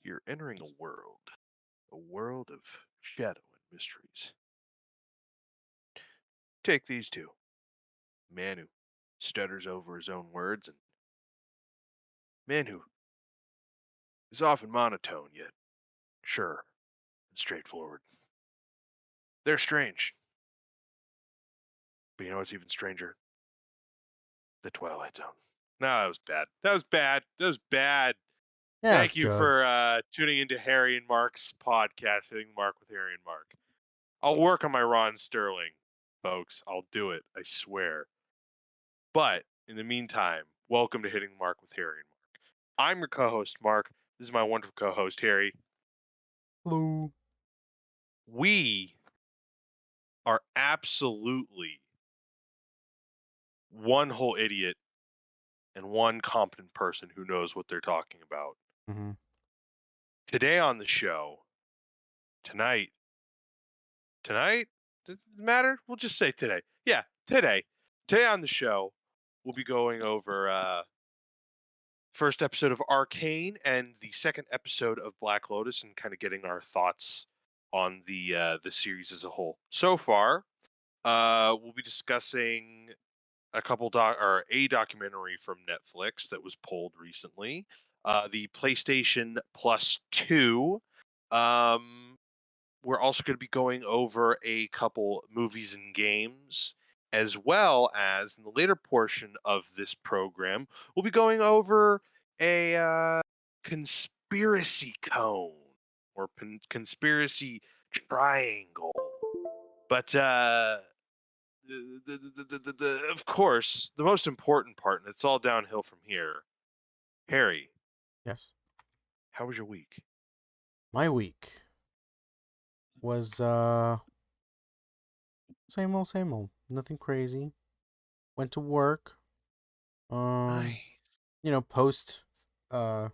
You're entering a world of shadow and mysteries. Take these two. Man who stutters over his own words and man who is often monotone yet sure and straightforward. They're strange, but you know what's even stranger? The Twilight Zone. No, that was bad. That was bad. That was bad. Yeah, it's Thank you good. for tuning into Harry and Mark's podcast, Hitting the Mark with Harry and Mark. I'll work on my Ron Sterling, folks. I'll do it. I swear. But in the meantime, welcome to Hitting the Mark with Harry and Mark. I'm your co-host, Mark. This is my wonderful co-host, Harry. Hello. We are absolutely one whole idiot and one competent person who knows what they're talking about. hmm Today on the show, tonight, tonight, does it matter? We'll just say today. Yeah, today. Today on the show, we'll be going over first episode of Arcane and the second episode of Black Lotus, and kind of getting our thoughts on the series as a whole. So far, we'll be discussing a documentary from Netflix that was pulled recently, the PlayStation Plus 2. Um, we're also going to be going over a couple movies and games, as well as in the later portion of this program, we'll be going over a conspiracy cone or conspiracy triangle. But of course, the most important part, and it's all downhill from here. Harry, Yes. how was your week? My week was same old, same old. Nothing crazy. Went to work. Um, Nice. you know, uh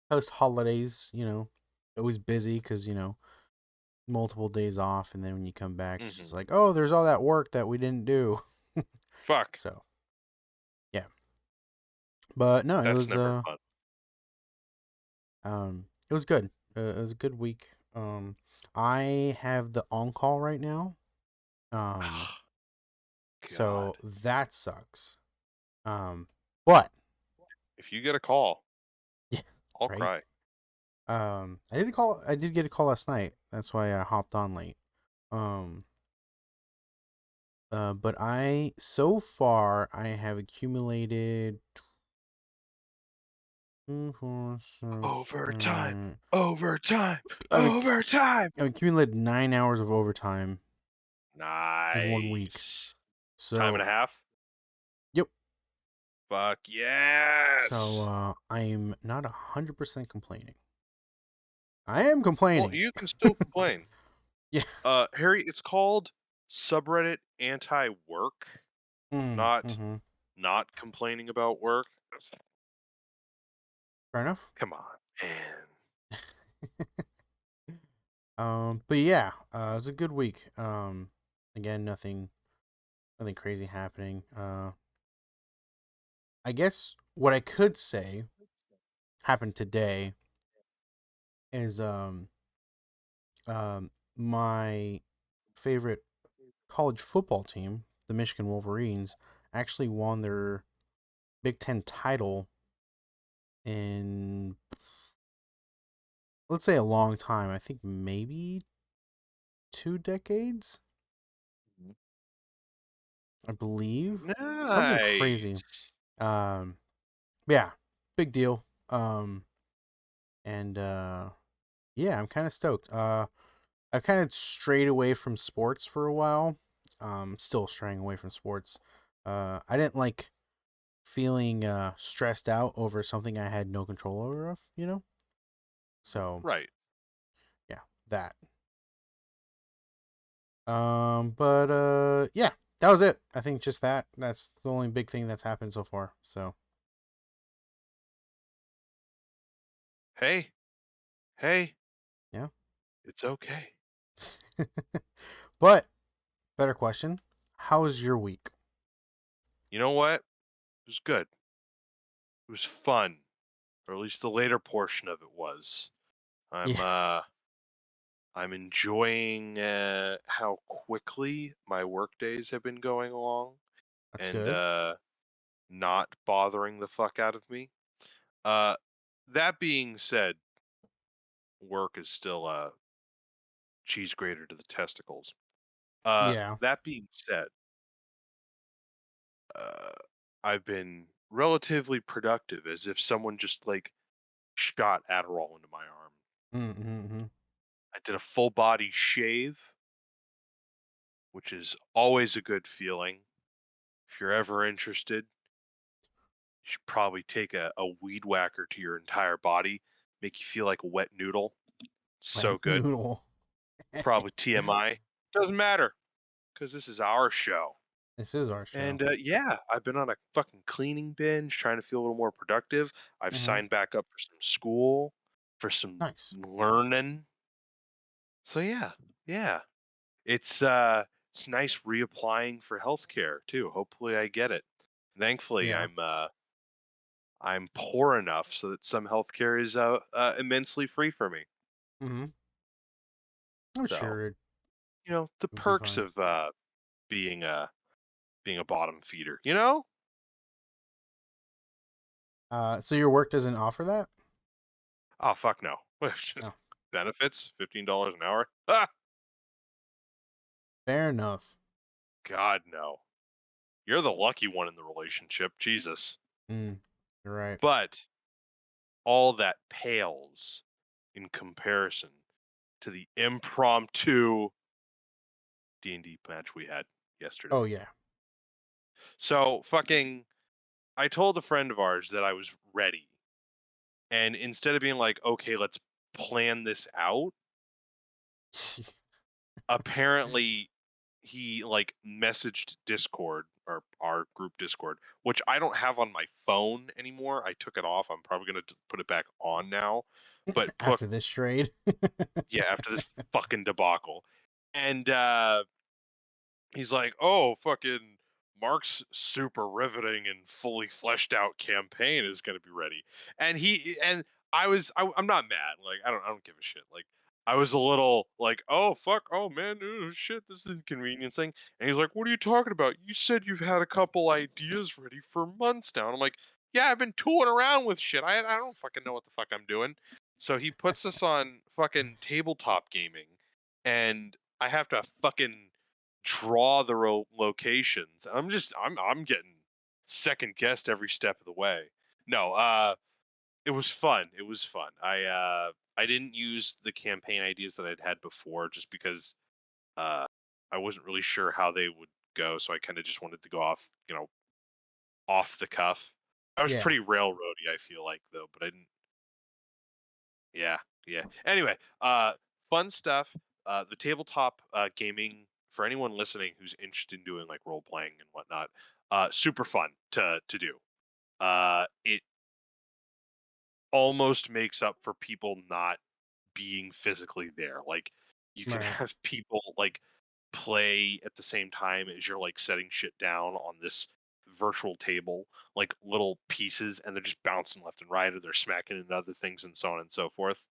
post holidays, always busy cuz multiple days off, and then when you come back it's just Mm-hmm. like, "Oh, there's all that work that we didn't do." Fuck. So, yeah. But no, That's never fun. it was good. It was a good week. I have the on call right now. Um So God. that sucks. Um, but If you get a call, yeah, I'll right. cry. I did get a call last night. That's why I hopped on late. Um, but so far I have accumulated. Overtime. Mm, Overtime. I've acc- Overtime. I've accumulated 9 hours of overtime in 1 week. Nice. Time and a So half. yep. Fuck So yes. I'm not 100% complaining. I am Well, complaining. you can still complain. Yeah. Harry, it's called subreddit anti-work, not Mm-hmm. not complaining about work. Fair enough. Come on, man. But yeah, it was a good week. Again, nothing crazy happening. I guess what I could say happened today is my favorite college football team, the Michigan Wolverines, actually won their Big Ten title in, let's say, a long time. I think maybe 2 decades, I believe. Something crazy. Nice. Um, yeah, big deal. And yeah, I'm kind of stoked. I kind of strayed away from sports for a while. Still straying away from sports. I didn't like feeling stressed out over something I had no control over of. So Right. yeah, that. But yeah, that was it. I think just that. That's the only big thing that's happened so far. So Hey, hey, yeah. it's okay. But better question: how was your week? You know what? It was good. It was fun, or at least the later portion of it was. I'm Yeah, uh I'm enjoying how quickly my work days have been going along that's and good. not bothering the fuck out of me. Uh that being said, work is still a cheese grater to the testicles. Yeah. That being said, uh I've been relatively productive as if someone just like shot Adderall into my arm. Mm-hmm. I did a full body shave, which is always a good feeling. If you're ever interested, you should probably take a weed whacker to your entire body, make you feel like a wet noodle. Wet So good. noodle. Probably TMI. Doesn't matter because this is our show. This is our show. And yeah, I've been on a fucking cleaning binge, trying to feel a little more productive. I've Mm-hmm. signed back up for some school, for some Nice. learning. So yeah, yeah. It's nice reapplying for healthcare too. Hopefully I get it. Thankfully Yeah. I'm poor enough so that some healthcare is immensely free for me. Mm-hmm. I'm So, sure it the would be perks fine. of being a being a bottom feeder, you know? So your work doesn't offer that? Oh fuck no. No. Benefits, $15 an hour? Ah, Fair enough. God no. You're the lucky one in the relationship, Jesus. Mm, you're right. But all that pales in comparison to the impromptu D&D match we had yesterday. Oh yeah. So fucking I told a friend of ours that I was ready. And instead of being like, "Okay, let's plan this out," apparently he like messaged Discord or our group Discord, which I don't have on my phone anymore. I took it off. I'm probably going to put it back on now. But put After this trade. yeah, after this fucking debacle. And he's like, "Oh, fucking Mark's super riveting and fully fleshed out campaign is going to be ready." And I'm not mad. Like I don't give a shit. Like I was a little like, "Oh fuck, oh man, shit, this is inconveniencing." And he's like, "What are you talking about? You said you've had a couple ideas ready for months now." And I'm like, "Yeah, I've been tooling around with shit. I don't fucking know what the fuck I'm doing." So he puts us on fucking tabletop gaming, and I have to fucking draw the locations. I'm getting second guessed every step of the way. No, it was fun. It was fun. I didn't use the campaign ideas that I'd had before just because uh I wasn't really sure how they would go, so I kind of just wanted to go off, off the cuff. I was Yeah. pretty railroady, I feel like though, but I didn't. Yeah, yeah. Anyway, fun stuff. The tabletop gaming for anyone listening who's interested in doing like role playing and whatnot. Super fun to do. It almost makes up for people not being physically there. Like you can Right. have people like play at the same time as you're like setting shit down on this virtual table, like little pieces, and they're just bouncing left and right, or they're smacking into other things, and so on and so forth.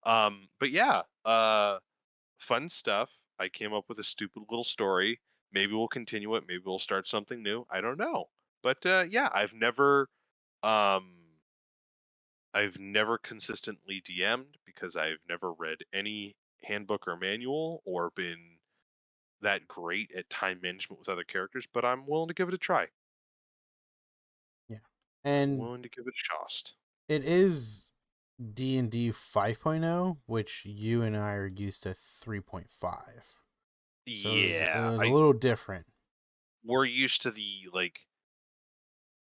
But yeah, fun stuff. I came up with a stupid little story. Maybe we'll continue it. Maybe we'll start something new. I don't know. But yeah, um, I've never consistently DM'd because I've never read any handbook or manual or been that great at time management with other characters, but I'm willing to give it a try. Yeah. I'm And willing to give it a shot. it is D&D 5.0, which you and I are used to 3.5. So it Yeah, was a I little different. we're used to the like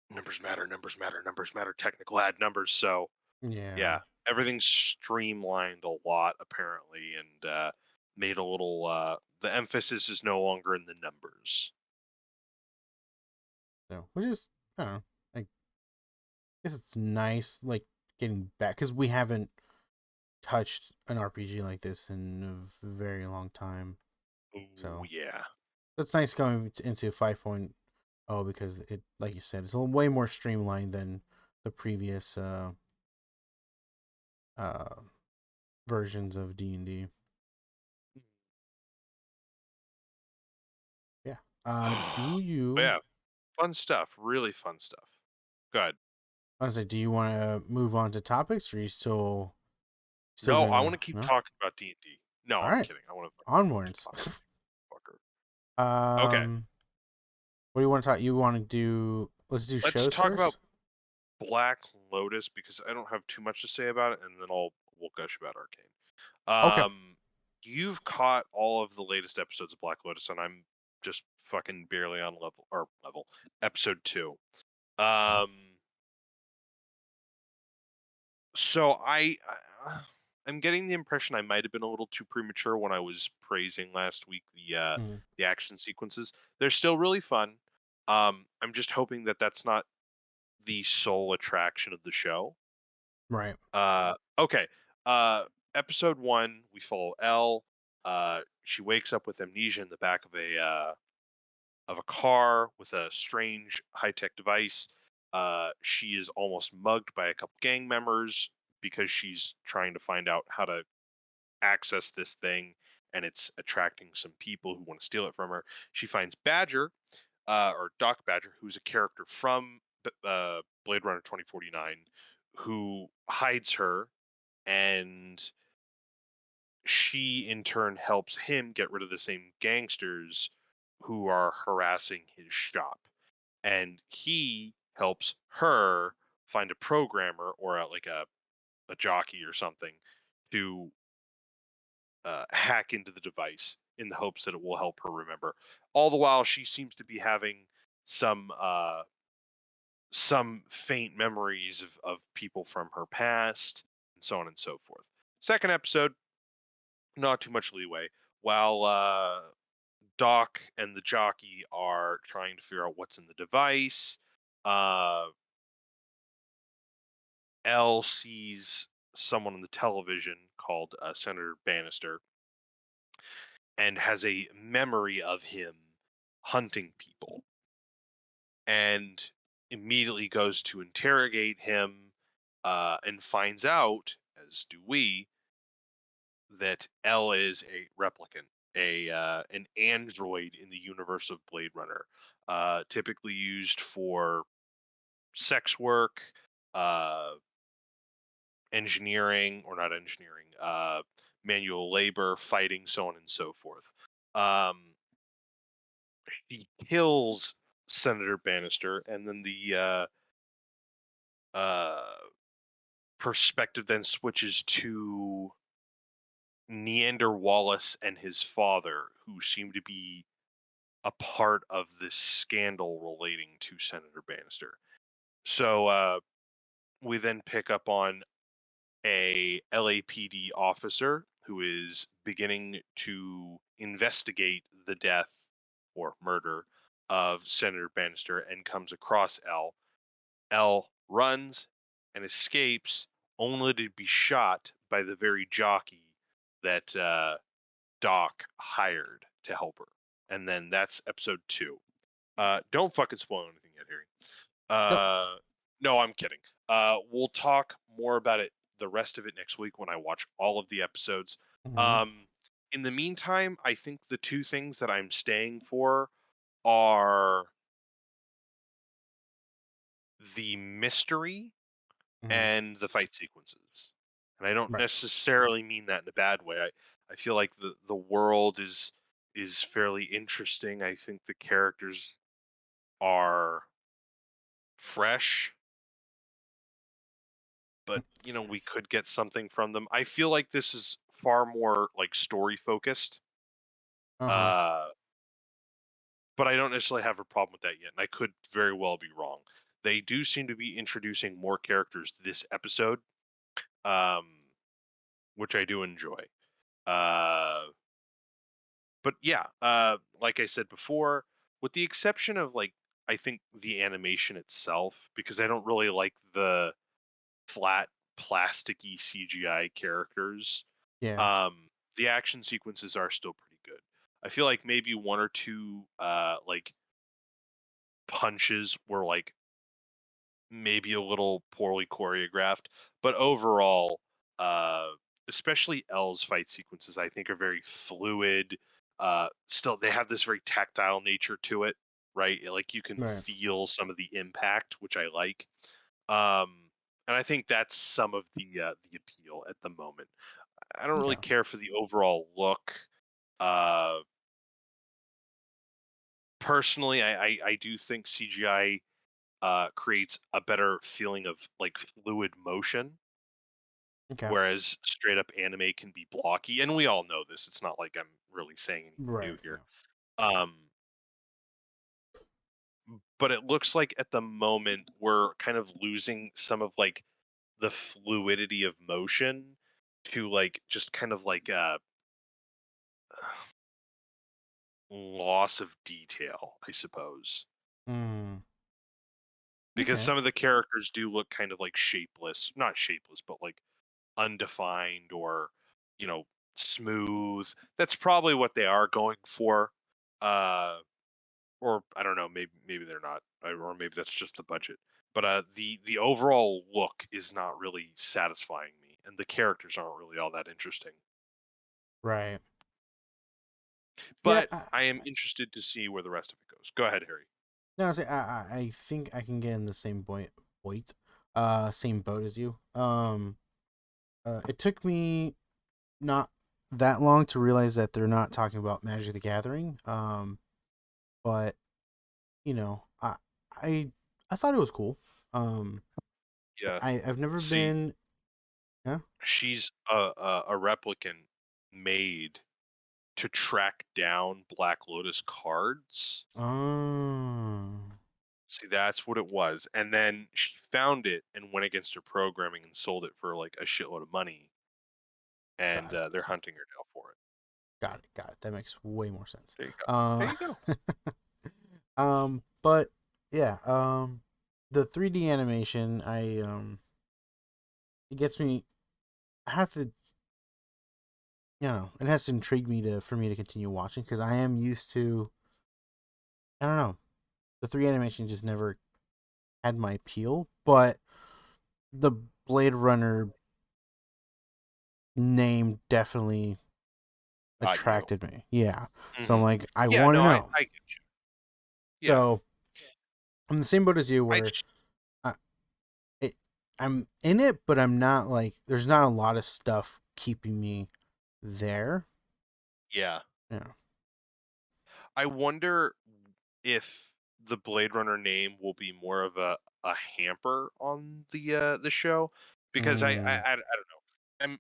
numbers matter, numbers matter, numbers matter, technical add numbers. So Yeah. yeah, everything's streamlined a lot apparently, and made a little. The emphasis is no longer in the numbers. So, which is, I don't know. I guess it's nice, like, getting back, because we haven't touched an RPG like this in a very long time. Ooh, So, yeah. it's nice going into 5.0 because it, like you said, it's way more streamlined than the previous uh, versions of D&D. Yeah. Do But you? yeah, fun stuff. Really fun stuff. Go ahead. I was like, do you want to move on to topics, or are you still No, I want gonna? to keep No. talking about D&D. No, All I'm right. kidding. I want to Onwards. talk, fucker. Okay, What do you want to talk? You want to do? Let's do let's shows talk about first. Black Lotus because I don't have too much to say about it, and then we'll gush about Arcane. Okay. You've caught all of the latest episodes of Black Lotus, and I'm just fucking barely on level episode 2. Um, so I'm getting the impression I might have been a little too premature when I was praising last week Mhm. the action sequences. They're still really fun. I'm just hoping that that's not the sole attraction of the show. Right. Okay. Episode 1, we follow Elle. She wakes up with amnesia in the back of a car with a strange high-tech device. She is almost mugged by a couple gang members because she's trying to find out how to access this thing, and it's attracting some people who want to steal it from her. She finds Badger, or Doc Badger, who's a character from Blade Runner 2049, who hides her, and she in turn helps him get rid of the same gangsters who are harassing his shop. And he helps her find a programmer or a jockey or something to hack into the device in the hopes that it will help her remember. All the while, she seems to be having some some faint memories of people from her past, and so on and so forth. Second episode, not too much leeway. While Doc and the jockey are trying to figure out what's in the device, uh, Elle sees someone on the television called Senator Bannister and has a memory of him hunting people and immediately goes to interrogate him and finds out, as do we, that Elle is a replicant, a an android in the universe of Blade Runner, typically used for sex work, uh, engineering or not engineering, manual labor, fighting, so on and so forth. Um, he kills Senator Bannister, and then the uh, perspective then switches to Neander Wallace and his father, who seem to be a part of this scandal relating to Senator Bannister. So we then pick up on a LAPD officer who is beginning to investigate the death or murder of Senator Bannister and comes across Elle. Elle runs and escapes, only to be shot by the very jockey that Doc hired to help her. And then that's episode 2. Don't fucking spoil anything yet, Harry. Nope. No, I'm kidding. We'll talk more about it, the rest of it, next week when I watch all of the episodes. Mhm. Um, in the meantime, I think the two things that I'm staying for are the mystery Mhm. and the fight sequences. And I don't Right. necessarily mean that in a bad way. I feel like the world is fairly interesting. I think the characters are fresh, but we could get something from them. I feel like this is far more like story focused. Uh huh. Uh but I don't necessarily have a problem with that yet, and I could very well be wrong. They do seem to be introducing more characters this episode, um, which I do enjoy. Uh, but yeah, like I said before, with the exception of like I think the animation itself, because I don't really like the flat plasticky CGI characters. Yeah. Um, the action sequences are still pretty good. I feel like maybe one or two like punches were like maybe a little poorly choreographed, but overall, uh, especially L's fight sequences, I think are very fluid. Still, they have this very tactile nature to it, right? Like you can Right. feel some of the impact, which I like. Um, and I think that's some of the appeal at the moment. I don't really Okay. care for the overall look. Uh, Personally, I do think CGI creates a better feeling of like fluid motion, Okay. whereas straight up anime can be blocky, and we all know this. It's not like I'm really saying anything new Right. here. Yeah. Um, but it looks like at the moment we're kind of losing some of like the fluidity of motion to like just kind of like loss of detail, I suppose. Mm. Because Okay. some of the characters do look kind of like shapeless, not shapeless, but like undefined or, you know, smooth. That's probably what they are going for. Uh, or I don't know, maybe they're not, or maybe that's just the budget. But the overall look is not really satisfying me, and the characters aren't really all that interesting. Right. Yeah. But I am interested to see where the rest of it goes. Go ahead, Harry. No, I think I can get in the same same boat as you. It took me not that long to realize that they're not talking about Magic the Gathering. But you know, I I thought it was cool. Um, Yeah. I've never See, been. Yeah. she's a replicant made to track down Black Lotus cards. Oh, See, that's what it was. And then she found it and went against her programming and sold it for like a shitload of money. And got it. they're hunting her now for it. Got it. Got it. That makes way more sense. There you go. There Uh, you go. but yeah, the 3D animation, it gets me. I have to, it has to intrigue me for me to continue watching because I am used to. I don't know. The 3D animation just never had my appeal, but the Blade Runner name definitely Got you. attracted me. Yeah. So I'm Hmm. like, I Yeah, want to no, know. I get you. Yeah. So I'm the same boat as you, I where just, I, I'm in it, but I'm not like. There's not a lot of stuff keeping me there. yeah. Yeah. I wonder if the Blade Runner name will be more of a hamper on the show because Mm, I don't know.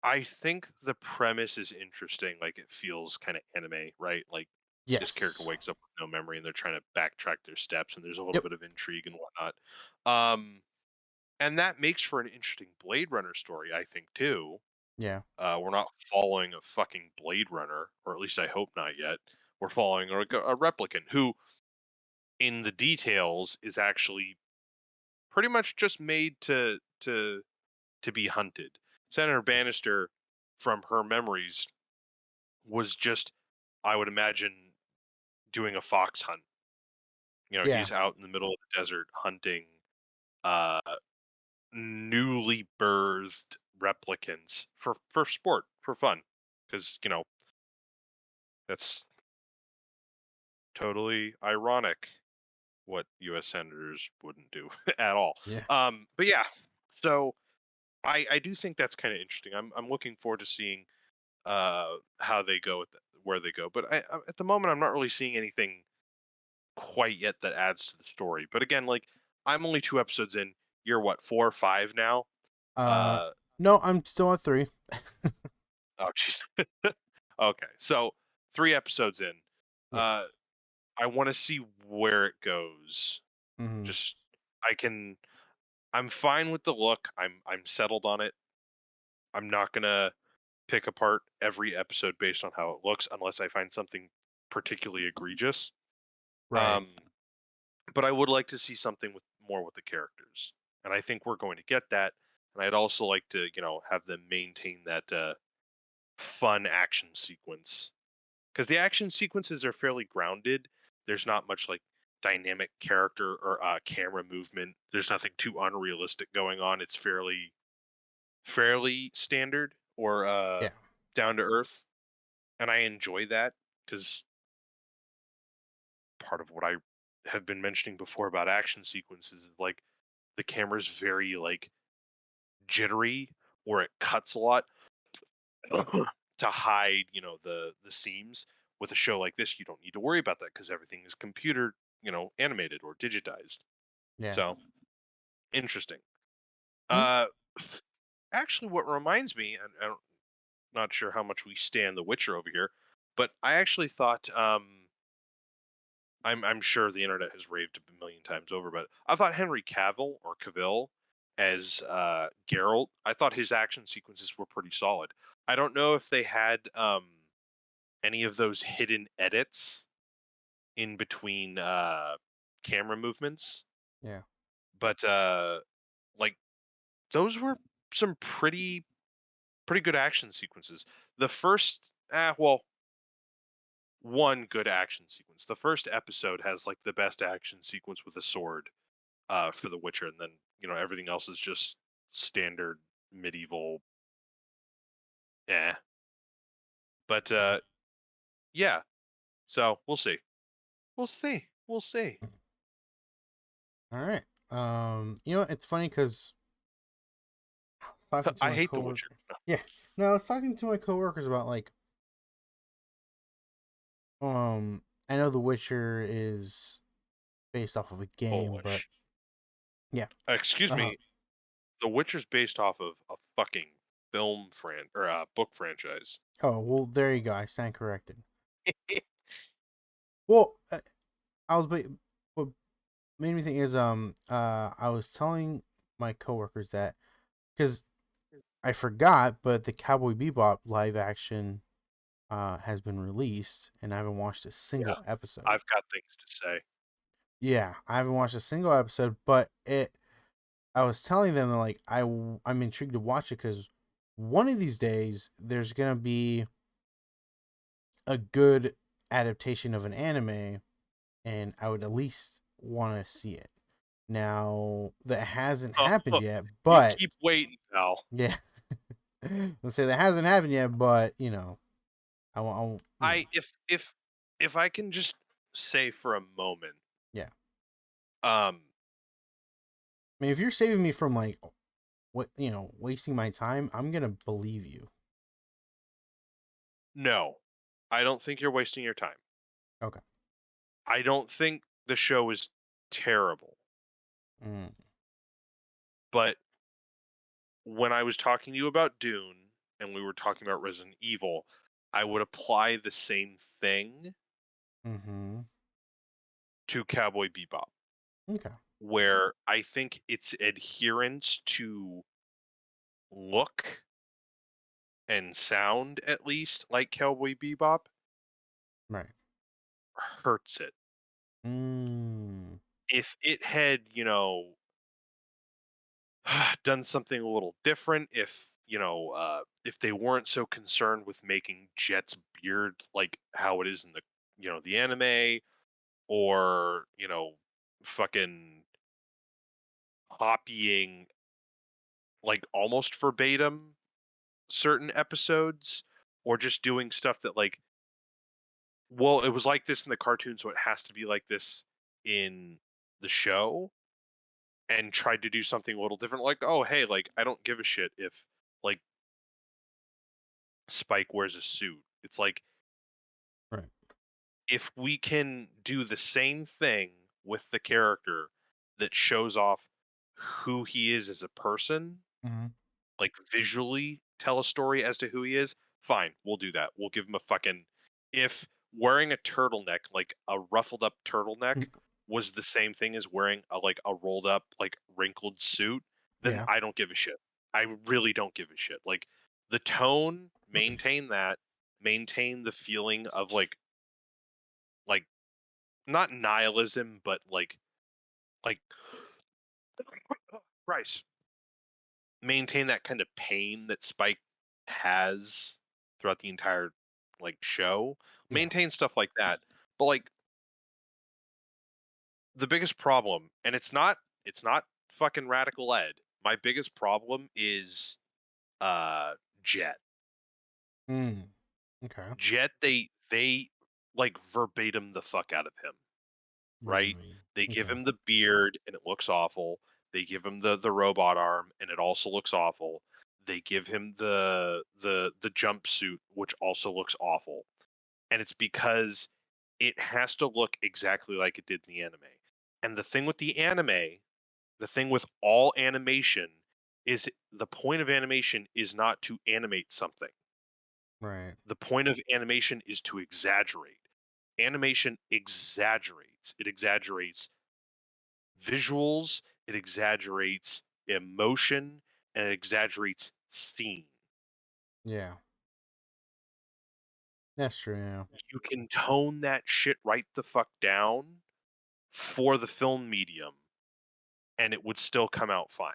I think the premise is interesting. Like it feels kind of anime, right? Like this character yes. wakes up with no memory and they're trying to backtrack their steps, and there's a little Yep. bit of intrigue and whatnot. Um, and that makes for an interesting Blade Runner story, I think, too. Yeah. We're not following a fucking Blade Runner, or at least I hope not yet. We're following a replicant who, in the details, is actually pretty much just made to be hunted. Senator Bannister, from her memories, was just, I would imagine, doing a fox hunt. You know, Yeah. he's out in the middle of the desert hunting uh, newly birthed replicants for sport, for fun, because that's totally ironic. What U.S. senators wouldn't do at all. Yeah. But yeah, so I do think that's kind of interesting. I'm looking forward to seeing how they go with where they go. But at the moment, I'm not really seeing anything quite yet that adds to the story. But again, like I'm only 2 episodes in. You're what, 4 or 5 now? Uh, Uh no, I'm still at 3. oh jeez. Okay, so 3 episodes in. Yeah. Uh, I want to see where it goes. Hmm. Just I can. I'm fine with the look. I'm settled on it. I'm not gonna pick apart every episode based on how it looks unless I find something particularly egregious. Right. Um, but I would like to see something with more with the characters, and I think we're going to get that. And I'd also like to, have them maintain that fun action sequence because the action sequences are fairly grounded. There's not much like dynamic character or camera movement. There's nothing too unrealistic going on. It's fairly fairly standard or Yeah. down to earth, and I enjoy that because part of what I have been mentioning before about action sequences is like the camera's very like jittery or it cuts a lot to hide, the seams. With a show like this, you don't need to worry about that because everything is computer, animated or digitized. Yeah. So interesting. Hmm? Uh, actually, what reminds me, and I'm not sure how much we stand The Witcher over here, but I actually thought, I'm sure the internet has raved a million times over, but I thought Henry Cavill or Cavill as Geralt, I thought his action sequences were pretty solid. I don't know if they had any of those hidden edits in between camera movements, Yeah. but like those were some pretty good action sequences. The first, well, one good action sequence. The first episode has like the best action sequence with a sword for The Witcher, and then everything else is just standard medieval. Eh, but Okay. yeah. So we'll see. We'll see. We'll see. All right. You know what? It's funny because I was talking to I my hate The Witcher. coworker. Yeah. No, I was talking to my coworkers about like, I know The Witcher is based off of a game, but Polish. yeah. Excuse Uh, me. The Witcher's based off of a fucking film or a book franchise. oh well, there you go. I stand corrected. Well, I was, what made me think is, I was telling my coworkers that because I forgot, but the Cowboy Bebop live action has been released, and I haven't watched a Yeah, single episode. I've got things to say. Yeah, I haven't watched a single episode, but I was telling them that, like, I'm intrigued to watch it because one of these days there's gonna be a good adaptation of an anime, and I would at least want to see it. Now that hasn't happened Oh, yet, you but keep waiting, pal. yeah, let's say that hasn't happened yet, but I if I can just say for a moment, yeah. um, I mean, if you're saving me from like wasting my time, I'm gonna believe you. no, I don't think you're wasting your time. Okay. I don't think the show is terrible, Mm, but when I was talking to you about Dune and we were talking about Resident Evil, I would apply the same thing mm-hmm. to Cowboy Bebop, Okay. where I think its adherence to look and sound, at least like Cowboy Bebop, Right. hurts it. Mm, If it had, done something a little different, if they weren't so concerned with making Jet's beard like how it is in the anime, or fucking copying like almost verbatim certain episodes, or just doing stuff that like, well, it was like this in the cartoon, so it has to be like this in the show, and tried to do something a little different, like, oh hey, like I don't give a shit if like Spike wears a suit. It's like, right. if we can do the same thing with the character that shows off who he is as a person, Mm-hmm. like visually tell a story as to who he is, fine, we'll do that. We'll give him a fucking, if wearing a turtleneck, like a ruffled up turtleneck was the same thing as wearing a rolled up like wrinkled suit, then Yeah. I don't give a shit. I really don't give a shit. Like the tone, maintain that, maintain the feeling of like not nihilism, but like Bryce, maintain that kind of pain that Spike has throughout the entire show. Yeah. Maintain stuff like that. But like the biggest problem, and it's not fucking Radical Ed. My biggest problem is Jet. Mm. Okay. Jet, they like verbatim the fuck out of him, right? Really. They give Okay. him the beard and it looks awful. They give him the robot arm and it also looks awful. They give him the jumpsuit, which also looks awful. And it's because it has to look exactly like it did in the anime. And the thing with the anime, the thing with all animation is the point of animation is not to animate something. Right. The point of animation is to exaggerate. Animation exaggerates. It exaggerates visuals, it exaggerates emotion, and it exaggerates scene. Yeah. That's true. Yeah. You can tone that shit right the fuck down for the film medium and it would still come out fine.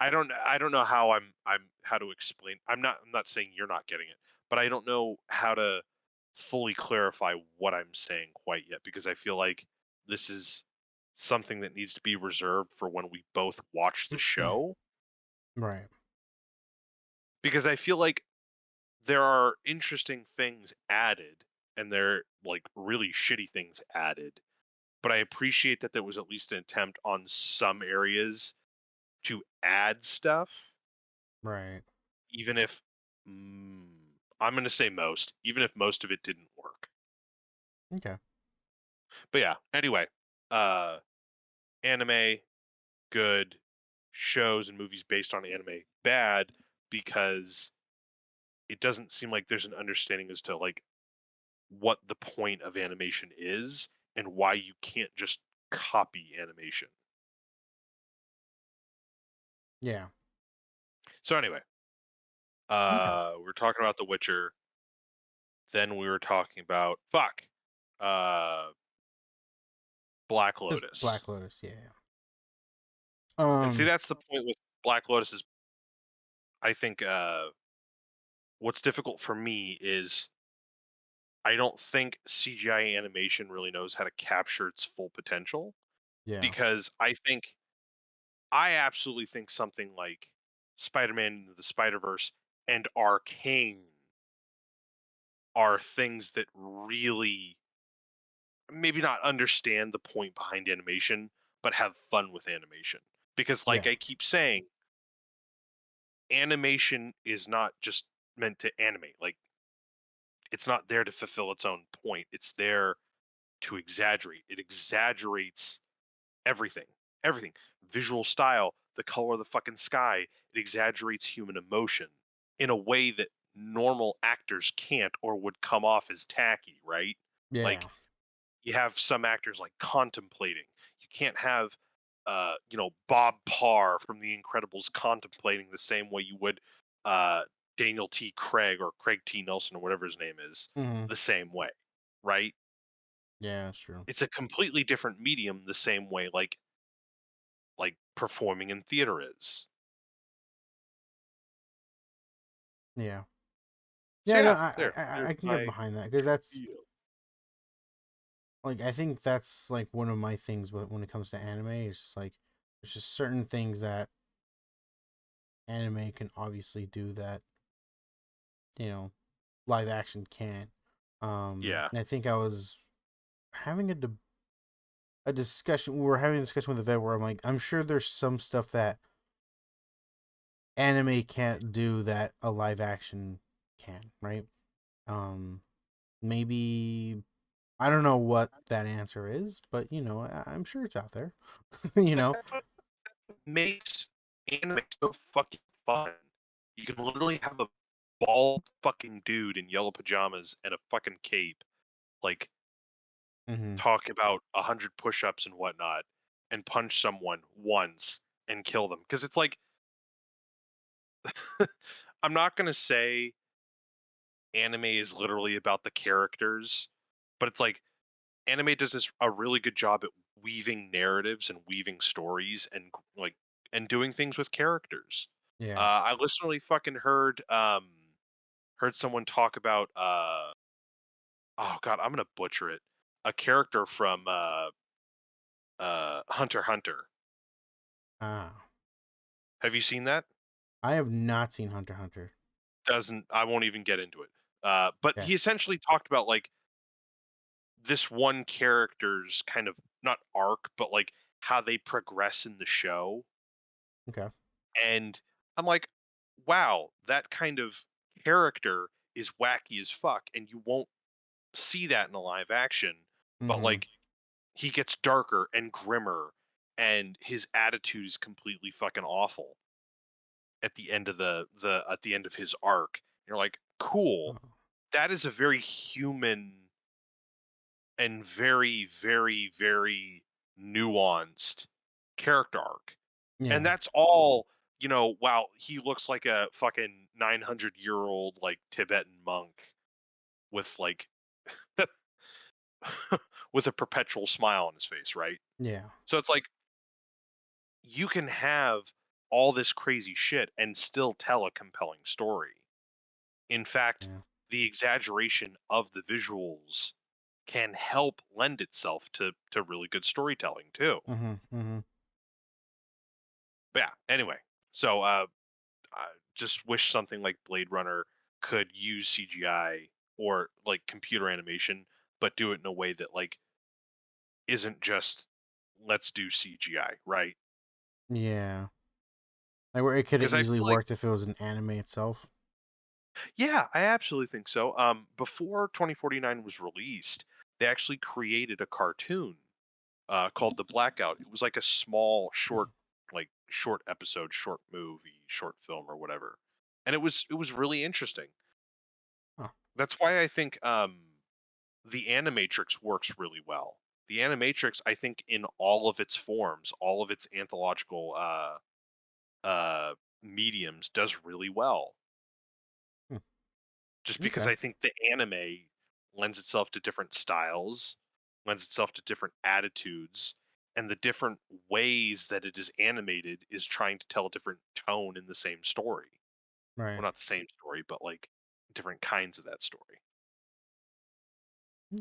I don't know how I'm how to explain. I'm not saying you're not getting it, but I don't know how to fully clarify what I'm saying quite yet because I feel like this is something that needs to be reserved for when we both watch the show Right. because I feel like there are interesting things added and they're like really shitty things added, but I appreciate that there was at least an attempt on some areas to add stuff Right. even if mm, I'm going to say most, even if most of it didn't work. Okay. But yeah, anyway, uh anime good, shows and movies based on anime bad because it doesn't seem like there's an understanding as to like what the point of animation is and why you can't just copy animation. Yeah. So anyway, Okay. we're talking about The Witcher, then we were talking about uh Black Just Black Lotus. Lotus. Yeah. Yeah. And see Um. that's the point with Black Lotus is I think what's difficult for me is I don't think CGI animation really knows how to capture its full potential Yeah. because I absolutely think something like Spider-Man Into the Spider-Verse and Arcane are things that really maybe not understand the point behind animation, but have fun with animation. Because like Yeah. I keep saying, animation is not just meant to animate. Like it's not there to fulfill its own point. It's there to exaggerate. It exaggerates everything. Everything. Visual style, the color of the fucking sky, it exaggerates human emotion in a way that normal actors can't or would come off as tacky, right? Yeah. Like you have some actors like contemplating. You can't have Bob Parr from The Incredibles contemplating the same way you would uh Daniel T. Craig or Craig T. Nelson or whatever his name is Hmm. the same way, right? Yeah. That's true. It's a completely different medium the same way like performing in theater is. Yeah. So Yeah. No, yeah, I there. I, I There's I can get my behind that because that's spiel. like I think that's like one of my things when it comes to anime. It's just like there's just certain things that anime can obviously do that you know live action can't. Yeah. And I think I was having a discussion. We were having a discussion with the vet where I'm like, I'm sure there's some stuff that anime can't do that a live action can, right? Um, maybe I don't know what that answer is, but I'm sure it's out there. you Like know, that's what makes anime so fucking fun. You can literally have a bald fucking dude in yellow pajamas and a fucking cape, like hmm talk about 100 push-ups and whatnot, and punch someone once and kill them. Because it's like I'm not gonna say anime is literally about the characters, but it's like anime does this a really good job at weaving narratives and weaving stories and like and doing things with characters. yeah, I literally fucking heard someone talk about oh god, I'm gonna butcher it. A character from Hunter x Hunter. ah, Have you seen that? I have not seen Hunter x Hunter. Doesn't I won't even get into it. But Yeah. he essentially talked about like this one character's kind of not arc, but like how they progress in the show. Okay. And I'm like, wow, that kind of character is wacky as fuck, and you won't see that in a live action. But Mm-hmm. like, he gets darker and grimmer, and his attitude is completely fucking awful at the end of the at the end of his arc. You're like, cool. Oh. That is a very human and very, very, very nuanced character arc. And Yeah. that's all, wow, he looks like a fucking 900-year-old like Tibetan monk with like with a perpetual smile on his face, right? Yeah. So it's like you can have all this crazy shit and still tell a compelling story. In fact, Yeah. the exaggeration of the visuals can help lend itself to really good storytelling too. Mm-hmm. Mm-hmm. But yeah, anyway. So I just wish something like Blade Runner could use CGI or like computer animation, but do it in a way that like isn't just let's do CGI, right? Yeah. Like where it could have Because I easily feel like worked if it was an anime itself. yeah, I absolutely think so. Before 2049 was released, they actually created a cartoon called The Blackout. It was like a small, short episode, short movie, short film, or whatever, and it was really interesting. Huh. That's why I think the Animatrix works really well. The Animatrix, I think, in all of its forms, all of its anthological uh, mediums, does really well. Hmm. Just because Okay. I think the anime lends itself to different styles, lends itself to different attitudes, and the different ways that it is animated is trying to tell a different tone in the same story. Well, Right. not the same story, but like different kinds of that story.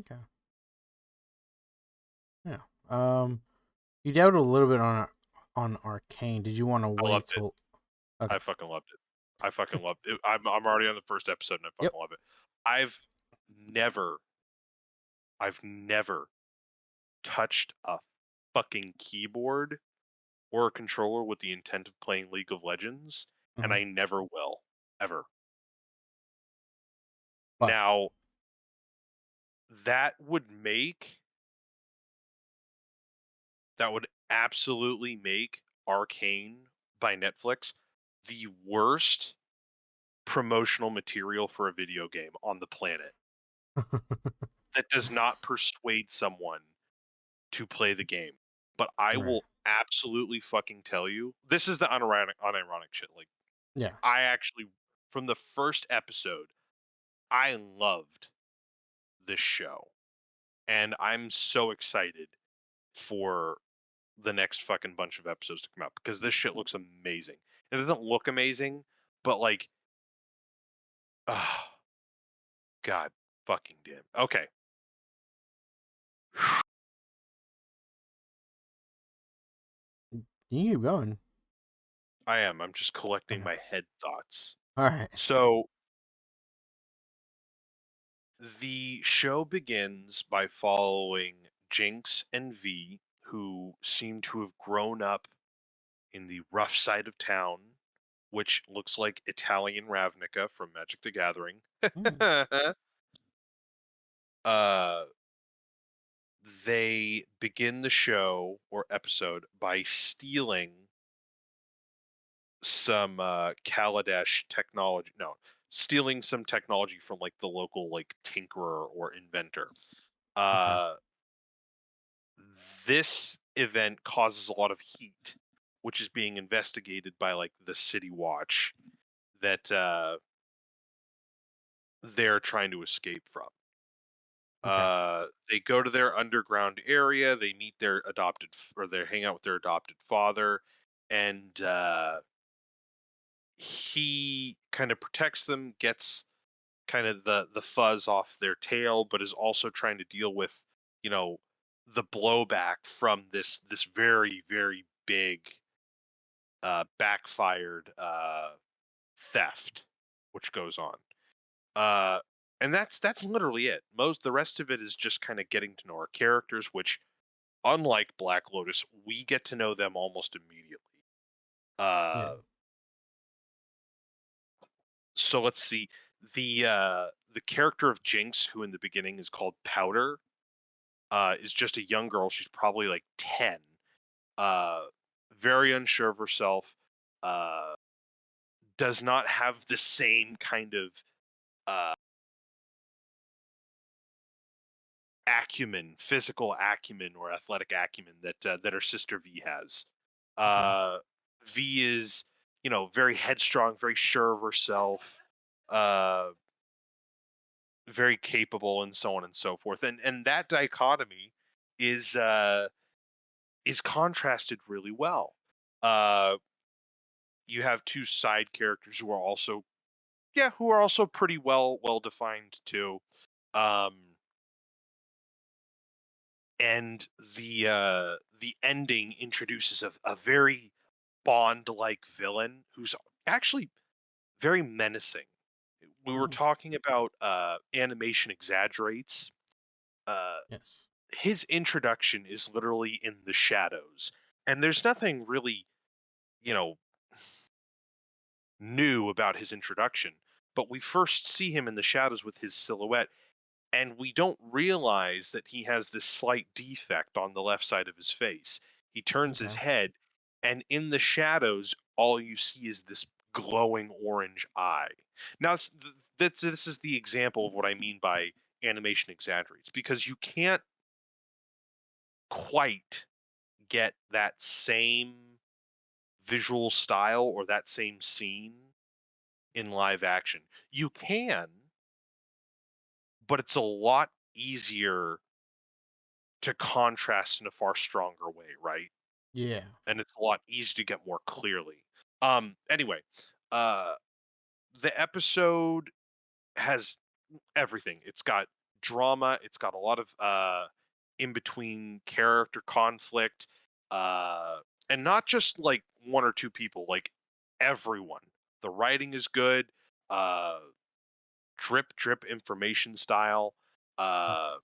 Okay. Yeah. You doubted a little bit on Arcane. Did you want to I wait loved it. till? Okay. I fucking loved it. I fucking loved it. I'm already on the first episode and I Yep. fucking love it. I've never I've never touched a fucking keyboard or a controller with the intent of playing League of Legends, and Hmm. I never will, ever. But Now, that would make that would absolutely make Arcane by Netflix the worst promotional material for a video game on the planet that does not persuade someone to play the game. But I right. will absolutely fucking tell you, this is the unironic shit. Like, Yeah. I actually, from the first episode, I loved this show. And I'm so excited for the next fucking bunch of episodes to come out because this shit looks amazing. It doesn't look amazing, but like, oh, god fucking damn. Okay, You keep going. I am. I'm just collecting Okay. my head thoughts. All right. So the show begins by following Jinx and V, who seem to have grown up in the rough side of town, which looks like Italian Ravnica from Magic the Gathering. Mm, uh, they begin the show or episode by stealing some Kaladesh technology. No, stealing some technology from like the local like tinkerer or inventor. okay. Uh, this event causes a lot of heat, which is being investigated by like the City Watch that they're trying to escape from. Okay. They go to their underground area. They meet their or they hang out with their adopted father, and he kind of protects them, gets kind of the fuzz off their tail, but is also trying to deal with, you know, the blowback from this very very big backfired theft, which goes on. Uh, and that's literally it. The rest of it is just kind of getting to know our characters, which, unlike Black Lotus, we get to know them almost immediately. Yeah. Uh, so let's see. The character of Jinx, who in the beginning is called Powder, is just a young girl. She's probably like 10. Uh, very unsure of herself. Uh, does not have the same kind of uh, physical acumen or athletic acumen that her sister V has. Okay. Uh, V is, very headstrong, very sure of herself, uh, very capable, and so on and so forth. And that dichotomy is uh, is contrasted really well. Uh, you have two side characters who are also, pretty well defined too. Um, and the ending introduces a very Bond like villain who's actually very menacing. We were Mm, talking about animation exaggerates. Uh, yes. his introduction is literally in the shadows, and there's nothing really, you know, new about his introduction. But we first see him in the shadows with his silhouette, and we don't realize that he has this slight defect on the left side of his face. He turns his Okay. head, and in the shadows, all you see is this glowing orange eye. Now, this is the example of what I mean by animation exaggerates, because you can't quite get that same visual style or that same scene in live action. You can, but it's a lot easier to contrast in a far stronger way, right? Yeah. And it's a lot easier to get more clearly. Anyway, uh the episode has everything. It's got drama, it's got a lot of in between character conflict, uh and not just like one or two people, like everyone. The writing is good, uh drip information style. Mm. Uh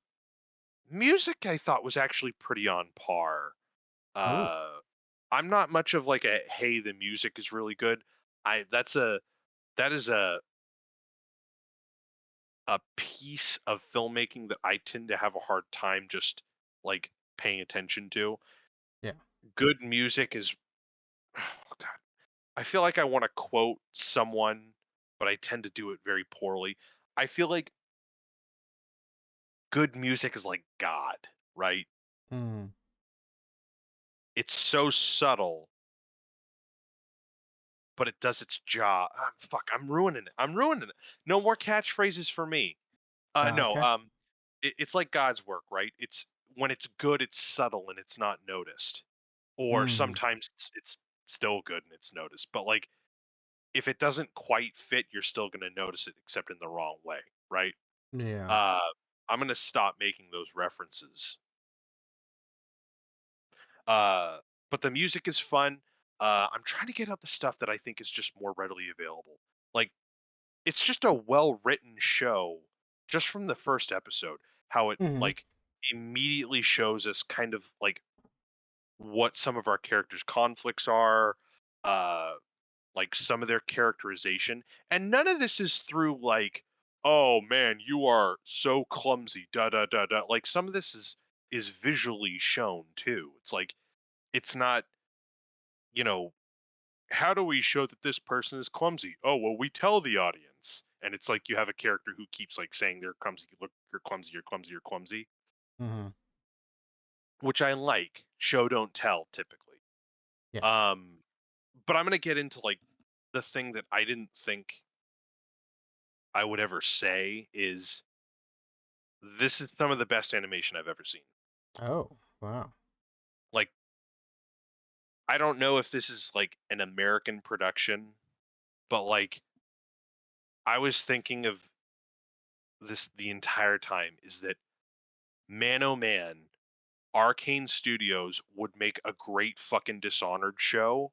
Music I thought was actually pretty on par. Oh. Uh, I'm not much of like a hey, the music is really good. I that is a piece of filmmaking that I tend to have a hard time just like paying attention to. Yeah. Good music is oh God. I feel like I want to quote someone, but I tend to do it very poorly. I feel like good music is like God, right? Mm. It's so subtle, but it does its job. Fuck, I'm ruining it. I'm ruining it. No more catchphrases for me. No, Okay. it's like God's work, right? It's when it's good, it's subtle and it's not noticed, or Mm. sometimes it's still good and it's noticed. But like, if it doesn't quite fit, you're still gonna notice it, except in the wrong way, right? Yeah. Uh, I'm gonna stop making those references. Uh, but the music is fun. I'm trying to get out the stuff that I think is just more readily available. Like, it's just a well-written show just from the first episode, how it, Mhm. like, immediately shows us kind of, like, what some of our characters' conflicts are, uh, like, some of their characterization, and none of this is through, like, "Oh, man, you are so clumsy, da, da, da, da." Like, some of this is visually shown too. It's like, it's not, you know, how do we show that this person is clumsy? Oh, well, we tell the audience. And it's like you have a character who keeps like saying they're clumsy, look, you're clumsy, you're clumsy, you're clumsy, Mhm. which I like. Show don't tell typically. Yeah. Um, but I'm gonna get into like the thing that I didn't think I would ever say is this is some of the best animation I've ever seen. Oh, wow. Like, I don't know if this is like an American production, but like I was thinking of this the entire time is that man oh man, Arcane Studios would make a great fucking Dishonored show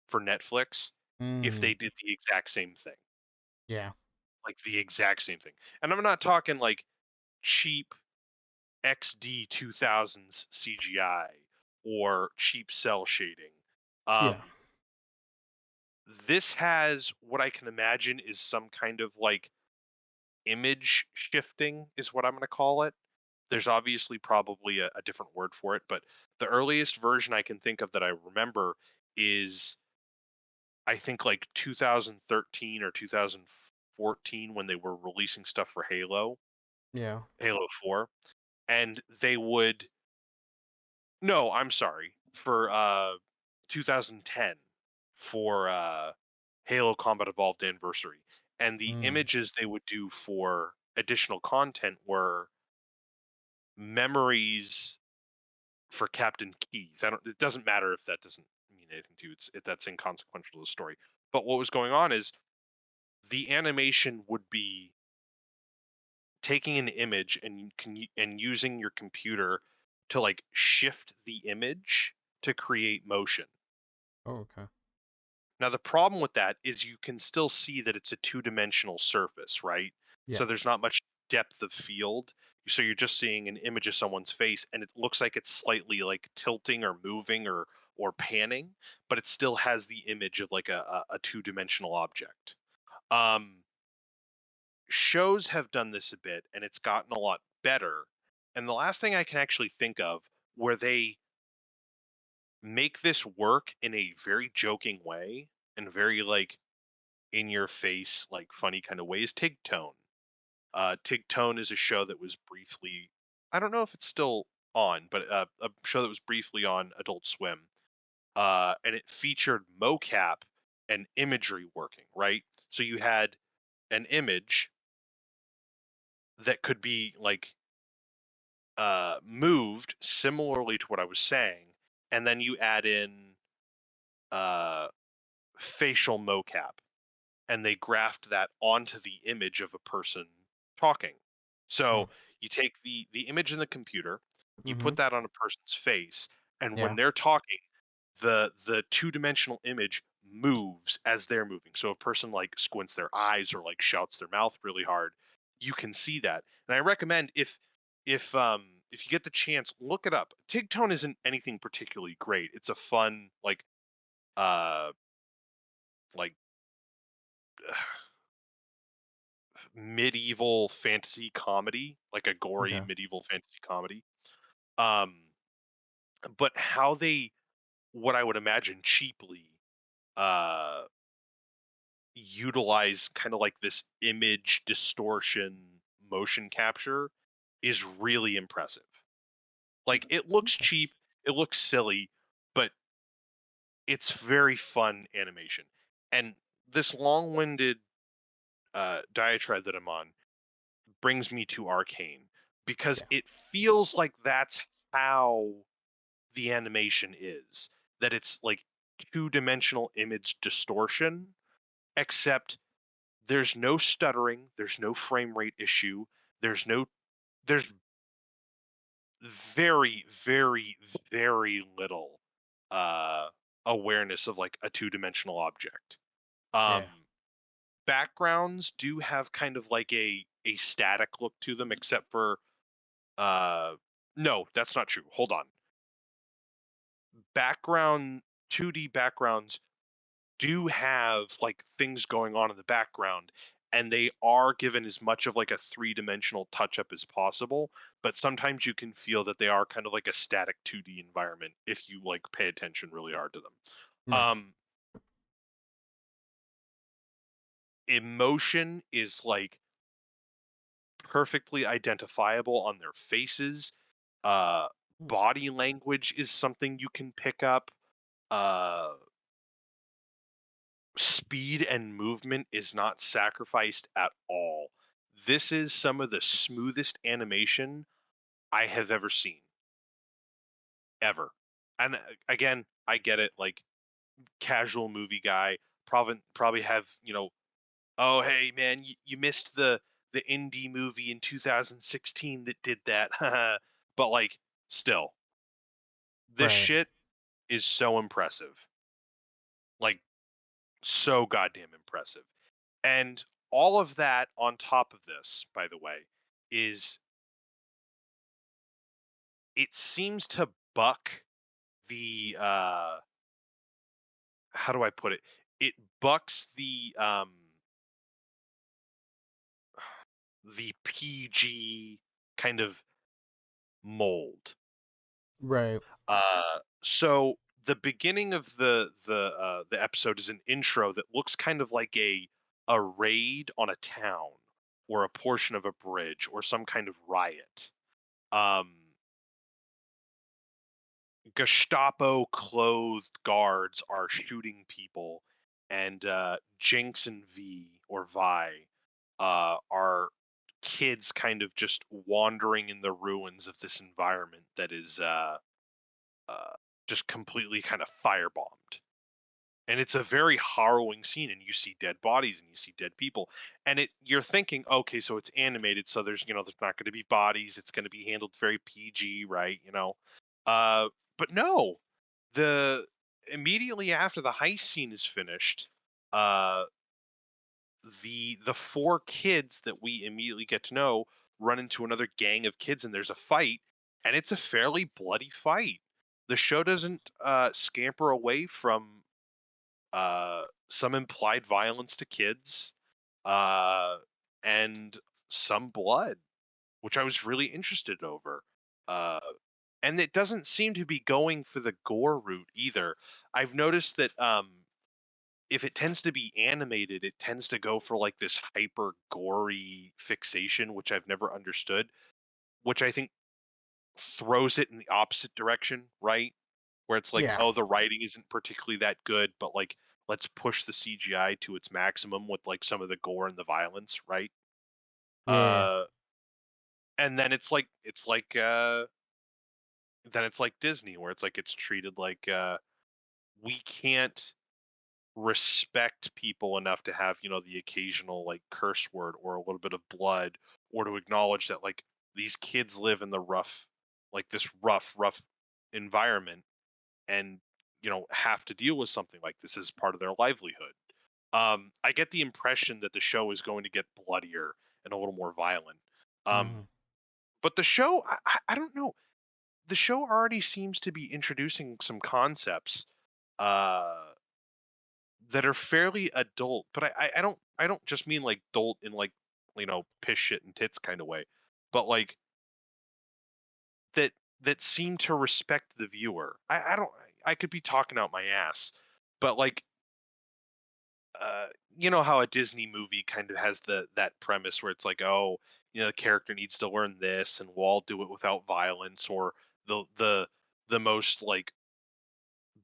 for Netflix, if Mm, they did the exact same thing. yeah. Like the exact same thing. And I'm not talking like cheap XD 2000s CGI or cheap cell shading. Yeah. Um, this has what I can imagine is some kind of like image shifting, is what I'm going to call it. There's obviously probably a different word for it, but the earliest version I can think of that I remember is I think like 2013 or 2014 when they were releasing stuff for Yeah. Halo 4, and they would no, I'm sorry, for 2010 for Halo Combat Evolved Anniversary. And the Mm. images they would do for additional content were memories for Captain Keyes. I don't It doesn't matter if that doesn't mean anything to you. That's inconsequential to the story. But what was going on is the animation would be taking an image and using your computer to like shift the image to create motion. Oh, okay. Now the problem with that is you can still see that it's a two-dimensional surface, right? Yeah. So there's not much depth of field. So you're just seeing an image of someone's face and it looks like it's slightly like tilting or moving or panning, but it still has the image of like a two-dimensional object. Um Shows have done this a bit and it's gotten a lot better. And the last thing I can actually think of where they make this work in a very joking way and very like in your face, like funny kind of ways, Tig Tone. Tig Tone is a show that was briefly, I don't know if it's still on, but a show that was briefly on Adult Swim. And it featured mocap and imagery working, right? So you had an image that could be like moved similarly to what I was saying, and then you add in uh, facial mocap, and they graft that onto the image of a person talking. So Mm. you take the image in the computer, you Mm-hmm. put that on a person's face, and when Yeah. they're talking, the two-dimensional image moves as they're moving. So if a person like squints their eyes or like shouts their mouth really hard, you can see that. And I recommend if you get the chance, look it up. Tigtone isn't anything particularly great. It's a fun uh like medieval fantasy comedy, like a gory Okay. medieval fantasy comedy. Um, but how they, what I would imagine cheaply, uh, utilize kind of like this image distortion motion capture is really impressive. Like it looks Okay. cheap, it looks silly, but it's very fun animation. And this long-winded diatribe that I'm on brings me to Arcane because Yeah. it feels like that's how the animation is. That it's like two-dimensional image distortion, except there's no stuttering, there's no frame rate issue, there's very, very, very little uh awareness of like a two-dimensional object. Yeah. Backgrounds do have kind of like a static look to them, except for Uh, no, that's not true. Hold on. Background 2D backgrounds do have like things going on in the background, and they are given as much of like a three-dimensional touch up as possible, but sometimes you can feel that they are kind of like a static 2D environment if you like pay attention really hard to them. Right. Um Emotion is like perfectly identifiable on their faces. Uh Mm. Body language is something you can pick up. Uh Speed and movement is not sacrificed at all. This is some of the smoothest animation I have ever seen, ever. And again, I get it, like casual movie guy, probably have, oh hey man, you missed the indie movie in 2016 that did that. But like still, this Right. shit is so impressive. Like so goddamn impressive. And all of that on top of this, by the way, is it seems to buck the how do I put it? It bucks the PG kind of mold. So the beginning of the episode is an intro that looks kind of like a raid on a town or a portion of a bridge or some kind of riot. Um, Gestapo clothed guards are shooting people, and Jinx and V or Vi are kids kind of just wandering in the ruins of this environment that is uh, just completely kind of firebombed. And it's a very harrowing scene, and you see dead bodies and you see dead people, and you're thinking, okay, so it's animated, so there's there's not going to be bodies, it's going to be handled very PG, right? Uh, but no, the immediately after the heist scene is finished, uh, the four kids that we immediately get to know run into another gang of kids, and there's a fight, and it's a fairly bloody fight. The show doesn't scamper away from some implied violence to kids, uh, and some blood, which I was really interested over. Uh, and it doesn't seem to be going for the gore route either. I've noticed that if it tends to be animated, it tends to go for like this hyper gory fixation, which I've never understood, which I think throws it in the opposite direction, right? Where it's like, Yeah. oh, the writing isn't particularly that good, but like let's push the CGI to its maximum with like some of the gore and the violence, right? Yeah. Uh and then then it's like Disney where it's like it's treated like we can't respect people enough to have, the occasional like curse word or a little bit of blood, or to acknowledge that like these kids live in the rough environment, and have to deal with something like this as part of their livelihood. I get the impression that the show is going to get bloodier and a little more violent. Mm. But the show, I don't know. The show already seems to be introducing some concepts uh, that are fairly adult. But I don't just mean like adult in like piss shit and tits kind of way, but like that that seem to respect the viewer. I don't. I could be talking out my ass, but like you know how a Disney movie kind of has that premise where it's like, oh, the character needs to learn this, and we'll all do it without violence, or the most like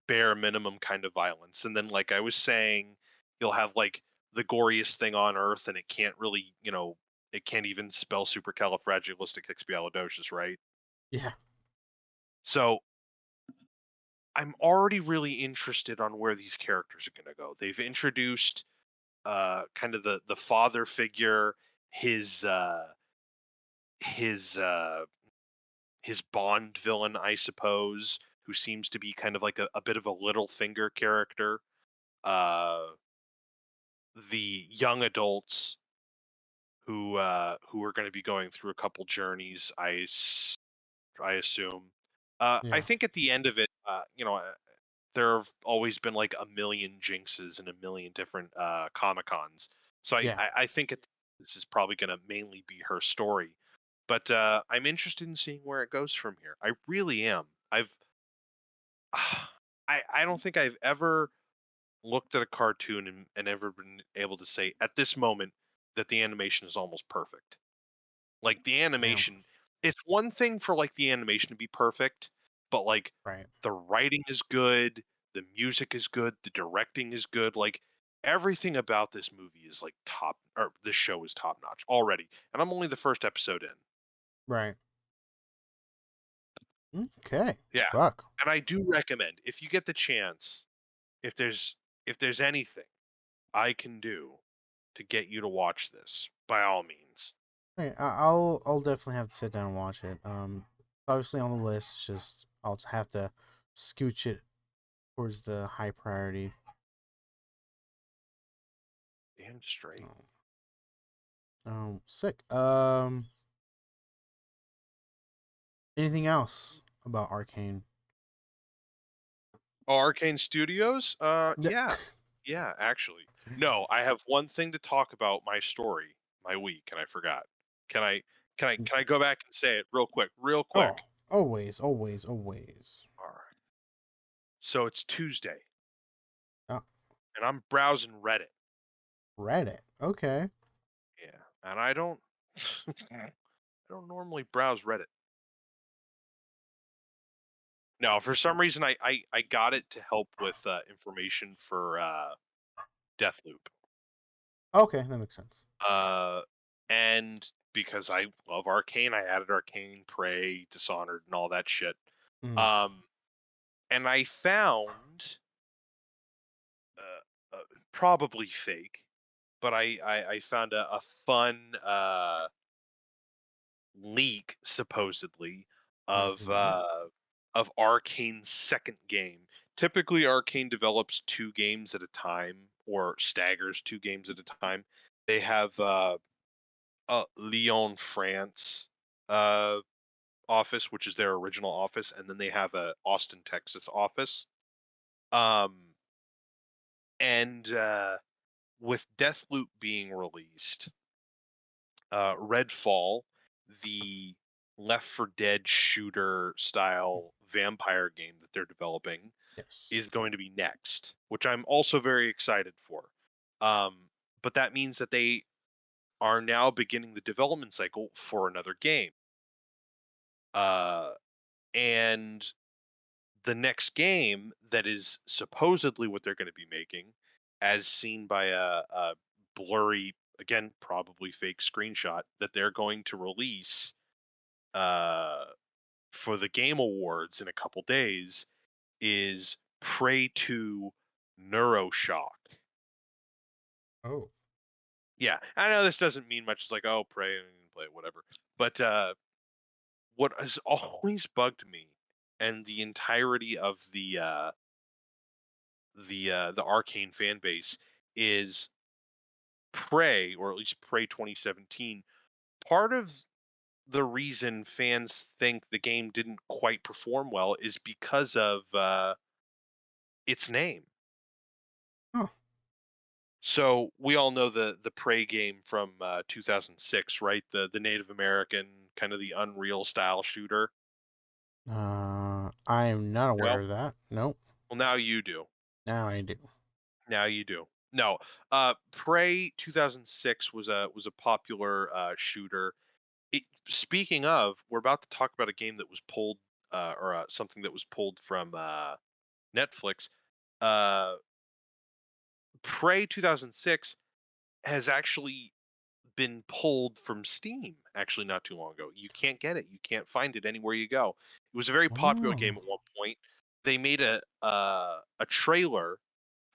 bare minimum kind of violence. And then, like I was saying, you'll have like the goriest thing on earth, and it can't really, it can't even spell supercalifragilisticexpialidocious, right? Yeah. So I'm already really interested on where these characters are going to go. They've introduced kind of the father figure, his his uh, his Bond villain, I suppose, who seems to be kind of like a bit of a little finger character. Uh, the young adults who are going to be going through a couple journeys, I assume. I Yeah. think at the end of it, there have always been like a million Jinxes and a million different Comic Cons. So Yeah. I think this is probably going to mainly be her story. But I'm interested in seeing where it goes from here. I really am. I don't think I've ever looked at a cartoon and ever been able to say at this moment that the animation is almost perfect. Like the Damn. animation, it's one thing for like the animation to be perfect, but like Right. the writing is good, the music is good, the directing is good. Like everything about this movie is like top, or this show is top notch already. And I'm only the first episode in. Right. Okay. Yeah. Fuck. And I do recommend if you get the chance, if there's if there's anything I can do to get you to watch this, by all means. Hey, I'll definitely have to sit down and watch it. Obviously on the list. It's just I'll have to scooch it towards the high priority. Damn straight. Sick. Anything else about Arcane? Oh, Arcane Studios? D- Yeah. Yeah, actually. No, I have one thing to talk about my story, my week, and I forgot. Can I can I go back and say it real quick? Real Oh, quick. always, always, always. All right. So it's Tuesday, Oh, and I'm browsing Reddit. Reddit. Okay. Yeah. And I don't I don't normally browse Reddit. No, for some reason I got it to help with information for Deathloop. Okay, that makes sense. Uh, and because I love Arcane, I added Arcane, Prey, Dishonored, and all that shit. Mm. Um, and I found probably fake, but I found a fun leak supposedly of Mm-hmm. Arcane's second game. Typically, Arcane develops 2 games at a time or staggers 2 games at a time. They have Lyon, France uh, office, which is their original office, and then they have a Austin, Texas office. Um, and with Deathloop being released, Redfall, the Left 4 Dead shooter style vampire game that they're developing, Yes. is going to be next, which I'm also very excited for. Um, but that means that they are now beginning the development cycle for another game. Uh, and the next game that is supposedly what they're going to be making, as seen by a blurry, again, probably fake screenshot that they're going to release uh, for the Game Awards in a couple days, is Prey 2 Neuroshock. Oh. Yeah, I know this doesn't mean much. It's like, oh, Prey, play it, whatever. But what has always bugged me, and the entirety of the Arcane fan base, is Prey, or at least Prey 2017. Part of the reason fans think the game didn't quite perform well is because of its name. Huh. So we all know the Prey game from 2006, right? The Native American kind of the Unreal style shooter. I am not aware No, of that. Nope. well now you do. Now I do. Now you do. No, Prey 2006 was a popular shooter. Speaking of, we're about to talk about a game that was pulled, or something that was pulled from Netflix. Uh, Prey 2006 has actually been pulled from Steam. Actually, not too long ago. You can't get it. You can't find it anywhere you go. It was a very popular game Oh. at one point. They made a trailer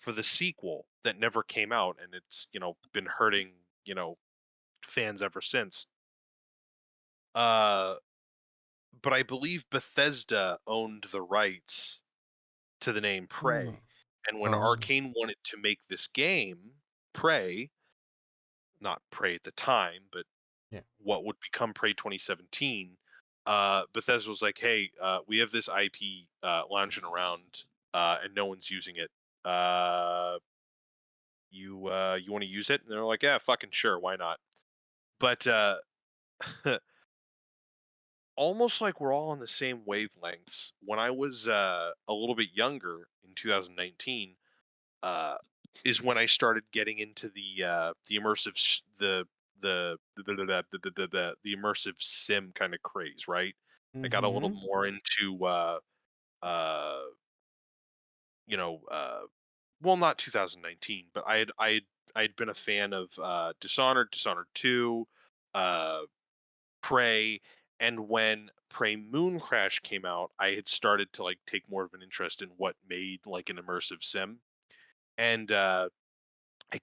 for the sequel that never came out, and it's been hurting fans ever since. Uh, but I believe Bethesda owned the rights to the name Hmm. Prey. And when Oh. Arcane wanted to make this game, Prey, not Prey at the time, but Yeah. what would become Prey 2017, Bethesda was like, "Hey, we have this IP lounging around, and no one's using it. Uh, you want to use it?" And they're like, "Yeah, fucking sure, why not?" But almost like we're all on the same wavelengths. When I was a little bit younger in 2019, uh, is when I started getting into the immersive the immersive sim kind of craze, right? I got a little Mm-hmm. more into uh, you know uh, well, not 2019, but I had been a fan of Dishonored, Dishonored 2, uh, Prey, and when Prey Moon Crash came out, I had started to like take more of an interest in what made like an immersive sim. And I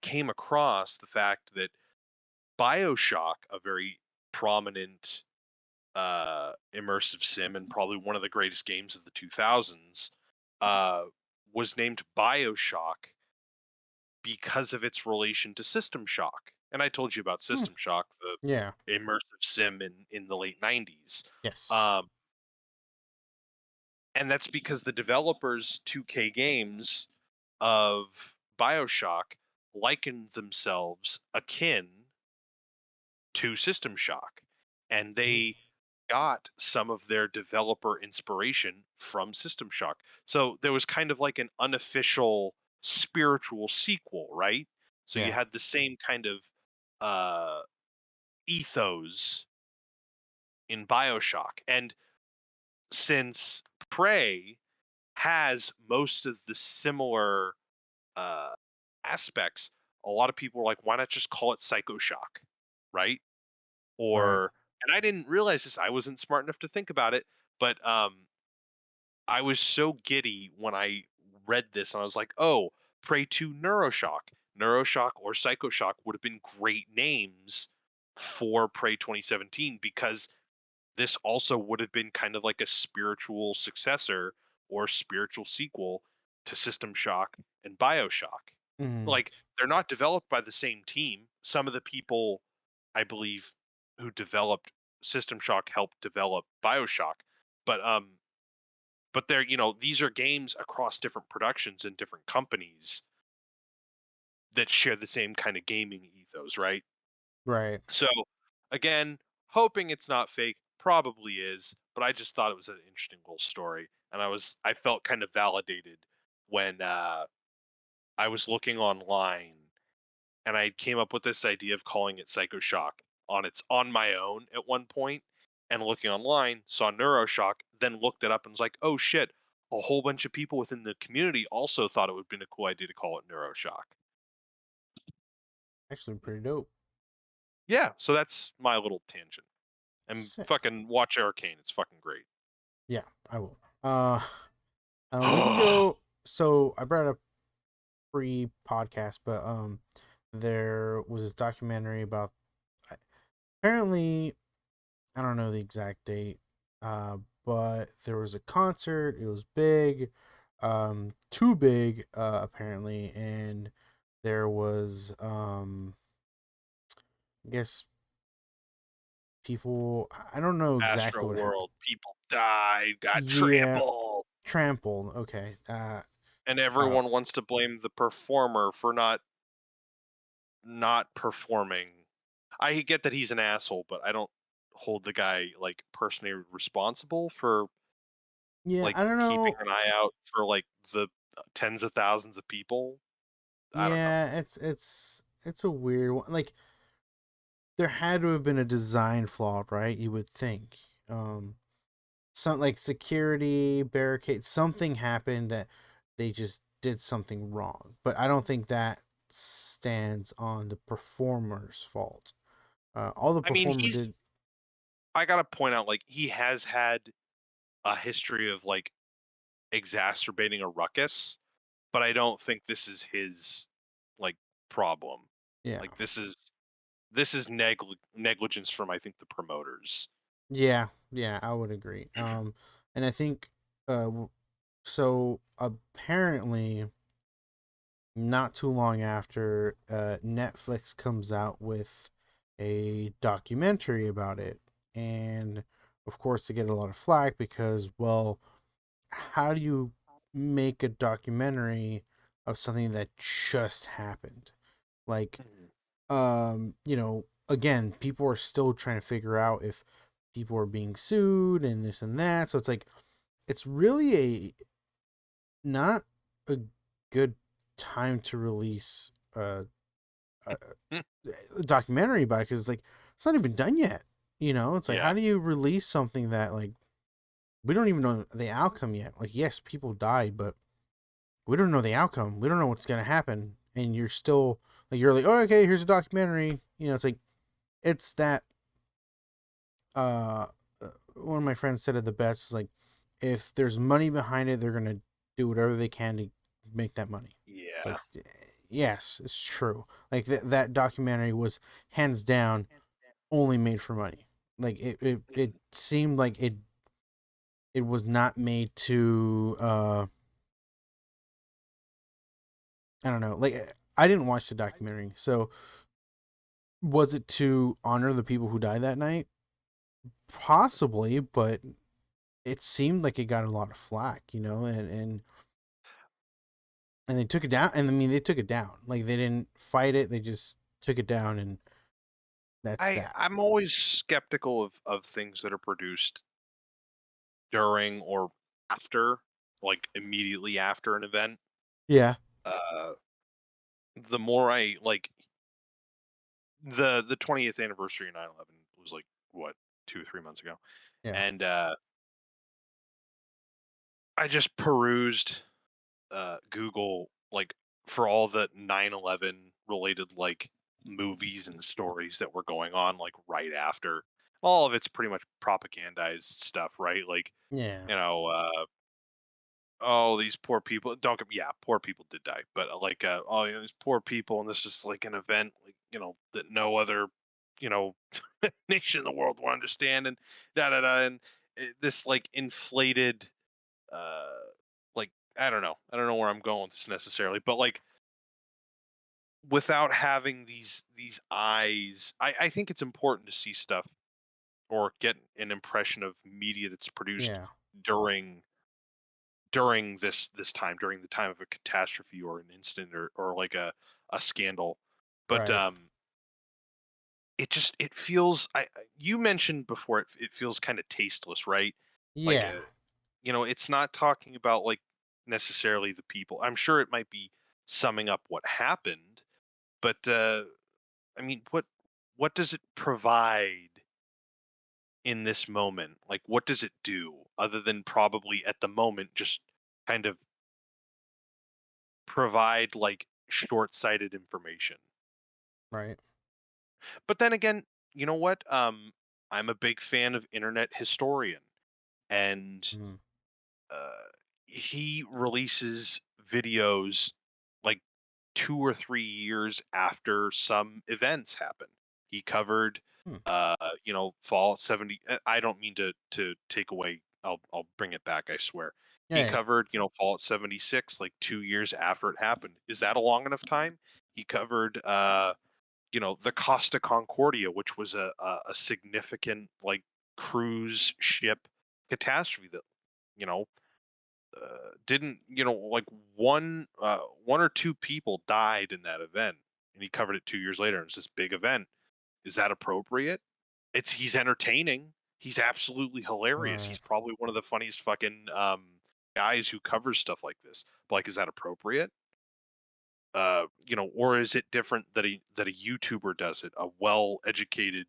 came across the fact that BioShock, a very prominent immersive sim and probably one of the greatest games of the 2000s, uh, was named BioShock because of its relation to System Shock. And I told you about Hmm. System Shock, the Yeah. immersive sim in the late 90s. Yes. Um, and that's because the developers 2K Games of BioShock likened themselves akin to System Shock. And they got some of their developer inspiration from System Shock. So there was kind of like an unofficial spiritual sequel, right? So you Yeah. had the same kind of uh, ethos in BioShock. And since Prey has most of the similar uh, aspects, a lot of people were like, why not just call it Psychoshock? Right? Right. And I didn't realize this, I wasn't smart enough to think about it, but I was so giddy when I read this and I was like, oh, Prey 2 Neuroshock. Neuroshock or Psychoshock would have been great names for Prey 2017 because this also would have been kind of like a spiritual successor or spiritual sequel to System Shock and BioShock. Mm. Like, they're not developed by the same team. Some of the people, I believe, who developed System Shock helped develop BioShock, but they're, these are games across different productions and different companies that share the same kind of gaming ethos, right? Right. So, again, hoping it's not fake, probably is, but I just thought it was an interesting little story, and I felt kind of validated when I was looking online and I came up with this idea of calling it Psycho Shock on my own at one point, and looking online saw Neuroshock, then looked it up and was like, oh shit, a whole bunch of people within the community also thought it would have been a cool idea to call it Neuroshock. Actually, pretty dope. Yeah, so that's my little tangent. And Sick. fucking watch Arcane, it's fucking great. Yeah, I will. We can go. So I brought up pre-podcast, but there was this documentary about apparently I don't know the exact date, but there was a concert. It was big, too big, apparently, and there was I guess people. I don't know exactly Astro what happened. World, people died, got Yeah, trampled, trampled. Okay. and Uh, everyone wants to blame the performer for not performing. I get that he's an asshole, but I don't hold the guy like personally responsible for yeah, like I don't keeping know. an eye out for like the tens of thousands of people. I don't know. Yeah, it's a weird one. Like there had to have been a design flaw, right? You would think. Some like security barricade, something happened that they just did something wrong. But I don't think that stands on the performer's fault. All the I mean, performer did. I gotta point out, like, he has had a history of like exacerbating a ruckus, but I don't think this is his like problem. Yeah, Like, this is negligence from, I think, the promoters. yeah, I would agree. And I think, so apparently not too long after, Netflix comes out with a documentary about it. And of course, they get a lot of flack because, well, how do you make a documentary of something that just happened? Like, Mhm. again, people are still trying to figure out if people are being sued and this and that. So it's like, it's really not a good time to release a, Mm. a documentary about it because it's like it's not even done yet. It's like Yeah. how do you release something that like we don't even know the outcome yet? Like yes, people died, but we don't know the outcome. We don't know what's gonna happen, and you're still like you're like oh okay, here's a documentary. It's like it's that. Uh, One of my friends said it the best. Is like if there's money behind it, they're gonna do whatever they can to make that money. It's Yeah. like, yes, it's true. Like that documentary was hands down only made for money. Like it Mhm. seemed like it was not made to I don't know. Like I didn't watch the documentary. So was it to honor the people who died that night? Possibly, but it seemed like it got a lot of flack, and they took it down. And I mean, they took it down. Like they didn't fight it; they just took it down, and that's that. I'm always skeptical of things that are produced during or after, like immediately after an event. Yeah, Uh, the more I like the 20th anniversary of 9/11 was like what 2 or 3 months ago, yeah, and I just perused Google like for all the 9/11 related like movies and stories that were going on like right after. All of it's pretty much propagandized stuff, right? Like, yeah. you know, oh, these poor people. Don't get yeah, poor people did die, but oh, these poor people, and this is like an event, like that no other, you know, nation in the world will understand, and da da da, and this like inflated, uh, like I don't know where I'm going with this necessarily, but like without having these eyes, I think it's important to see stuff or get an impression of media that's produced Yeah, during this time, during the time of a catastrophe or an incident or like a scandal. But right. it feels you mentioned before it feels kind of tasteless, right? Like Yeah, it's not talking about like necessarily the people. I'm sure it might be summing up what happened, but I mean, what does it provide in this moment? Like, what does it do other than probably at the moment just kind of provide like short-sighted information? right. But then again, you know what? I'm a big fan of Internet Historian, and Mm, uh, he releases videos like 2 or 3 years after some events happen. He covered, hmm. Fall 70. I don't mean to take away. I'll bring it back. I swear. He Yeah, yeah, covered, Fall 76, like 2 years after it happened. Is that a long enough time? He covered, the Costa Concordia, which was a significant like cruise ship catastrophe that you know didn't like one or two people died in that event, and he covered it 2 years later, and it's this big event. Is that appropriate? He's entertaining. He's absolutely hilarious. right. He's probably one of the funniest fucking guys who covers stuff like this. But like, is that appropriate? Or is it different that a YouTuber does it, a well-educated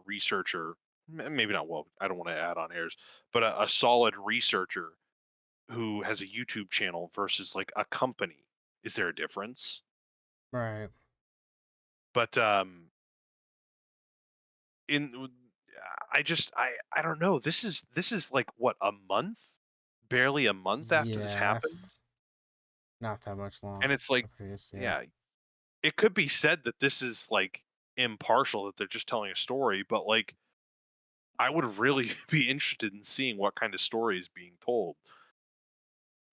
researcher, maybe not well. I don't want to add on airs, but a solid researcher who has a YouTube channel versus like a company. Is there a difference? Right. But in I don't know. This is like what, a month, barely a month after this Yeah, happened, that's not that much long. and it's like, Yeah. yeah, it could be said that this is like impartial, that they're just telling a story, but like I would really be interested in seeing what kind of story is being told.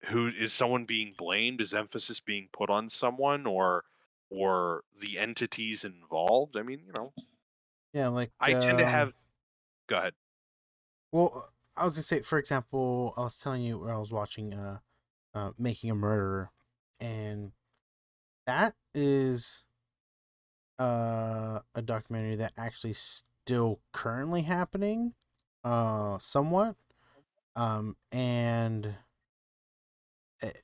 Who is someone being blamed? Is emphasis being put on someone or the entities involved? I mean, Yeah, like I tend to have go ahead. well, I was gonna say, for example, I was telling you where I was watching Making a Murderer, and that is a documentary that actually still currently happening, somewhat. And eh,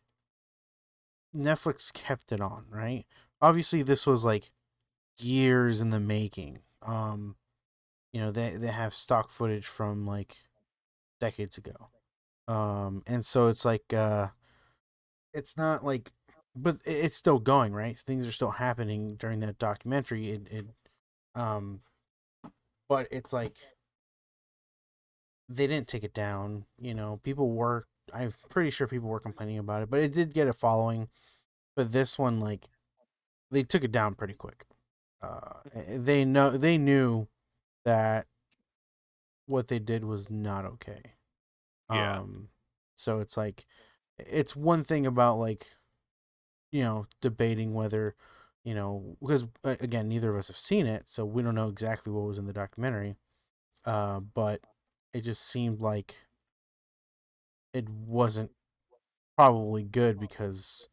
Netflix kept it on, right? Obviously, this was like years in the making. They have stock footage from like decades ago. And so it's like it's not like, but it's still going, right? Things are still happening during that documentary. Um, but it's like they didn't take it down. People were. I'm pretty sure people were complaining about it, but it did get a following. But this one, like, they took it down pretty quick. They knew that what they did was not okay. Yeah. Um, so it's like, it's one thing about like, debating whether because again, neither of us have seen it, so we don't know exactly what was in the documentary. But it just seemed like it wasn't probably good because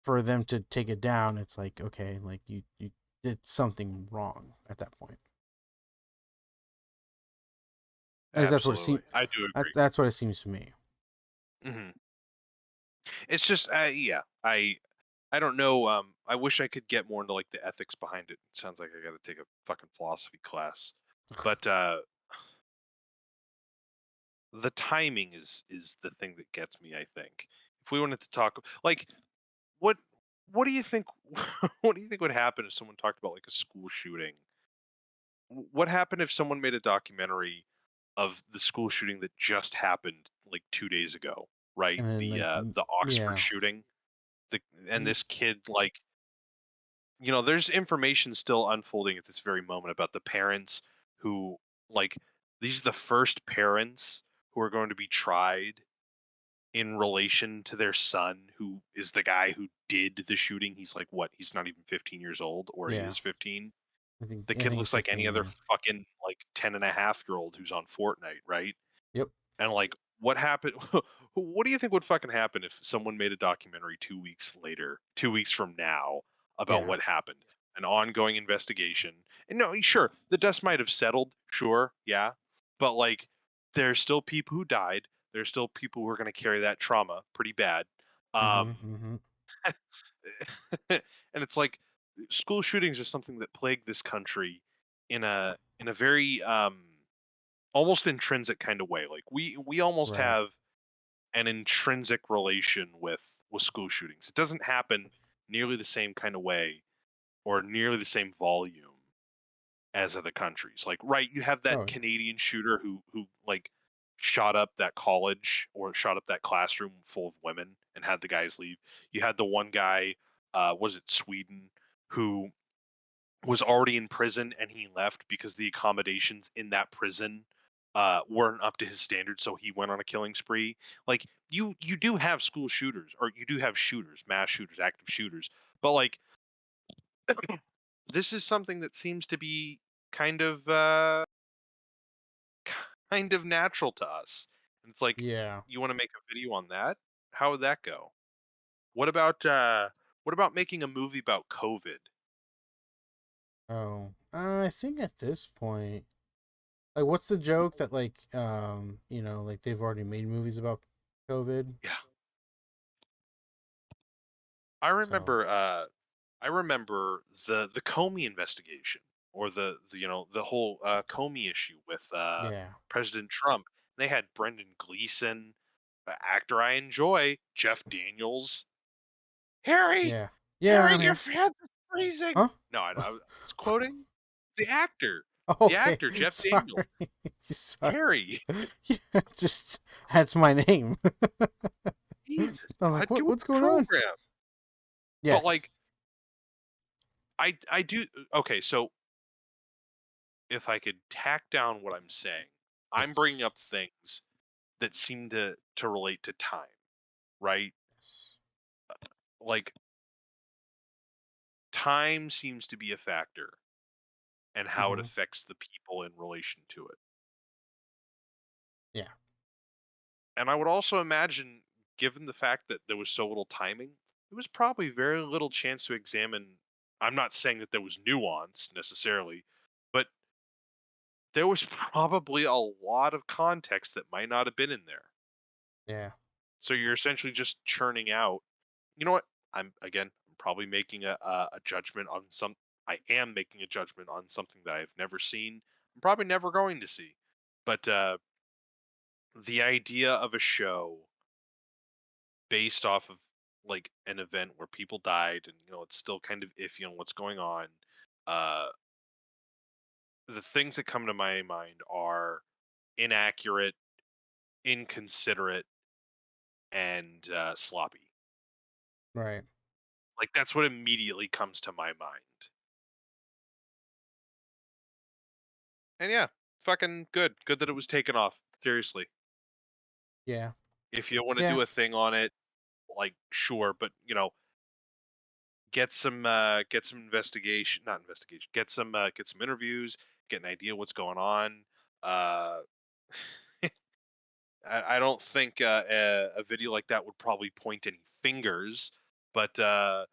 for them to take it down, it's like, okay, like you did something wrong at that point. At least that's what it seems. Absolutely, I do agree. That's what it seems to me. Hmm. It's just, yeah, I don't know. I wish I could get more into like the ethics behind it. Sounds like I got to take a fucking philosophy class, but the timing is the thing that gets me. I think if we wanted to talk, like, what what do you think? What do you think would happen if someone talked about like a school shooting? What happened if someone made a documentary of the school shooting that just happened like 2 days ago? Right, And then like, the Oxford yeah, shooting. And y- this kid, like, there's information still unfolding at this very moment about the parents who, like, these are the first parents who are going to be tried in relation to their son, who is the guy who did the shooting. He's like, what? He's not even 15 years old, or he yeah. is 15. I think The I kid think it's looks like any 15. other Yeah. fucking like 10 and a half year old who's on Fortnite, right? Yep. And like, what happened? What do you think would fucking happen if someone made a documentary 2 weeks later, 2 weeks from now, about Yeah. what happened? An ongoing investigation. And no, sure, the dust might have settled. Sure, yeah, but like, there's still people who died. There's still people who are going to carry that trauma pretty bad. Mm-hmm. Um, Mm-hmm. and it's like school shootings are something that plague this country in a very almost intrinsic kind of way. Like we almost Right. have an intrinsic relation with school shootings. It doesn't happen nearly the same kind of way or nearly the same volume as other countries. Like, right, you have that Oh yeah. Canadian shooter who like shot up that college or shot up that classroom full of women and had the guys leave. You had the one guy, was it Sweden, who was already in prison and he left because the accommodations in that prison weren't up to his standards, so he went on a killing spree. Like, you do have school shooters, or you do have shooters, mass shooters, active shooters, but like, this is something that seems to be kind of kind of natural to us. And it's like, Yeah. you want to make a video on that? How would that go? What about making a movie about COVID? Oh, I think at this point, like, what's the joke that like, like they've already made movies about COVID, Yeah. I so remember I remember the Comey investigation, or the whole Comey issue with yeah, President Trump. They had Brendan Gleeson, actor I enjoy, Jeff Daniels. Harry, yeah, yeah. Harry, I'm your here. fans are freezing. Huh? No, I was quoting the actor, the Okay, actor Jeff sorry, Daniels. sorry. Harry, Yeah, just that's my name. Jesus, I was like, God, do a what's going on? program. But Yes. like, I do. Okay, so if I could tack down what I'm saying, I'm bringing Yes. up things that seem to relate to time, right? Yes. Like, time seems to be a factor and how it Mm-hmm. affects the people in relation to it. Yeah. And I would also imagine, given the fact that there was so little timing, there was probably very little chance to examine. I'm not saying that there was nuance necessarily, but there was probably a lot of context that might not have been in there. Yeah. So you're essentially just churning out. You know what? I'm probably making a judgment on some. I am making a judgment on something that I've never seen. I'm probably never going to see. But the idea of a show based off of like an event where people died, and it's still kind of iffy on what's going on. Uh, the things that come to my mind are inaccurate, inconsiderate, and sloppy. Right. Like, that's what immediately comes to my mind. And yeah, fucking good. Good that it was taken off. Seriously. Yeah. If you want to Yeah. do a thing on it, like, sure, but get some investigation, not investigation, get some interviews, get an idea what's going on. Uh, I don't think a video like that would probably point any fingers, but I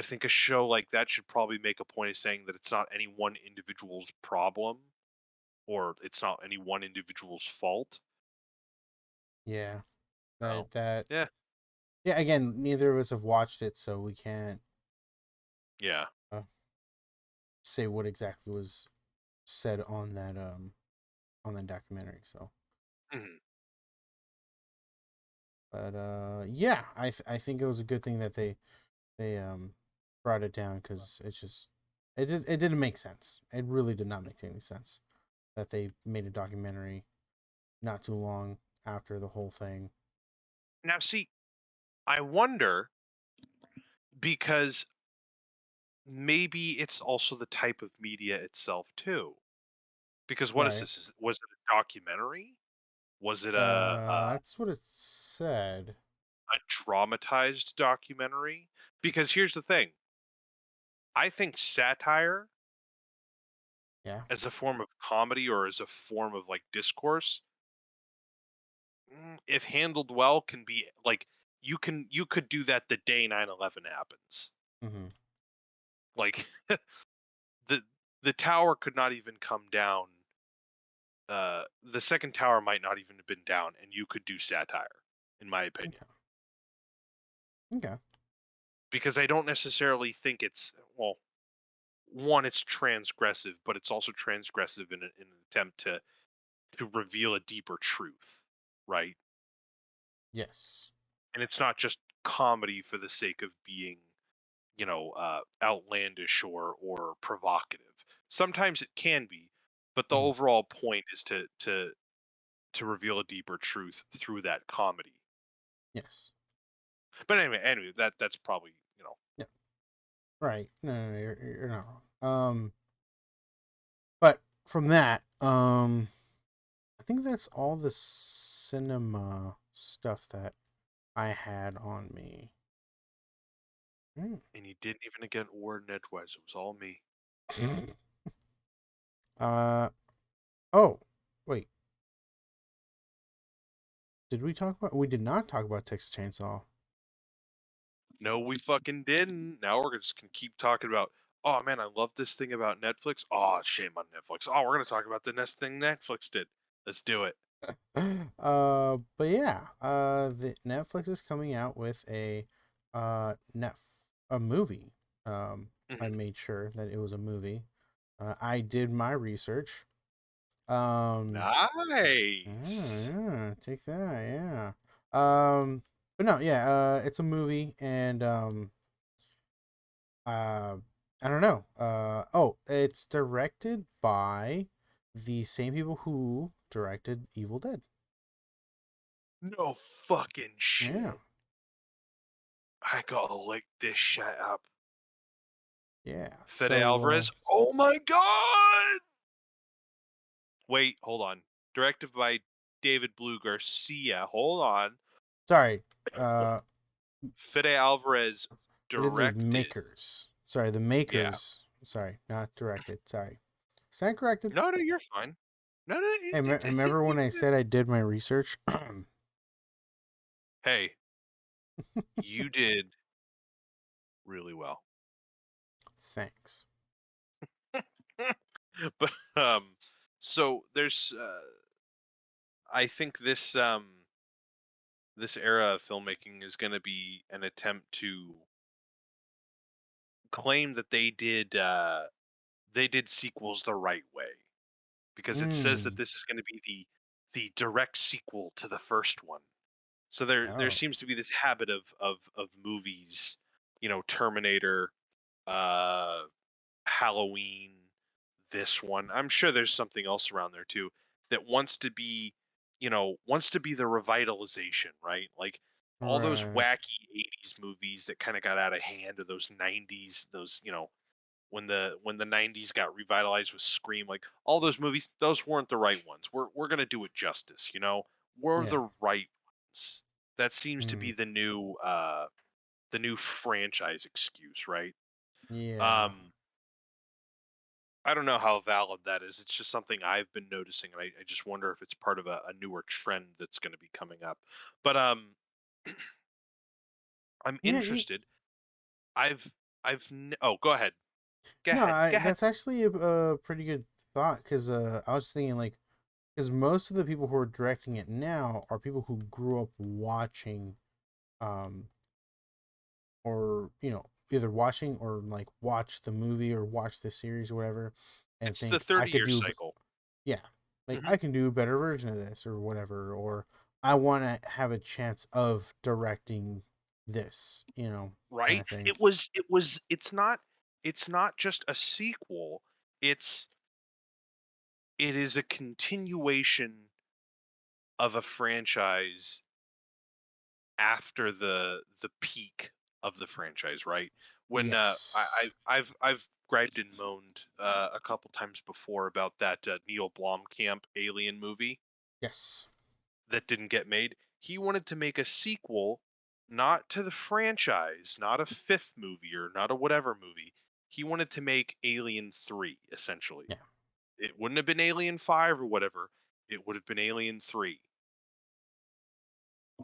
think a show like that should probably make a point of saying that it's not any one individual's problem or it's not any one individual's fault. Yeah. Oh, That yeah, yeah, again, neither of us have watched it, so we can't yeah. uh, say what exactly was said on that documentary. So, Mhm. but yeah, I think it was a good thing that they brought it down because it didn't make sense. It really did not make any sense that they made a documentary not too long after the whole thing. Now, see, I wonder because maybe it's also the type of media itself too. Because what is Right. this? Was it a documentary? Was it a That's what it said. dramatized documentary? Because here's the thing. I think satire Yeah. as a form of comedy or as a form of like discourse, if handled well, can be like you could do that the day 9/11 happens. Mm-hmm. Like the the tower could not even come down. The second tower might not even have been down, and you could do satire, in my opinion. Okay. Okay. Because I don't necessarily think it's well, one, it's transgressive, but it's also transgressive in an attempt to reveal a deeper truth, right? Yes. And it's not just comedy for the sake of being, outlandish or provocative. Sometimes it can be, but the Mm-hmm. overall point is to reveal a deeper truth through that comedy. Yes. But anyway, that's probably Yeah. Right. No, no, no, you're not wrong. But from that, I think that's all the cinema stuff that I had on me. Mm. and you didn't even get a word in edgewise. It was all me. uh oh, wait. Did we talk about? We did not talk about Texas Chainsaw. No, we fucking didn't. Now we're just gonna keep talking about. Oh man, I love this thing about Netflix. Oh, shame on Netflix. Oh, we're gonna talk about the next thing Netflix did. Let's do it. But yeah, the Netflix is coming out with a movie. I Mhm. made sure that it was a movie. I did my research. Um, Nice. yeah, take that, yeah. But no, yeah, it's a movie, and uh, I don't know. Oh, it's directed by the same people who directed Evil Dead. No fucking Yeah, shit. I gotta lick this shit up. yeah. Fede So, Alvarez. Oh my god. Wait, hold on. Directed by David Blue Garcia. Hold on. sorry. Fede Alvarez What are the directed. makers? Sorry, the Yeah. makers. Sorry, not directed. Sorry. Stand corrected. No, no, you're fine. No, no. Hey, remember when I said I did my research? Hey, you did really well. Thanks. But so there's I think this era of filmmaking is going to be an attempt to claim that they did sequels the right way because it says that Mm. this is going to be the direct sequel to the first one. So there Oh. seems to be this habit of movies, Terminator, uh Halloween, this one. I'm sure there's something else around there too that wants to be the revitalization, right? Like all those Right. wacky 80s movies that kind of got out of hand, or those 90s, those, when the 90s got revitalized with Scream, like all those movies, those weren't the right ones. We're going to do it justice. We're Yeah. the right ones. That seems to Mm. be the new new franchise excuse, right? Yeah. Um, I don't know how valid that is. It's just something I've been noticing, and I just wonder if it's part of a newer trend that's going to be coming up. But I'm Yeah. interested. I've oh, go ahead. Go No, ahead. Go ahead. that's actually a pretty good thought because I was thinking like because most of the people who are directing it now are people who grew up watching, um, or either watching or like watch the movie or watch the series or whatever, and It's the think I could 30-year do, cycle. yeah, like Mhm. I can do a better version of this or whatever, or I want to have a chance of directing this, kind Right? of thing. It's not just a sequel. It's it is a continuation of a franchise after the peak of the franchise, right? When Yes. I've griped and moaned a couple times before about that Neil Blomkamp Alien movie Yes. that didn't get made. He wanted to make a sequel, not to the franchise, not a fifth movie or not a whatever movie. He wanted to make Alien 3, essentially. Yeah. It wouldn't have been Alien 5 or whatever. It would have been Alien 3.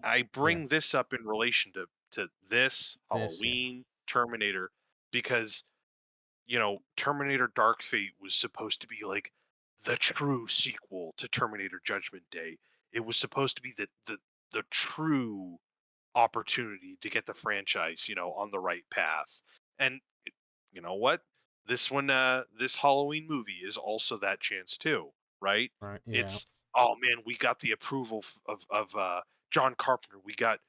I Yeah. bring this up in relation to this, This. Yeah. Halloween, Terminator, because Terminator Dark Fate was supposed to be like the true sequel to Terminator Judgment Day. It was supposed to be the true opportunity to get the franchise, on the right path. And you know what? This one, this Halloween movie is also that chance too, right? Right. Yeah. It's, oh man, we got the approval of John Carpenter. We got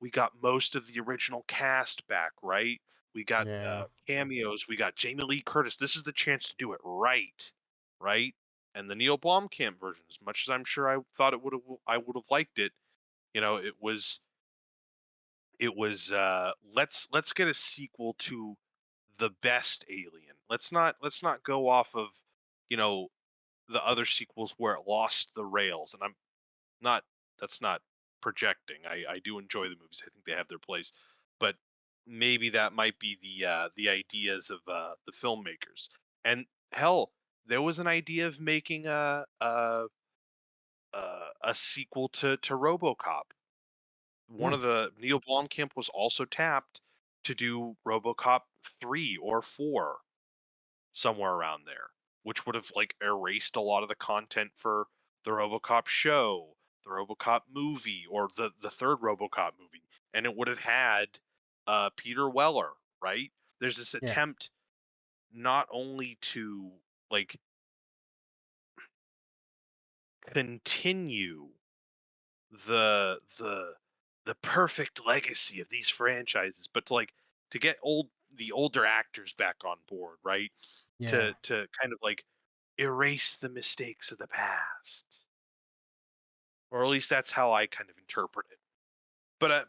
we got most of the original cast back, right? We got Yeah. cameos. We got Jamie Lee Curtis. This is the chance to do it right, right? And the Neil Blomkamp version, as much as I'm sure I thought I would have liked it. It was let's get a sequel to the best Alien. Let's not go off of, you know, the other sequels where it lost the rails. And I'm not that's not projecting. I do enjoy the movies. I think they have their place. But maybe that might be the ideas of the filmmakers. And hell, there was an idea of making a sequel to RoboCop. One Hmm. of the Neil Blomkamp was also tapped to do RoboCop 3 or 4, somewhere around there, which would have like erased a lot of the content for the RoboCop show, the RoboCop movie, or the third RoboCop movie, and it would have had Peter Weller, right? There's this Yeah. attempt not only to like continue the the the perfect legacy of these franchises, but to to get the older actors back on board, right? Yeah. To kind of like erase the mistakes of the past, or at least that's how I kind of interpret it. But I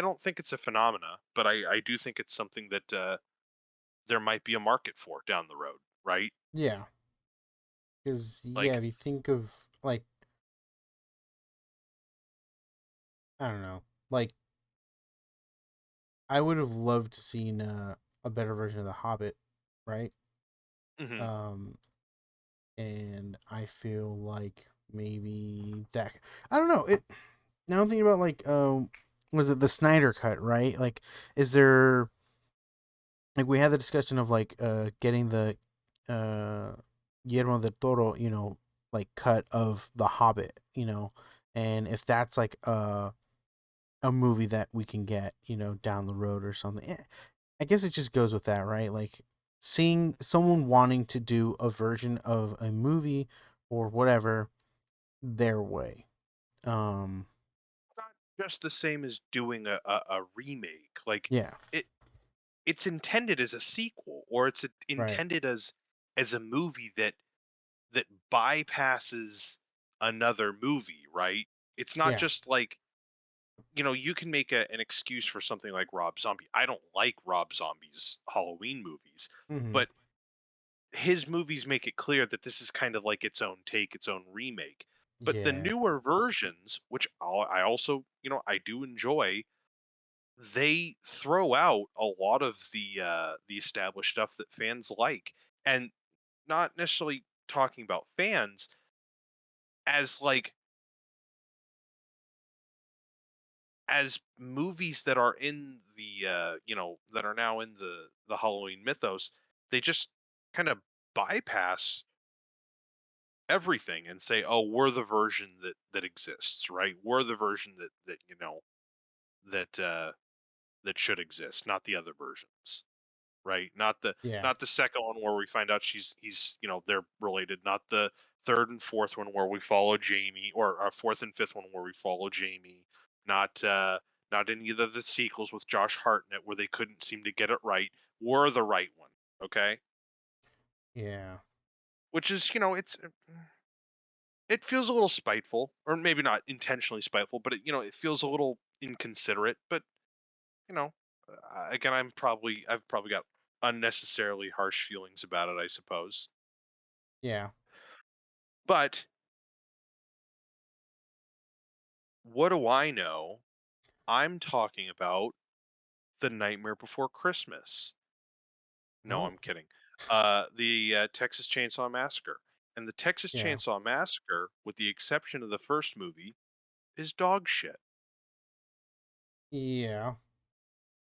don't think it's a phenomena, but I do think it's something that there might be a market for down the road, right? Yeah. Because yeah, Like, if you think of like I don't know, like I would have loved to seen a better version of The Hobbit, right? mhm, Um, and I feel like maybe that I don't know it. Now I'm thinking about like was it the Snyder cut, right? Like, is there like we had the discussion of like getting the uh Guillermo del Toro, like cut of The Hobbit, and if that's like a movie that we can get, down the road or something. I guess it just goes with that, right? Like seeing someone wanting to do a version of a movie or whatever their way. Um, not just the same as doing a remake. Like, yeah, it it's intended as a sequel, or it's right. intended as a movie that bypasses another movie, right? It's not Yeah. just like, you can make an excuse for something like Rob Zombie. I don't like Rob Zombie's Halloween movies, Mm-hmm. but his movies make it clear that this is kind of like its own take, its own remake. But the Yeah. newer versions, which I also, I do enjoy, they throw out a lot of the established stuff that fans like, and not necessarily talking about fans as like as movies that are in that are now in the Halloween mythos. They just kind of bypass everything and say, "Oh, we're the version that exists, right? We're the version that that should exist, not the other versions." Right? Yeah. Not the second one where we find out he's they're related, not the third and fourth one where we follow Jamie, or our fourth and fifth one where we follow Jamie, not not any of the sequels with Josh Hartnett where they couldn't seem to get it right. We're the right one, okay? Yeah. Which is, it feels a little spiteful, or maybe not intentionally spiteful, but it feels a little inconsiderate. But you know, again, I've probably got unnecessarily harsh feelings about it, I suppose. Yeah. But what do I know? I'm talking about The Nightmare Before Christmas. No, Oh. I'm kidding. The Texas Chainsaw Massacre. And the Texas Yeah. Chainsaw Massacre, with the exception of the first movie, is dog shit. Yeah.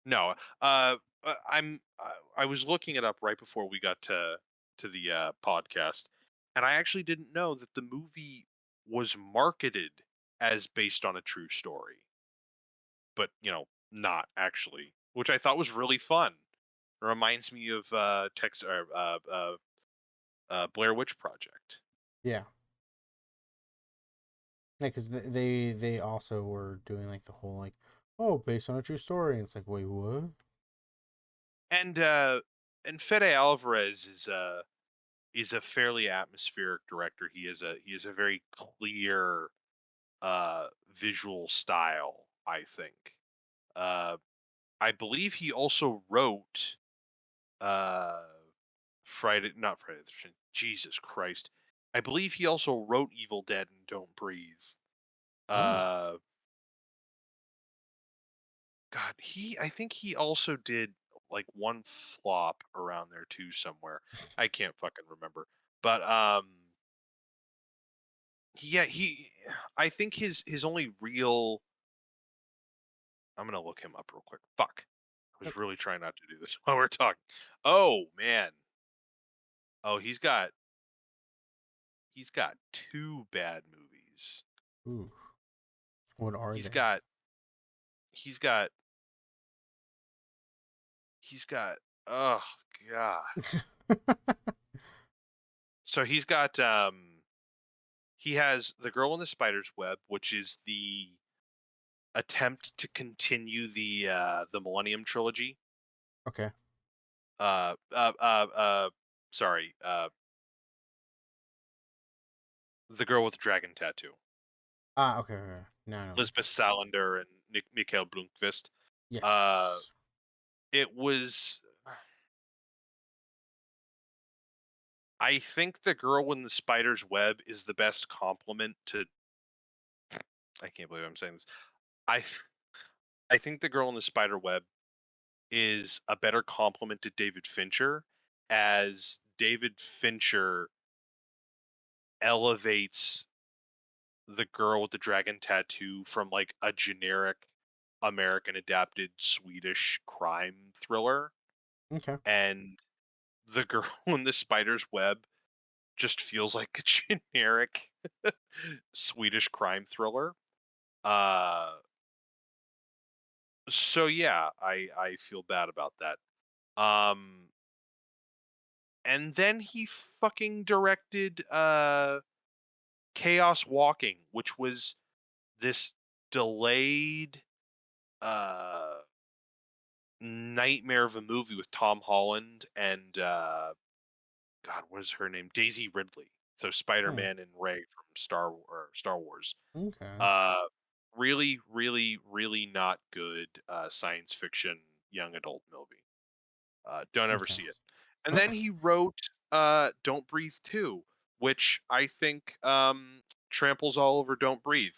No, I was looking it up right before we got to the podcast, and I actually didn't know that the movie was marketed as based on a true story, but not actually, which I thought was really fun. It reminds me of Blair Witch Project. Yeah. Yeah, because they also were doing like the whole like, oh, based on a true story. And it's like, wait, what? And Fede Alvarez is a fairly atmospheric director. He is a very clear visual style, I think. Uh, I believe he also wrote uh, not Friday the 13th. Jesus Christ. I believe he also wrote Evil Dead and Don't Breathe. Oh, Uh, God, I think he also did like one flop around there too somewhere. I can't fucking remember. But yeah, I think his only real I'm gonna look him up real quick. Fuck. I was really trying not to do this while we're talking. Oh man. Oh, he's got two bad movies. ooh, what are He's they? got he's got he's got oh god. So he has The Girl in the Spider's Web, which is the attempt to continue the Millennium trilogy. Okay. Uh uh uh uh sorry, The Girl with the Dragon Tattoo. Ah, okay. Okay. No, no. Lisbeth Salander and Mikhail Blomkvist. Uh, Yes. it was. I think The Girl in the Spider's Web is the best compliment to. I can't believe I'm saying this. I I think The Girl in the Spider Web is a better compliment to David Fincher, as David Fincher elevates The Girl with the Dragon Tattoo from like a generic American adapted Swedish crime thriller, Okay. and The Girl in the Spider's Web just feels like a generic Swedish crime thriller. Uh, so yeah, I feel bad about that. Um, and then he fucking directed Chaos Walking, which was this delayed uh nightmare of a movie with Tom Holland and God, what is her name? Daisy Ridley. So Hmm. Spider-Man and Ray from Star Wars. Okay. Uh, really, really, really not good science fiction young adult movie. Don't ever Okay. see it. And then he wrote Don't Breathe 2, which I think tramples all over Don't Breathe.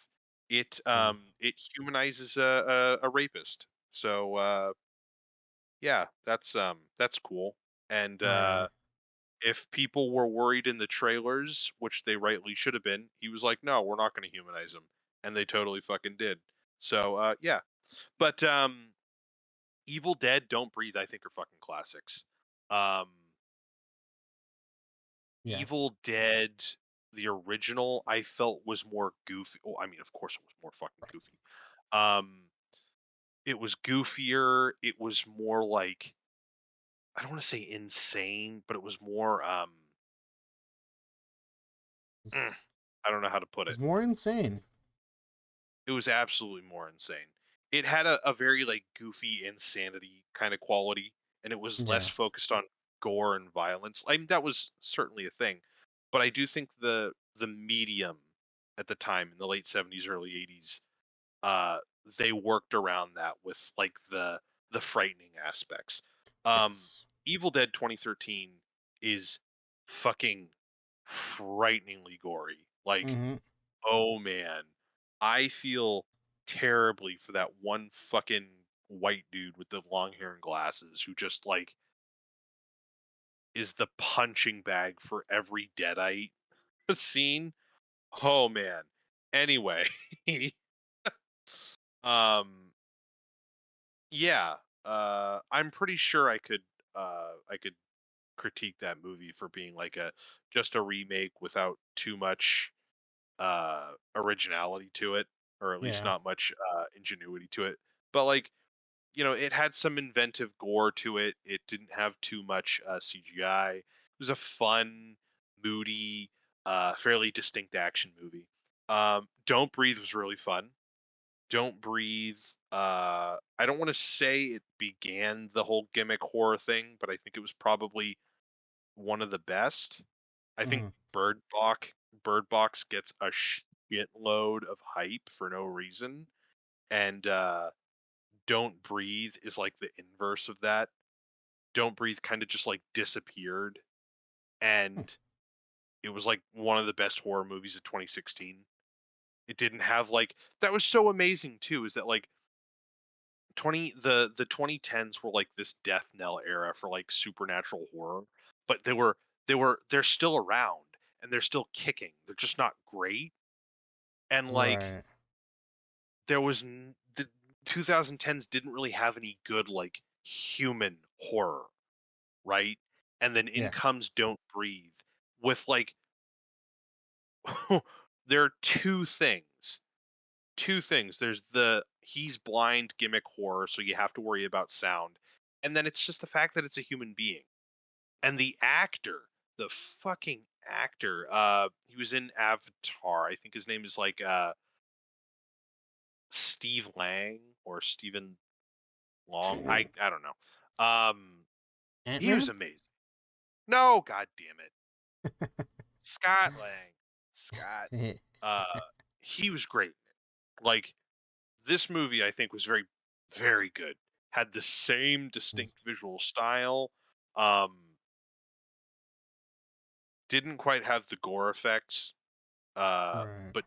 Yeah. It humanizes a rapist. So yeah, that's cool. And Right. if people were worried in the trailers, which they rightly should have been, he was like, "No, we're not going to humanize him," and they totally fucking did. So yeah, but Evil Dead, Don't Breathe, I think are fucking classics. Um, Yeah. Evil Dead, the original, I felt was more goofy. Oh, I mean, of course, it was more fucking Right. goofy. Um, it was goofier. It was more like I don't want to say insane, but it was more It's, mm, I don't know how to put it's it. more insane. It was absolutely more insane. It had a very like goofy insanity kind of quality, and it was less Yeah. focused on gore and violence. I mean, that was certainly a thing, but I do think the medium at the time in the late 70s, early 80s, uh, they worked around that with like the frightening aspects. Yes. Evil Dead 2013 is fucking frighteningly gory. Like, Mm-hmm. oh man, I feel terribly for that one fucking white dude with the long hair and glasses who just like is the punching bag for every deadite scene. Oh man. Anyway, um yeah, I'm pretty sure I could critique that movie for being like a just a remake without too much originality to it, or at least Yeah. not much ingenuity to it. But like, you know, it had some inventive gore to it. It didn't have too much CGI. It was a fun, moody, fairly distinct action movie. Don't Breathe was really fun. Don't Breathe. I don't want to say it began the whole gimmick horror thing, but I think it was probably one of the best. I think Mm-hmm. Bird Box gets a shitload of hype for no reason, and Don't Breathe is like the inverse of that. Don't Breathe kind of just like disappeared, and it was like one of the best horror movies of 2016. It didn't have like that was so amazing too. Is that like the 2010s were like this death knell era for like supernatural horror, but they're still around and they're still kicking. They're just not great. And like Right. the 2010s didn't really have any good like human horror, right? And then in Yeah. comes Don't Breathe with like there are two things. There's the he's blind gimmick horror, so you have to worry about sound. And then it's just the fact that it's a human being. And the actor, the fucking actor, he was in Avatar. I think his name is like Steve Lang or Stephen Long. I don't know. He was Ant-Man? amazing. No, god damn it. Scott Lang. Scott. Uh he was great. Like this movie I think was very good. Had the same distinct visual style. Um didn't quite have the gore effects. Right. But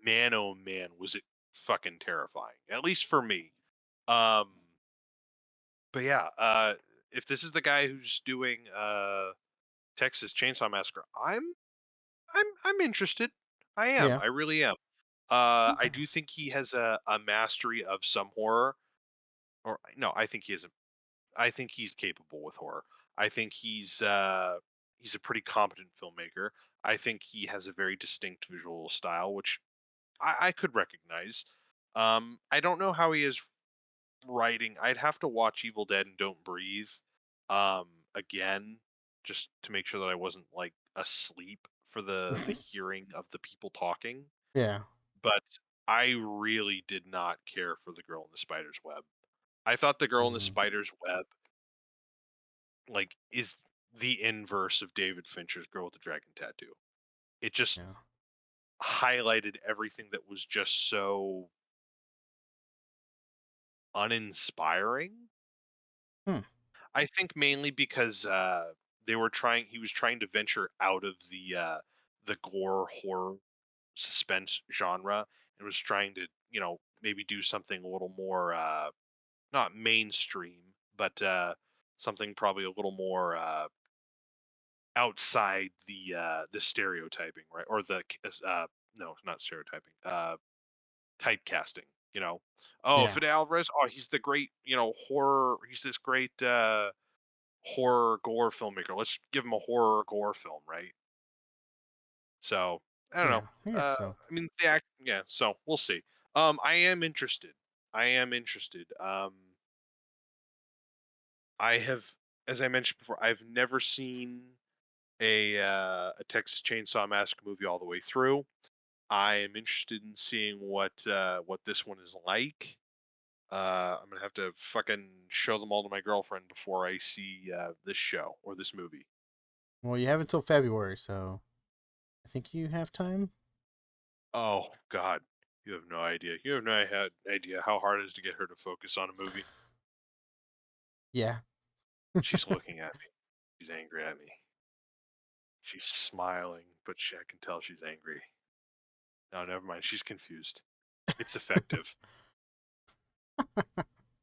man oh man was it fucking terrifying. At least for me. Um but yeah, if this is the guy who's doing Texas Chainsaw Massacre, I'm interested. I am. Yeah. I really am. I Okay. do think he has a mastery of some horror, or no, I think he is. I think he's capable with horror. I think he's a pretty competent filmmaker. I think he has a very distinct visual style, which I could recognize. I don't know how he is writing. I'd have to watch Evil Dead and Don't Breathe again just to make sure that I wasn't like asleep for the hearing of the people talking. Yeah. But I really did not care for the girl in the spider's web. I thought the girl in the Mm-hmm. spider's web like is the inverse of David Fincher's girl with the dragon tattoo. It just Yeah. highlighted everything that was just so uninspiring. Hmm. I think mainly because he was trying to venture out of the gore horror. suspense genre and was trying to, maybe do something a little more not mainstream, but something probably a little more outside the stereotyping, right? Or no, not stereotyping. Typecasting, you know. Oh, Yeah. Fede Alvarez, oh, he's the great, horror, he's this great horror gore filmmaker. Let's give him a horror gore film, right? So, I don't know. Yeah. I guess so. I mean, yeah, so we'll see. I am interested. I am interested. I have, as I mentioned before, I've never seen a Texas Chainsaw Massacre movie all the way through. I am interested in seeing what this one is like. I'm gonna have to fucking show them all to my girlfriend before I see this show or this movie. Well, you have until February, so I think you have time. Oh God, you have no idea. You have no idea how hard it is to get her to focus on a movie. Yeah. She's looking at me. She's angry at me. She's smiling, but I can tell she's angry. No, never mind. She's confused. It's effective.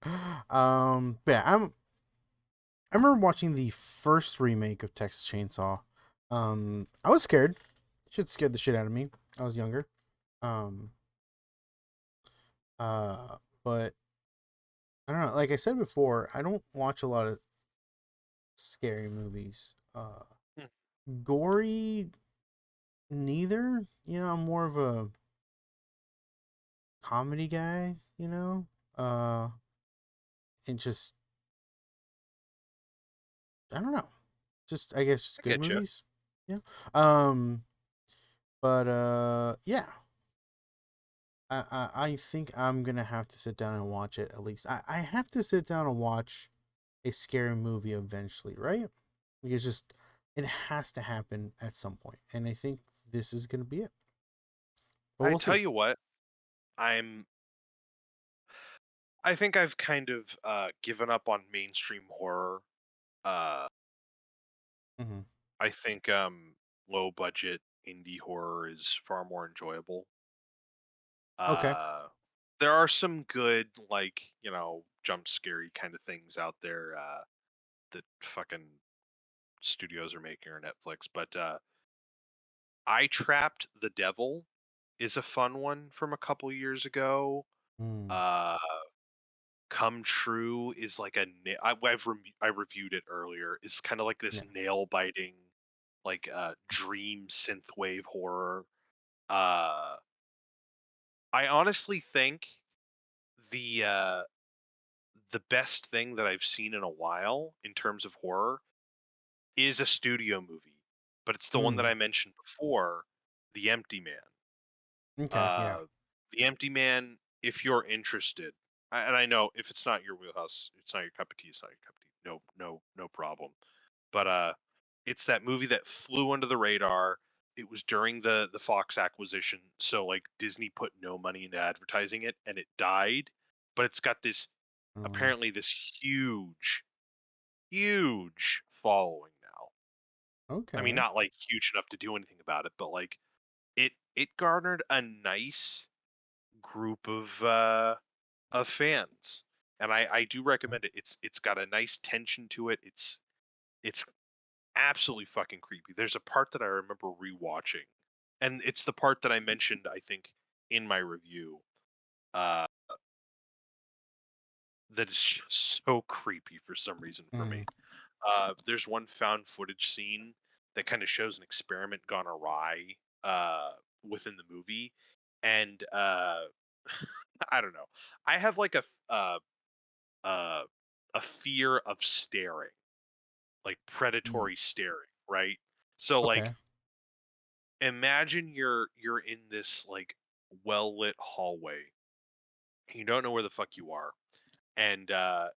Yeah, I remember watching the first remake of Texas Chainsaw. I was scared. Shit scared the shit out of me. I was younger. Um, but I don't know. Like I said before, I don't watch a lot of scary movies. Hmm, Gory, neither. You know, I'm more of a comedy guy. You know, and just I don't know. Just I guess just I good get you. movies. Yeah. Um, but yeah. I think I'm gonna have to sit down and watch it at least. I have to sit down and watch a scary movie eventually, right? Because just it has to happen at some point, and I think this is gonna be it. But I we'll tell see. you what, I'm. I think I've kind of given up on mainstream horror. Uh, Hmm. I think low budget indie horror is far more enjoyable. Okay. Uh, there are some good, like, jump scary kind of things out there that fucking studios are making or Netflix. But I Trapped the Devil is a fun one from a couple years ago. Mm, Uh, Come True is like I reviewed it earlier. It's kind of like this yeah. nail biting, like dream synthwave horror. Uh, I honestly think the uh, the best thing that I've seen in a while in terms of horror is a studio movie, but it's the one that Mm, I mentioned before, The Empty Man. okay. Yeah. Uh, The Empty Man, if you're interested, and I know if it's not your wheelhouse, it's not your cup of tea, it's not your cup of tea. No, no, no problem. But it's that movie that flew under the radar. It was during the Fox acquisition, so like Disney put no money into advertising it, and it died. But it's got this Mm, apparently this huge, huge following now. I mean, okay. not like huge enough to do anything about it, but like it garnered a nice group of fans, and I do recommend it. It's got a nice tension to it. It's absolutely fucking creepy. There's a part that I remember rewatching, and it's the part that I mentioned, I think, in my review. Uh, that is just so creepy for some reason for Mm, me. There's one found footage scene that kind of shows an experiment gone awry within the movie, and I don't know. I have like uh, a fear of staring, like mm, predatory staring, right? So okay. like imagine you're in this like well lit hallway. You don't know where the fuck you are, and at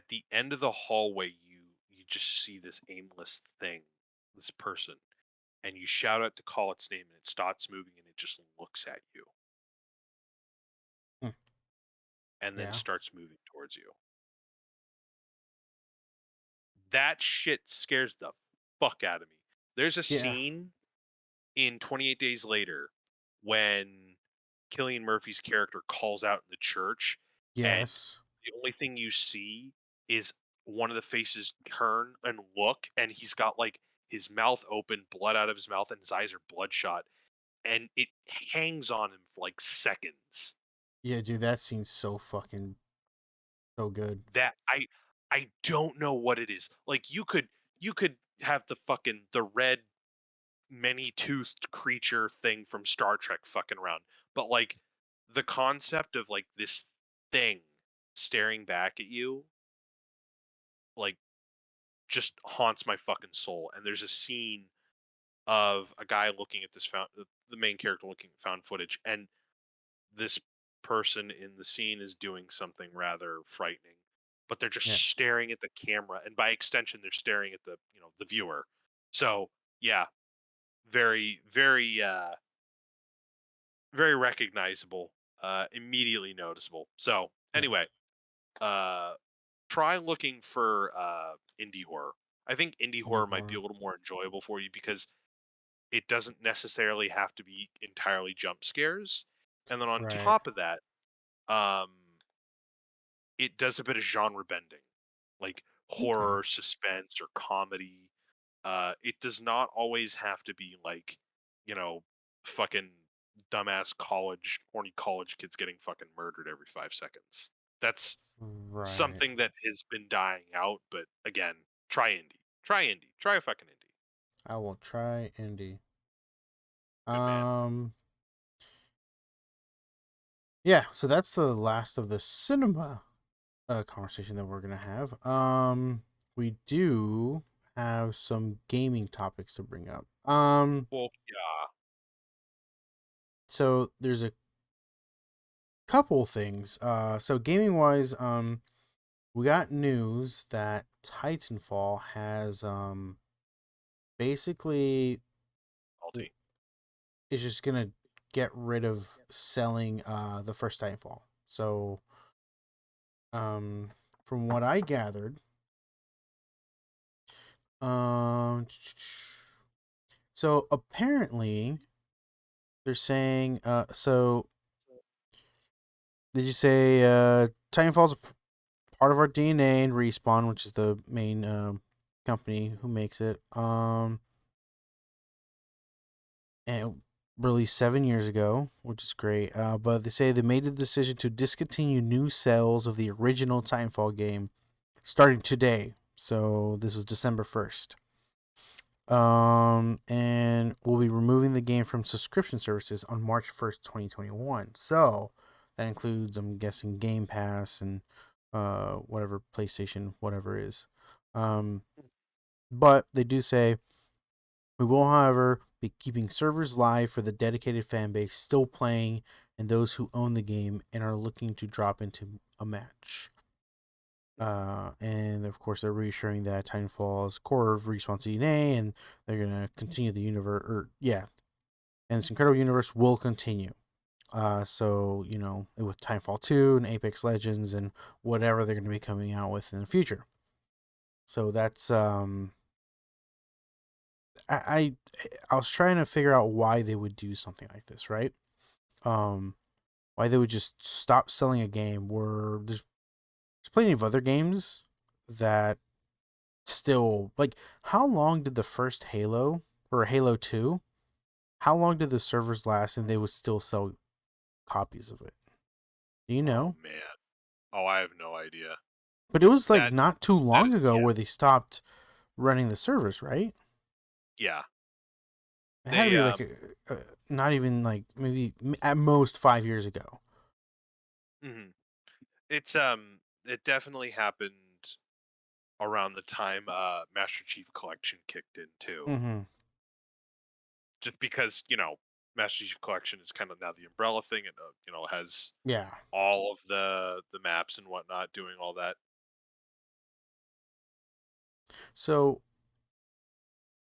the end of the hallway, you just see this aimless thing, this person, and you shout out to call its name, and it stops moving, and it just looks at you, Mm, and then yeah. starts moving towards you. That shit scares the fuck out of me. There's a Yeah. scene. in 28 Days Later, when Cillian Murphy's character calls out in the church, and Yes. the only thing you see is one of the faces turn and look, and he's got like his mouth open, blood out of his mouth, and his eyes are bloodshot, and it hangs on him for like seconds. Yeah, dude, that scene's so fucking so good. That I don't know what it is. Like you could have the red many-toothed creature thing from Star Trek fucking around, but like the concept of like this thing staring back at you, like, just haunts my fucking soul. And there's a scene of a guy looking at this found the main character looking at found footage, and this person in the scene is doing something rather frightening, but they're just Yeah. staring at the camera, and by extension they're staring at the viewer. So yeah, very very very recognizable, immediately noticeable. So Yeah. anyway, uh try looking for indie horror. I think indie Indie horror might be horror. a little more enjoyable for you because it doesn't necessarily have to be entirely jump scares. And then on Right. top of that, um, it does a bit of genre bending, like Okay. horror, suspense, or comedy. It does not always have to be like, you know, fucking dumbass horny college kids getting fucking murdered every 5 seconds. That's Right. something that has been dying out. But again, try indie. Try indie. Try a fucking indie. I will try indie. Good man. Um yeah, so that's the last of the cinema conversation that we're gonna have. We do have some gaming topics to bring up. Well, yeah. So there's a couple things. So gaming wise, we got news that Titanfall has basically Salty. is just gonna get rid of selling the first Titanfall. So from what I gathered, um so apparently they're saying so did you say Titanfall's a part of our DNA and Respawn, which is the main company who makes it. And released 7 years ago, which is great. But they say they made the decision to discontinue new sales of the original Titanfall game starting today. So this was December 1st. And we'll be removing the game from subscription services on March 1st, 2021. So that includes, I'm guessing, Game Pass and whatever PlayStation, whatever is. But they do say we will, however, be keeping servers live for the dedicated fan base still playing and those who own the game and are looking to drop into a match. And of course, they're reassuring that Titanfall is core of Respawn's DNA, and they're gonna continue the universe. And this incredible universe will continue. So with Titanfall 2 and Apex Legends and whatever they're gonna be coming out with in the future. So that's I was trying to figure out why they would do something like this, right? Why they would just stop selling a game where there's plenty of other games that still, like, how long did the first Halo or Halo 2, how long did the servers last and they would still sell copies of it? Do you Oh know? man. Oh, I have no idea. But it was like That not too that long is ago yeah. where they stopped running the servers, right? Yeah. It had to They be like not even like maybe at most 5 years ago. mhm. It's it definitely happened around the time Master Chief Collection kicked in too. Mm-hmm. Just because, Master Chief Collection is kind of now the umbrella thing, and has Yeah. all of the maps and whatnot doing all that. So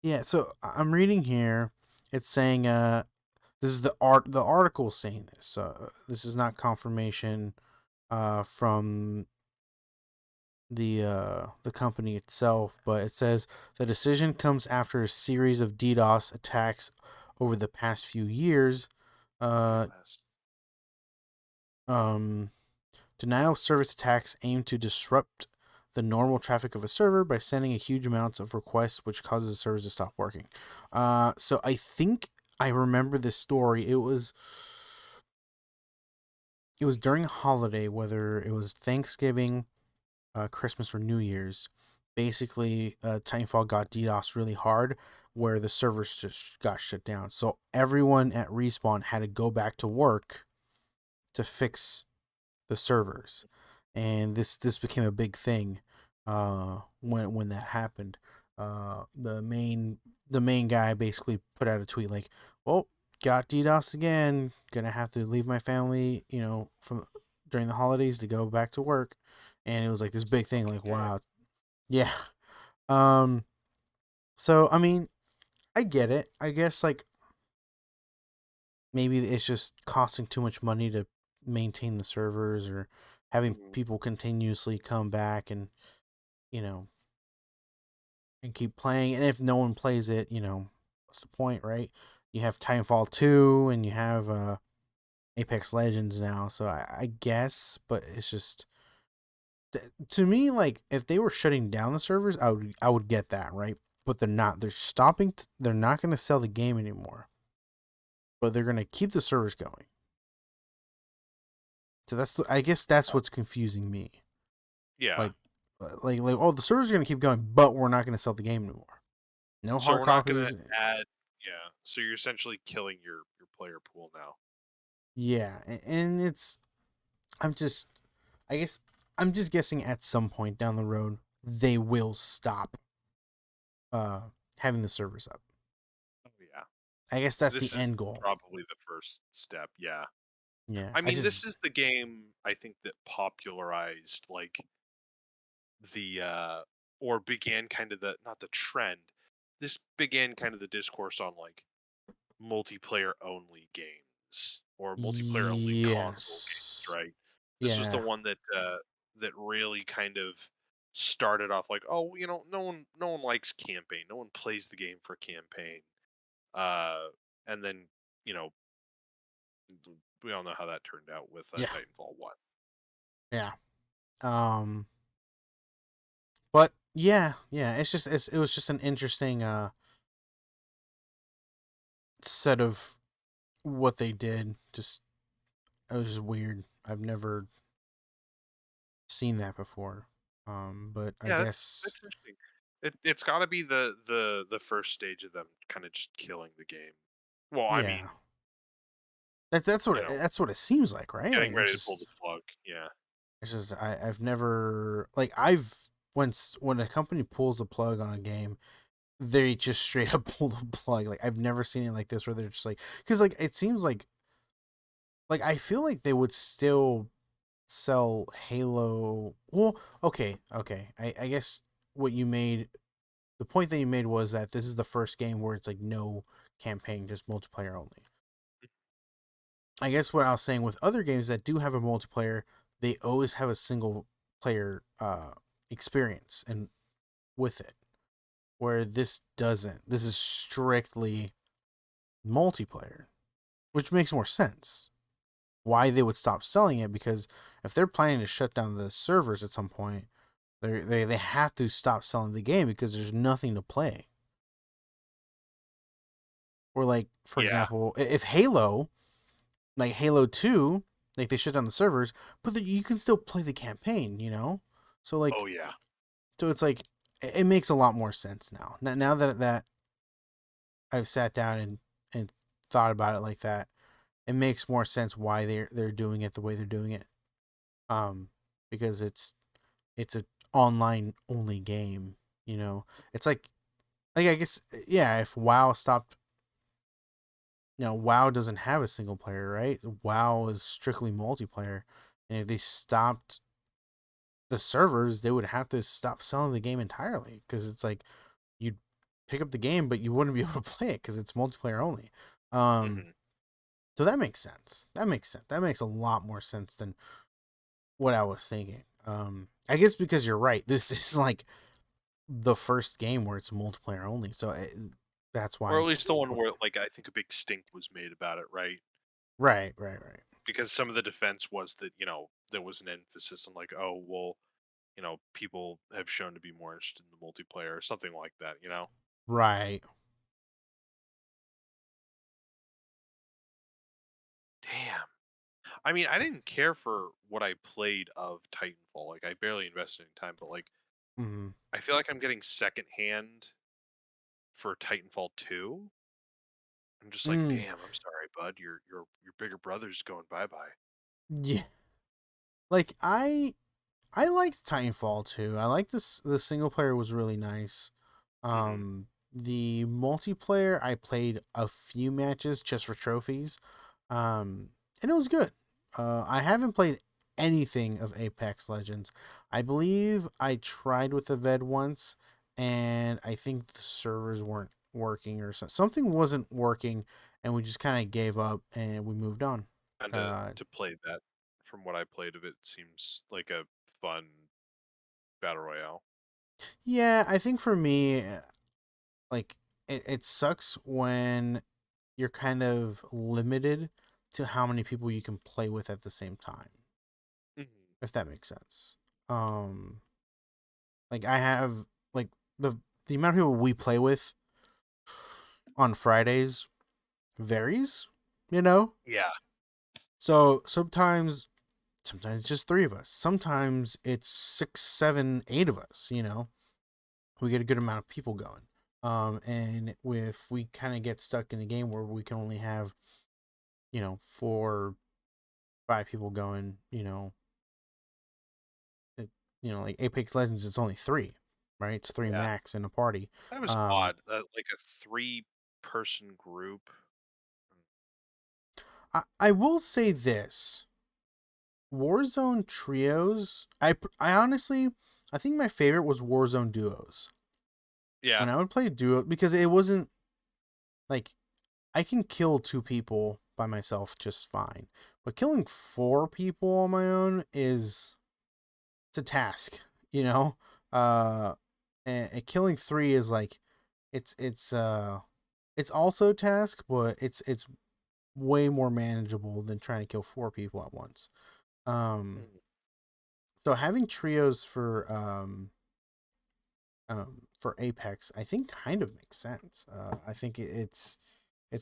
yeah, so I'm reading here. It's saying this is the article saying this. This is not confirmation from the company itself, but it says the decision comes after a series of DDoS attacks over the past few years. Uh, Last- um, Denial of service attacks aim to disrupt the normal traffic of a server by sending a huge amounts of requests, which causes the servers to stop working. So I think I remember this story. It was during a holiday, whether it was Thanksgiving, Christmas, or New Year's. Basically, Titanfall got DDoS really hard, where the servers just got shut down. So everyone at Respawn had to go back to work to fix the servers, and this became a big thing when that happened. The main guy basically put out a tweet like, "Well, got DDoS again. Gonna have to leave my family, from during the holidays to go back to work." And it was like this big thing. Like, Yeah. wow, yeah. Um. So I mean, I get it. I guess like maybe it's just costing too much money to maintain the servers, or having Mhm. people continuously come back and you know and keep playing. And if no one plays it, what's the point, right? You have Titanfall 2 and you have Apex Legends now, so I guess, but it's just to me, like, if they were shutting down the servers, I would get that, right? But they're not. They're stopping. They're not going to sell the game anymore, but they're going to keep the servers going. So I guess that's what's confusing me. Yeah. Like, oh, the servers are going to keep going, but we're not going to sell the game anymore. No So hard we're not gonna copies. add. Yeah. So you're essentially killing your player pool now. Yeah, and I'm just, I guess, I'm just guessing at some point down the road they will stop uh having the servers up. Oh yeah. I guess that's the This is end goal. probably the first step. Yeah. Yeah, I I mean, this just is the game I think that popularized like the or began kind of the not the trend. This began kind of the discourse on like multiplayer only games or multiplayer only console games, yes, right? This was the yeah, one that really kind of started off like, oh, no one likes campaign. No one plays the game for campaign. And then, you know, we all know how that turned out with yeah, Titanfall 1. yeah. Um, but yeah. It was just an interesting set of what they did. Just it was just weird. I've never seen that before. But I Yeah, that's guess that's interesting. It's got to be the first stage of them kind of just killing the game. Well, I mean, yeah. That's what you know, that's what it seems like, right? Like getting ready to pull the plug. Yeah. it's just I've never like I've when a company pulls the plug on a game, they just straight up pull the plug. Like I've never seen it like this where they're just like because like it seems like I feel like they would still sell Halo. Well, okay. I guess what you made the point that you made was that this is the first game where it's like no campaign, just multiplayer only. I guess what I was saying with other games that do have a multiplayer, they always have a single player experience and with it. Where this doesn't. This is strictly multiplayer, which makes more sense. Why they would stop selling it, because if they're planning to shut down the servers at some point, they have to stop selling the game because there's nothing to play. Or like, for Yeah. example, if Halo, like Halo 2, like they shut down the servers, but you can still play the campaign, So like Oh yeah. so it's like it makes a lot more sense now. Now that I've sat down and thought about it like that, it makes more sense why they're doing it the way they're doing it. Um because it's a online only game, It's like I guess yeah, if WoW stopped, WoW doesn't have a single player, right? WoW is strictly multiplayer. And if they stopped the servers, they would have to stop selling the game entirely because it's like you'd pick up the game, but you wouldn't be able to play it because it's multiplayer only. Um, Hmm. so that makes sense. That makes sense. That makes a lot more sense than what I was thinking. I guess because you're right. This is like the first game where it's multiplayer only. So that's why Or at it's least the one where like I think a big stink was made about it, right? right, right, right. Because some of the defense was that, there was an emphasis on like, oh, well, people have shown to be more interested in the multiplayer or something like that. Right. Damn. I mean, I didn't care for what I played of Titanfall. Like I barely invested in time, but like Mm-hmm. I feel like I'm getting secondhand for Titanfall 2. I'm just like, Mm, damn, I'm sorry, bud. Your bigger brother's going bye-bye. yeah. Like I liked Titanfall too. I liked this. The single player was really nice. Hmm. The multiplayer I played a few matches just for trophies, and it was good. I haven't played anything of Apex Legends. I believe I tried with the Ved once, and I think the servers weren't working or something wasn't working, and we just kind of gave up and we moved on. And to Uh, to play that, from what I played of it, seems like a fun battle royale. yeah, I think for me, like it sucks when you're kind of limited to how many people you can play with at the same time, Hmm. if that makes sense. Um, like I have like the amount of people we play with on Fridays varies, you know. Yeah. So sometimes it's just three of us. Sometimes it's six, seven, eight of us. We get a good amount of people going. And if we kind of get stuck in a game where we can only have, 4, 5 people going, it, like Apex Legends, it's only three, right? It's three Yeah. max in a party. That was Um, odd. Like a three-person group. I will say this: Warzone trios. I honestly, I think my favorite was Warzone duos. Yeah. When I would play duo, because it wasn't like I can kill 2 people by myself just fine, but killing 4 people on my own is it's a task, you know. Uh, and killing 3 is like it's also a task, but it's way more manageable than trying to kill 4 people at once. Um, Mhm. so having trios for Apex, I think kind of makes sense. I think it's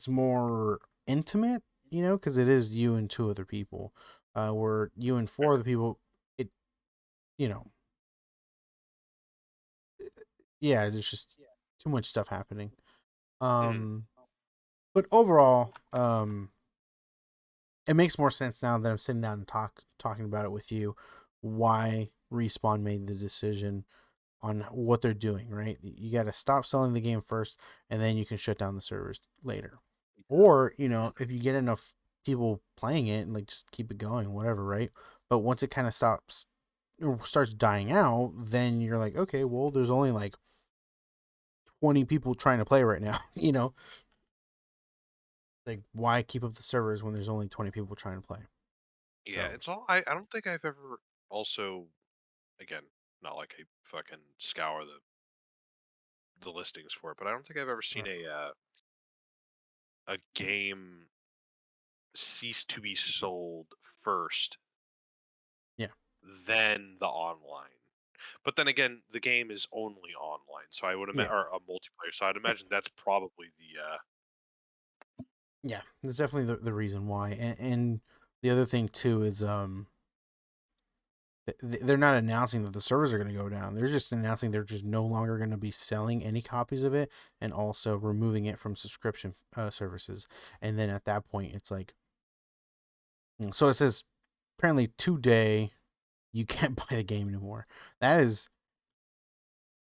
more intimate, because it is you and 2 other people. Where you and 4 other people, it you know, yeah, there's just too much stuff happening. Mhm. Um, but overall, it makes more sense now that I'm sitting down and talking about it with you. Why Respawn made the decision on what they're doing, right? You got to stop selling the game first, and then you can shut down the servers later. Or, if you get enough people playing it, and like just keep it going, whatever, right? But once it kind of stops or starts dying out, then you're like, okay, well, there's only like 20 people trying to play right now, Like, why keep up the servers when there's only 20 people trying to play? Yeah, So, it's all. I don't think I've ever also, again, not like I fucking scour the listings for it, but I don't think I've ever uh, seen a game cease to be sold first, yeah, then the online. But then again, the game is only online, so I would yeah, imagine, or a multiplayer. So I'd imagine that's probably the. yeah. That's definitely the reason why. And the other thing too is they're not announcing that the servers are going to go down. They're just announcing they're just no longer going to be selling any copies of it, and also removing it from subscription services. And then at that point, it's like, so it says apparently today you can't buy the game anymore. That is,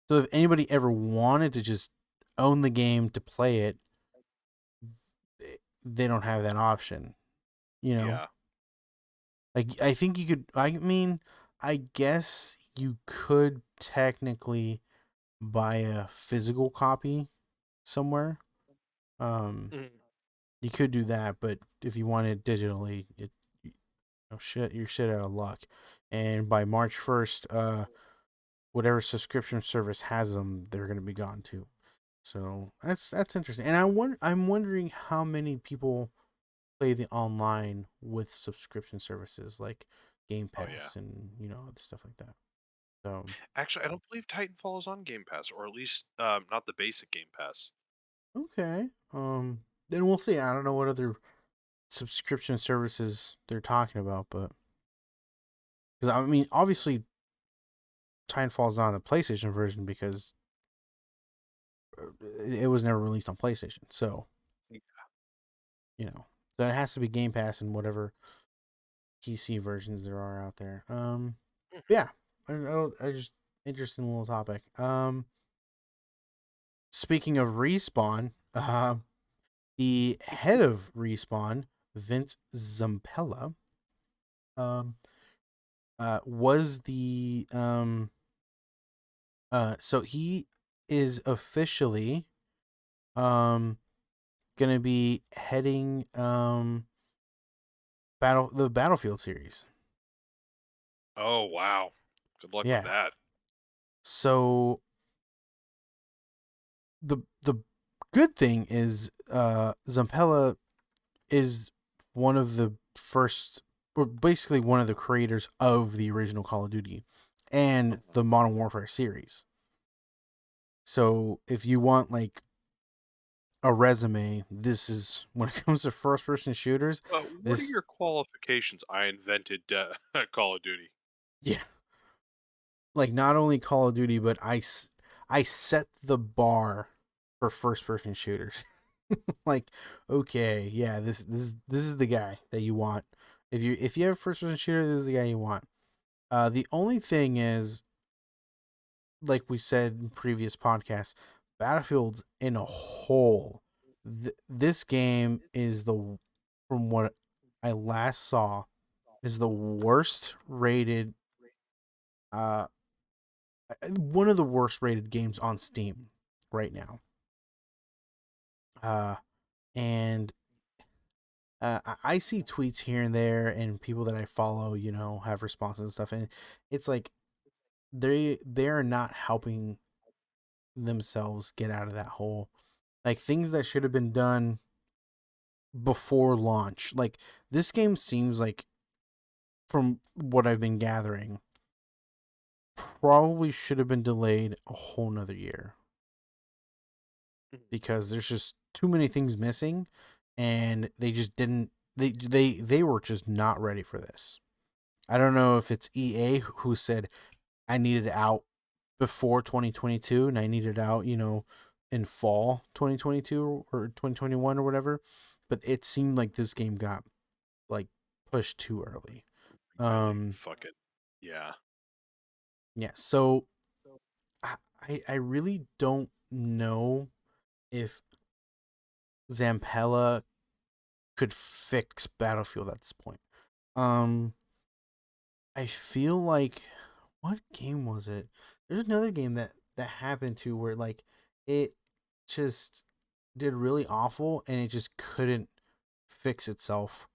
so if anybody ever wanted to just own the game to play it, they don't have that option. You know, Yeah. like I think you could. I mean, I guess you could technically buy a physical copy somewhere. Um, Mhm. you could do that, but if you want it digitally, shit, you're shit out of luck. And by March 1st, whatever subscription service has them, they're gonna be gone too. So that's interesting. And I'm wondering how many people play the online with subscription services like Game Oh yeah. Pass and other stuff like that. So Actually, I don't believe Titanfall is on Game Pass, or at least not the basic Game Pass. okay, then we'll see. I don't know what other subscription services they're talking about, but because I mean, obviously, Titanfall's not on the PlayStation version because it was never released on PlayStation. So you know, so it has to be Game Pass and whatever PC versions there are out there. Yeah, I just interesting little topic. Speaking of Respawn, the head of Respawn, Vince Zampella, um, was the so he is officially um gonna be heading the Battlefield series. Oh wow. Good luck with Yeah. that. So the good thing is Zampella is one of the first, or basically one of the creators of the original Call of Duty and the Modern Warfare series. So if you want like a resume, this is when it comes to first person shooters. What are This your qualifications? I invented Call of Duty. yeah, like not only Call of Duty, but I set the bar for first person shooters. Like, okay, yeah, this is the guy that you want. If you have a first person shooter, this is the guy you want. The only thing is, like we said in previous podcasts, Battlefield's in a hole. This game is from what I last saw, is the worst rated, uh, one of the worst rated games on Steam right now. Uh, and I see tweets here and there, and people that I follow, have responses and stuff, and it's like they are not helping themselves get out of that hole. Like things that should have been done before launch. Like this game seems like, from what I've been gathering, probably should have been delayed a whole nother year because there's just too many things missing, and they just didn't. They were just not ready for this. I don't know if it's EA who said I needed it out before 2022 and I needed it out, in fall 2022 or 2021 or whatever. But it seemed like this game got like pushed too early. Um Fuck it. Yeah. yeah, so I really don't know if Zampella could fix Battlefield at this point. Um I feel like, what game was it? There's another game that happened to where like it just did really awful and it just couldn't fix itself.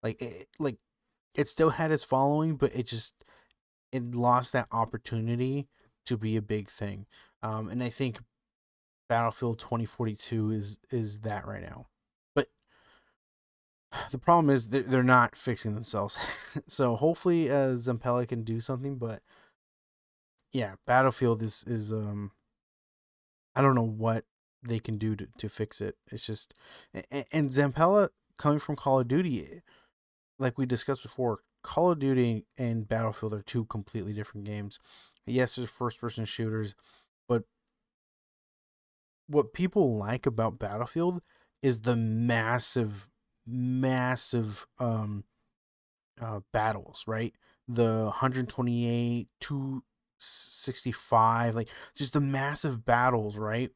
Like it still had its following, but it lost that opportunity to be a big thing. And I think Battlefield 2042 is that right now. But the problem is they're not fixing themselves. So hopefully Zampella can do something, but yeah, Battlefield is I don't know what they can do to fix it. It's just, and Zampella, coming from Call of Duty, like we discussed before, Call of Duty and Battlefield are two completely different games. Yes, there's first person shooters, but what people like about Battlefield is the massive battles, right? The 128, 265, like just the massive battles, right?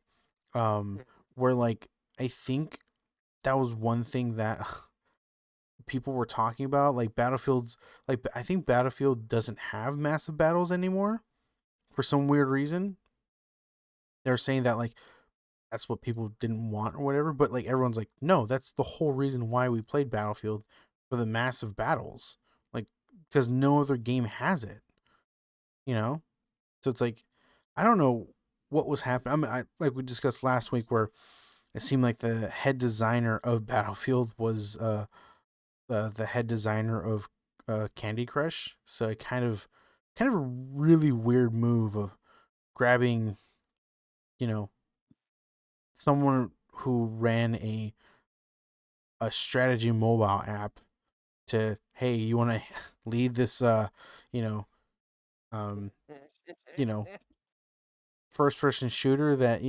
Where like I think that was one thing that people were talking about. Like Battlefield's, like I think Battlefield doesn't have massive battles anymore for some weird reason. They're saying that like that's what people didn't want or whatever, but like everyone's like, no, that's the whole reason why we played Battlefield, for the massive battles. Like, because no other game has it, you know? So it's like, I don't know what was happening. I mean, like we discussed last week, where it seemed like the head designer of Battlefield was the head designer of Candy Crush. So it kind of a really weird move of grabbing, you know, someone who ran a strategy mobile app to, hey, you want to lead this you know um you know first person shooter that,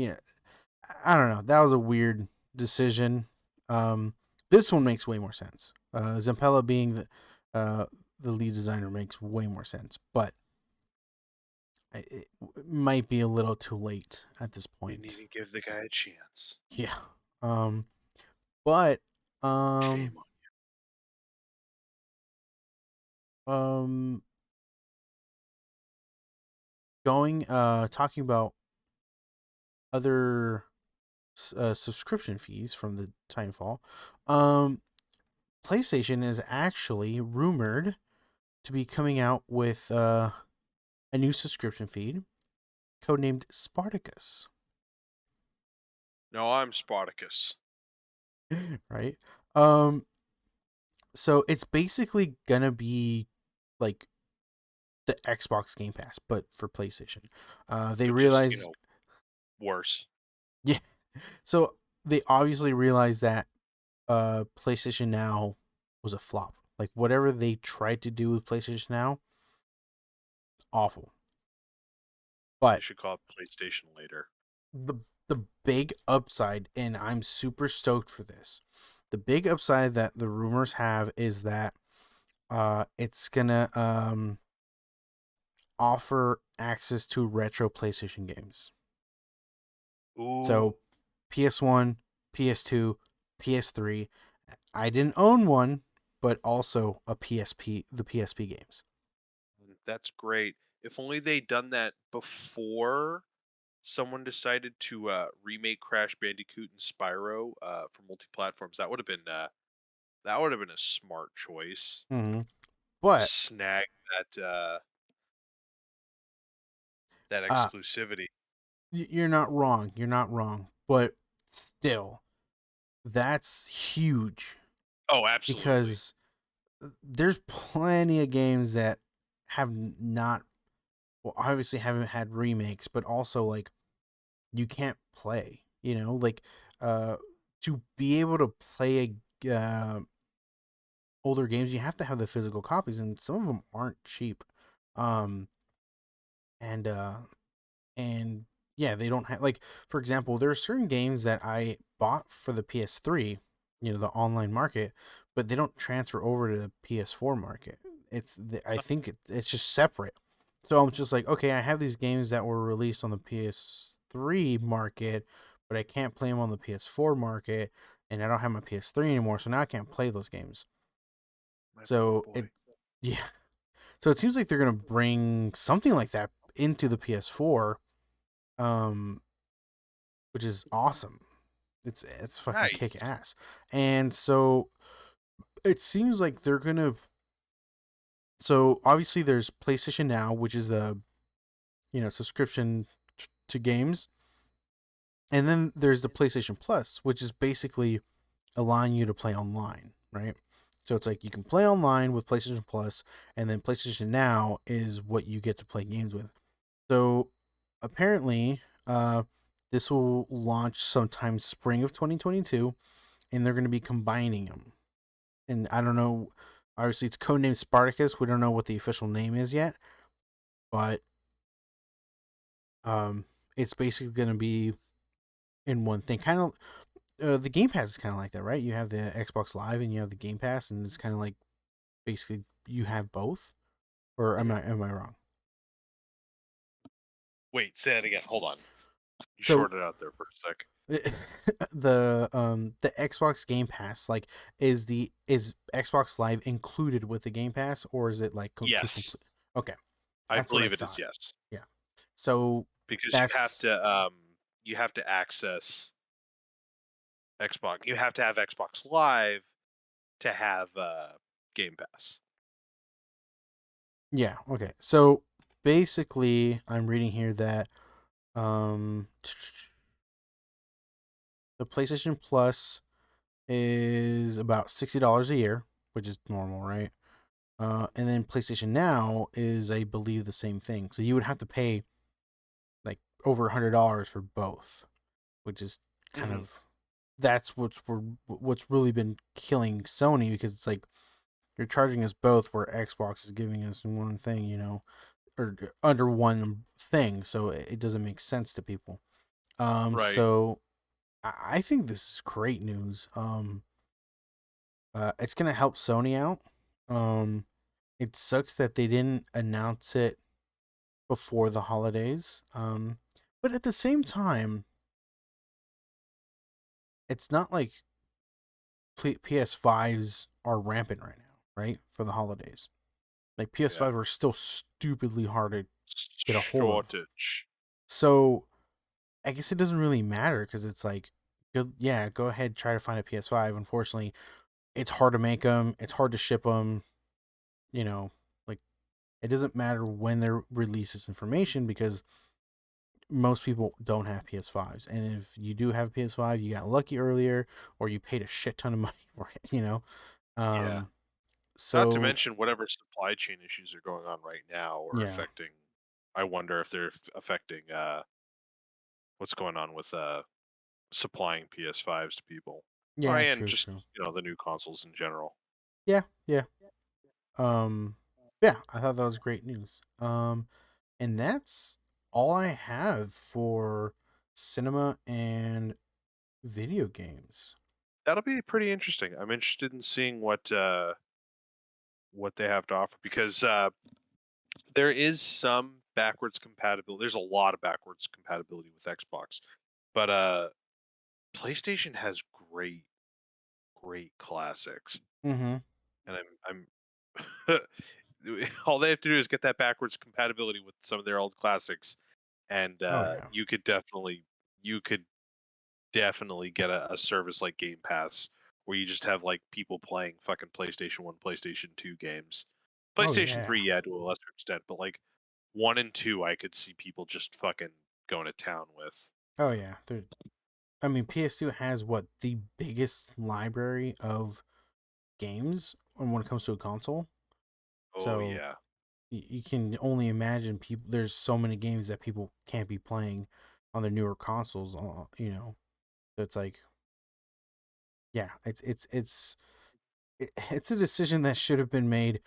I don't know, that was a weird decision. um this one makes way more sense. Zampella being the lead designer makes way more sense, but it might be a little too late at this We need point. to give the guy a chance. Yeah. But Shame on um going talking about other subscription fees from the Titanfall. Um, PlayStation is actually rumored to be coming out with a new subscription feed codenamed Spartacus. you. No, I'm Spartacus. Right? Um, so it's basically gonna be like the Xbox Game Pass, but for PlayStation. They But just, realized, worse. yeah. So they obviously realized that PlayStation Now was a flop. Like whatever they tried to do with PlayStation Now, awful. They But should call it PlayStation later. the the big upside, and I'm super stoked for this. The big upside that the rumors have is that it's gonna offer access to retro PlayStation games. Ooh. So PS1, PS2, PS3. I didn't own one, but also a PSP, the PSP games. That's great. If only they'd done that before someone decided to remake Crash Bandicoot and Spyro for multi-platforms. That would have been a smart choice. Mm-hmm. But Snag that uh, exclusivity. you're not wrong. You're not wrong. But still, that's huge Oh, absolutely. because there's plenty of games that have not, well, obviously haven't had remakes, but also like you can't play. Like uh, to be able to play older games, you have to have the physical copies, and some of them aren't cheap. Um, and and yeah, they don't have, like, for example, there are certain games that I bought for the PS3, the online market, but they don't transfer over to the PS4 market. I think it's just separate. So I'm just like, okay, I have these games that were released on the PS3 market, but I can't play them on the PS4 market, and I don't have my PS3 anymore, so now I can't play those games. My poor So boy. yeah, so it seems like they're gonna bring something like that into the PS4, um, which is awesome. It's fucking kick Nice. ass. And so it seems like they're gonna. So obviously there's PlayStation Now, which is the subscription to games, and then there's the PlayStation Plus, which is basically allowing you to play online, right? So it's like you can play online with PlayStation Plus, and then PlayStation Now is what you get to play games with. So apparently, this will launch sometime spring of 2022, and they're going to be combining them. And I don't know. Obviously, it's codenamed Spartacus. We don't know what the official name is yet, but it's basically going to be in one thing. Kind of, the Game Pass is kind of like that, right? You have the Xbox Live and you have the Game Pass, and it's kind of like basically you have both. Or am Mhm. I wrong? Wait, say that again. Hold on. You So shorted out there for a sec. the Xbox Game Pass, like, is Xbox Live included with the Game Pass, or is it like two Yes, complete? Okay, I that's what I believe it is thought. yes. Yeah. So Because that's you have to access Xbox. You have to have Xbox Live to have Game Pass. yeah, okay. So basically I'm reading here that Um, the PlayStation Plus is about $60 a year, which is normal, right? And then PlayStation Now is, I believe, the same thing. So you would have to pay like over $100 for both, which is kind Hmm. of that's what's really been killing Sony, because it's like you're charging us both where Xbox is giving us one thing, or under one thing, so it doesn't make sense to people. Right. So I think this is great news. It's gonna help Sony out. Um, it sucks that they didn't announce it before the holidays. But at the same time, it's not like PS5s are rampant right now, right? For the holidays. Like Yeah. PS5 are still stupidly hard to get a hold of. Shortage. So I guess it doesn't really matter, because it's like, good, yeah, go ahead, try to find a PS5. Unfortunately, it's hard to make them, it's hard to ship them, you know, like it doesn't matter when they release this information, because most people don't have PS5s. And if you do have a PS5, you got lucky earlier, or you paid a shit ton of money for it. Yeah. Um, Not to so mention whatever supply chain issues are going on right now or yeah, affecting. I wonder if they're affecting what's going on with supplying PS5s to people, or yeah, and true, just true. the new consoles in general. Yeah, yeah. Um, yeah, I thought that was great news. And that's all I have for cinema and video games. That'll be pretty interesting. I'm interested in seeing what they have to offer because there is some backwards compatibility. There's a lot of backwards compatibility with Xbox, but PlayStation has great classics, Mm-hmm. and I'm all they have to do is get that backwards compatibility with some of their old classics, and Oh yeah. you could definitely get a service like Game Pass where you just have like people playing fucking PlayStation 1, PlayStation 2 games. Oh PlayStation yeah. 3, yeah, to a lesser extent, but like 1 and 2 I could see people just fucking going to town with. Oh yeah. I mean, PS2 has what, the biggest library of games when it comes to a console. Oh So yeah. you can only imagine people. There's so many games that people can't be playing on their newer consoles. So it's like, yeah, it's a decision that should have been made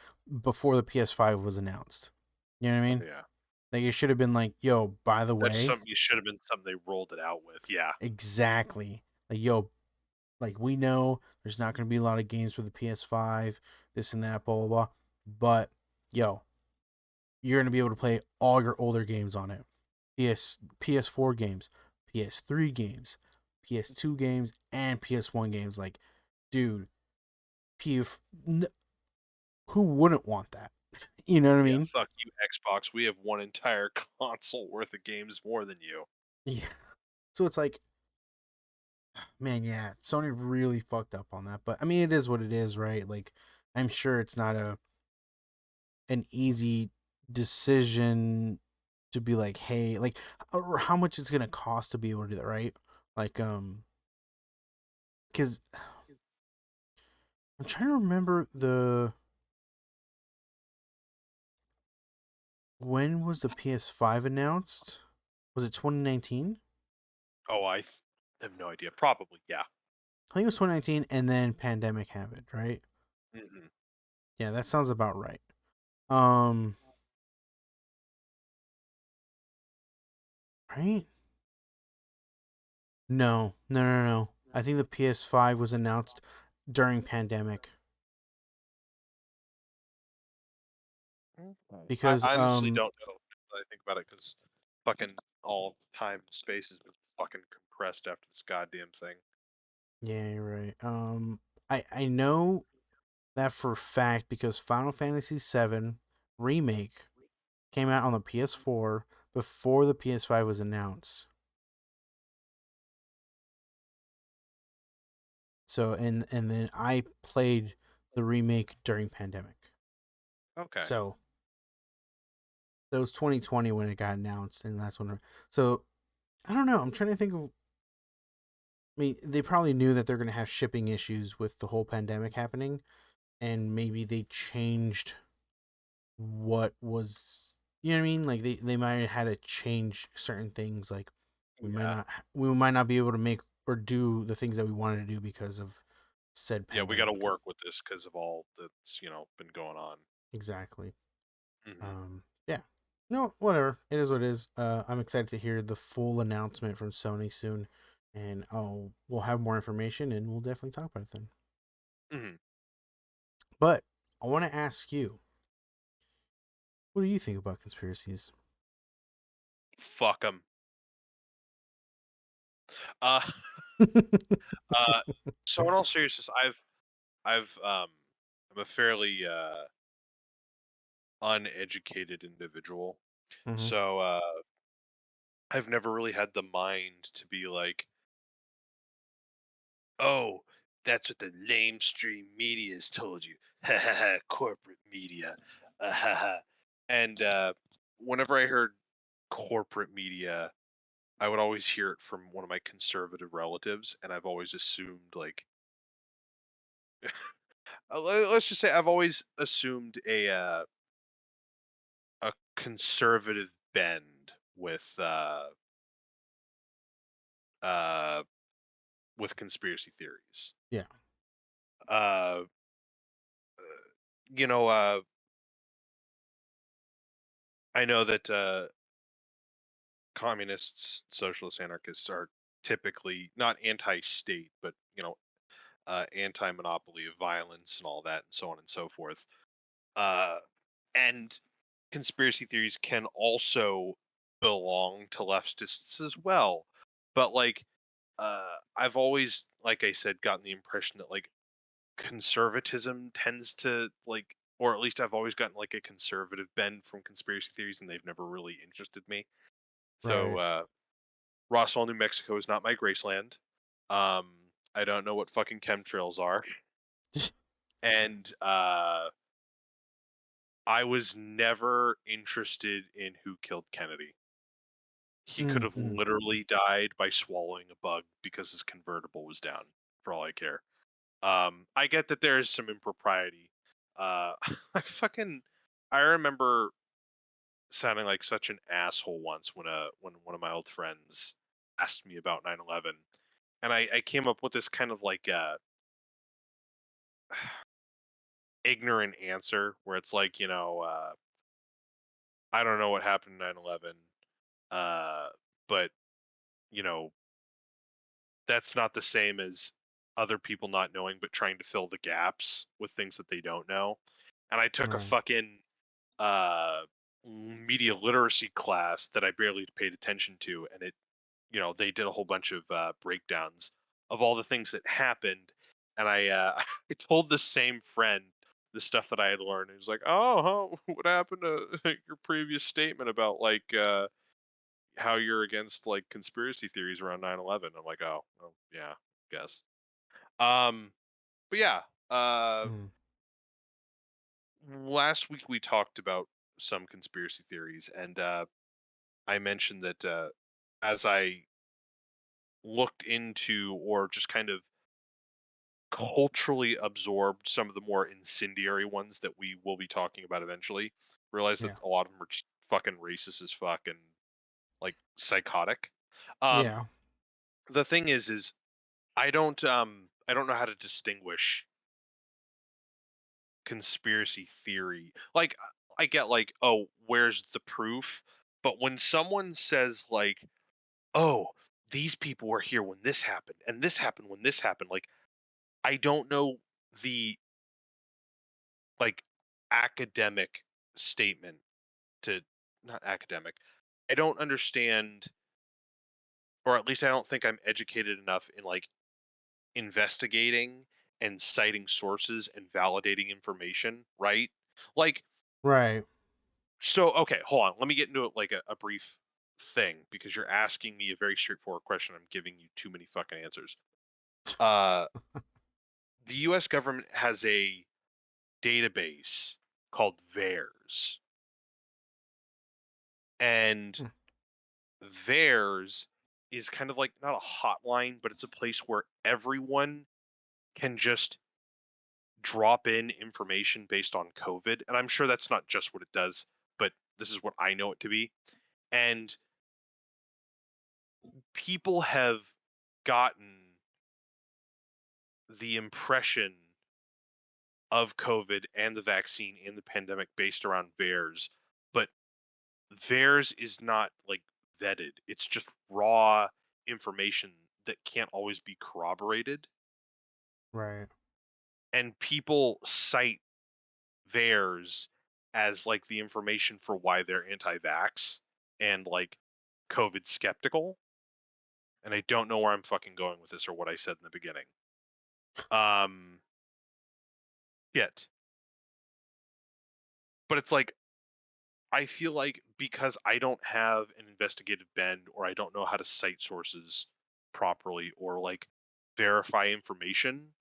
before the PS5 was announced. You know what I Oh mean? yeah. Like it should have been like, yo, by the That's way, something you should have been something they rolled it out with. Yeah. exactly. Like, yo, like we know there's not going to be a lot of games for the PS5, this and that, blah blah blah. But yo, you're going to be able to play all your older games on it. PS4 games, PS3 games, PS2 games, and PS1 games. Like, dude, PF, who wouldn't want that? You know what I Yeah, mean? fuck you, Xbox. We have one entire console worth of games more than you. Yeah. So it's like, man, yeah, Sony really fucked up on that. But I mean, it is what it is, right? Like, I'm sure it's not an easy decision to be like, hey, like, or how much it's gonna cost to be able to do that, right? Like, because I'm trying to remember when was the PS5 announced? Was it 2019? Oh, have no idea. Probably, yeah. I think it was 2019, and then pandemic happened, right? Hmm. Yeah, that sounds about right. Um, right? No, no, no, no. I think the PS5 was announced during pandemic, Okay. because I honestly don't know. Now that I think about it, because fucking all time and space has been fucking compressed after this goddamn thing. yeah, you're right. I know that for a fact, because Final Fantasy VII remake came out on the PS4 before the PS5 was announced. So and then I played the remake during pandemic. Okay. So it was 2020 when it got announced, and that's when. So I don't know. I'm trying to think of. I mean, they probably knew that they're going to have shipping issues with the whole pandemic happening, and maybe they changed what was. You know what I mean? Like they might have had to change certain things. Like Yeah. we might not be able to make or do the things that we wanted to do because of said Yeah, we got to pandemic. work with this because of all that's been going on. Exactly. Hmm. Yeah. No, whatever. It is what it is. I'm excited to hear the full announcement from Sony soon, and we'll have more information, and we'll definitely talk about it then. Hmm. But I want to ask you, what do you think about conspiracies? Fuck them. Uh, uh, so in all seriousness, I'm a fairly uneducated individual, Mm-hmm. so I've never really had the mind to be like, oh, that's what the lamestream media has told you. Ha ha ha, corporate media. Ha ha. And whenever I heard corporate media, I would always hear it from one of my conservative relatives, and I've always assumed like, let's just say I've always assumed a conservative bend uh with conspiracy theories. Yeah. Uh, you know, I know that communists, socialists, anarchists are typically not anti-state, but anti-monopoly of violence and all that, and so on and so forth. Uh, and conspiracy theories can also belong to leftists as well. But like, I've always, like I said, gotten the impression that like conservatism tends to like, or at least I've always gotten like a conservative bend from conspiracy theories, and they've never really interested me. So Right. Roswell, New Mexico is not my Graceland. Um, I don't know what fucking chemtrails are, and I was never interested in who killed Kennedy. He could have Mm-hmm. literally died by swallowing a bug because his convertible was down. For all I care. I get that there is some impropriety. I fucking I remember sounding like such an asshole once when one of my old friends asked me about 9/11, and I came up with this kind of like ignorant answer where it's like I don't know what happened in 9/11, uh, but you know that's not the same as other people not knowing, but trying to fill the gaps with things that they don't know. And I took a Right. fucking uh, media literacy class that I barely paid attention to, and they did a whole bunch of breakdowns of all the things that happened, and I told the same friend the stuff that I had learned. He was like, "Oh, huh, what happened to your previous statement about like how you're against like conspiracy theories around 9/11?" I'm like, "Oh, well, yeah, guess." Um, but yeah, uh, Mm-hmm. last week we talked about some conspiracy theories, and I mentioned that as I looked into or just kind of culturally absorbed some of the more incendiary ones that we will be talking about eventually, realized that Yeah. a lot of them are just fucking racist as fuck and like psychotic. Um, Yeah. the thing is I don't know how to distinguish conspiracy theory. Like I get like, oh, where's the proof? But when someone says like, oh, these people were here when this happened and this happened when this happened, like I don't know the like academic statement to not academic. I don't understand, or at least I don't think I'm educated enough in like investigating and citing sources and validating information, right? Like, Right. so okay, hold on. Let me get into it like a brief thing because you're asking me a very straightforward question. I'm giving you too many fucking answers. Uh, the U.S. government has a database called VAERS, and Mm. VAERS is kind of like not a hotline, but it's a place where everyone can just drop in information based on COVID. And I'm sure that's not just what it does, but this is what I know it to be. And people have gotten the impression of COVID and the vaccine and the pandemic based around VAERS, but VAERS is not like vetted. It's just raw information that can't always be corroborated. Right. And people cite VAERS as like the information for why they're anti-vax and like COVID skeptical. And I don't know where I'm fucking going with this or what I said in the beginning. Um, yet. But it's like I feel like because I don't have an investigative bend or I don't know how to cite sources properly or like verify information,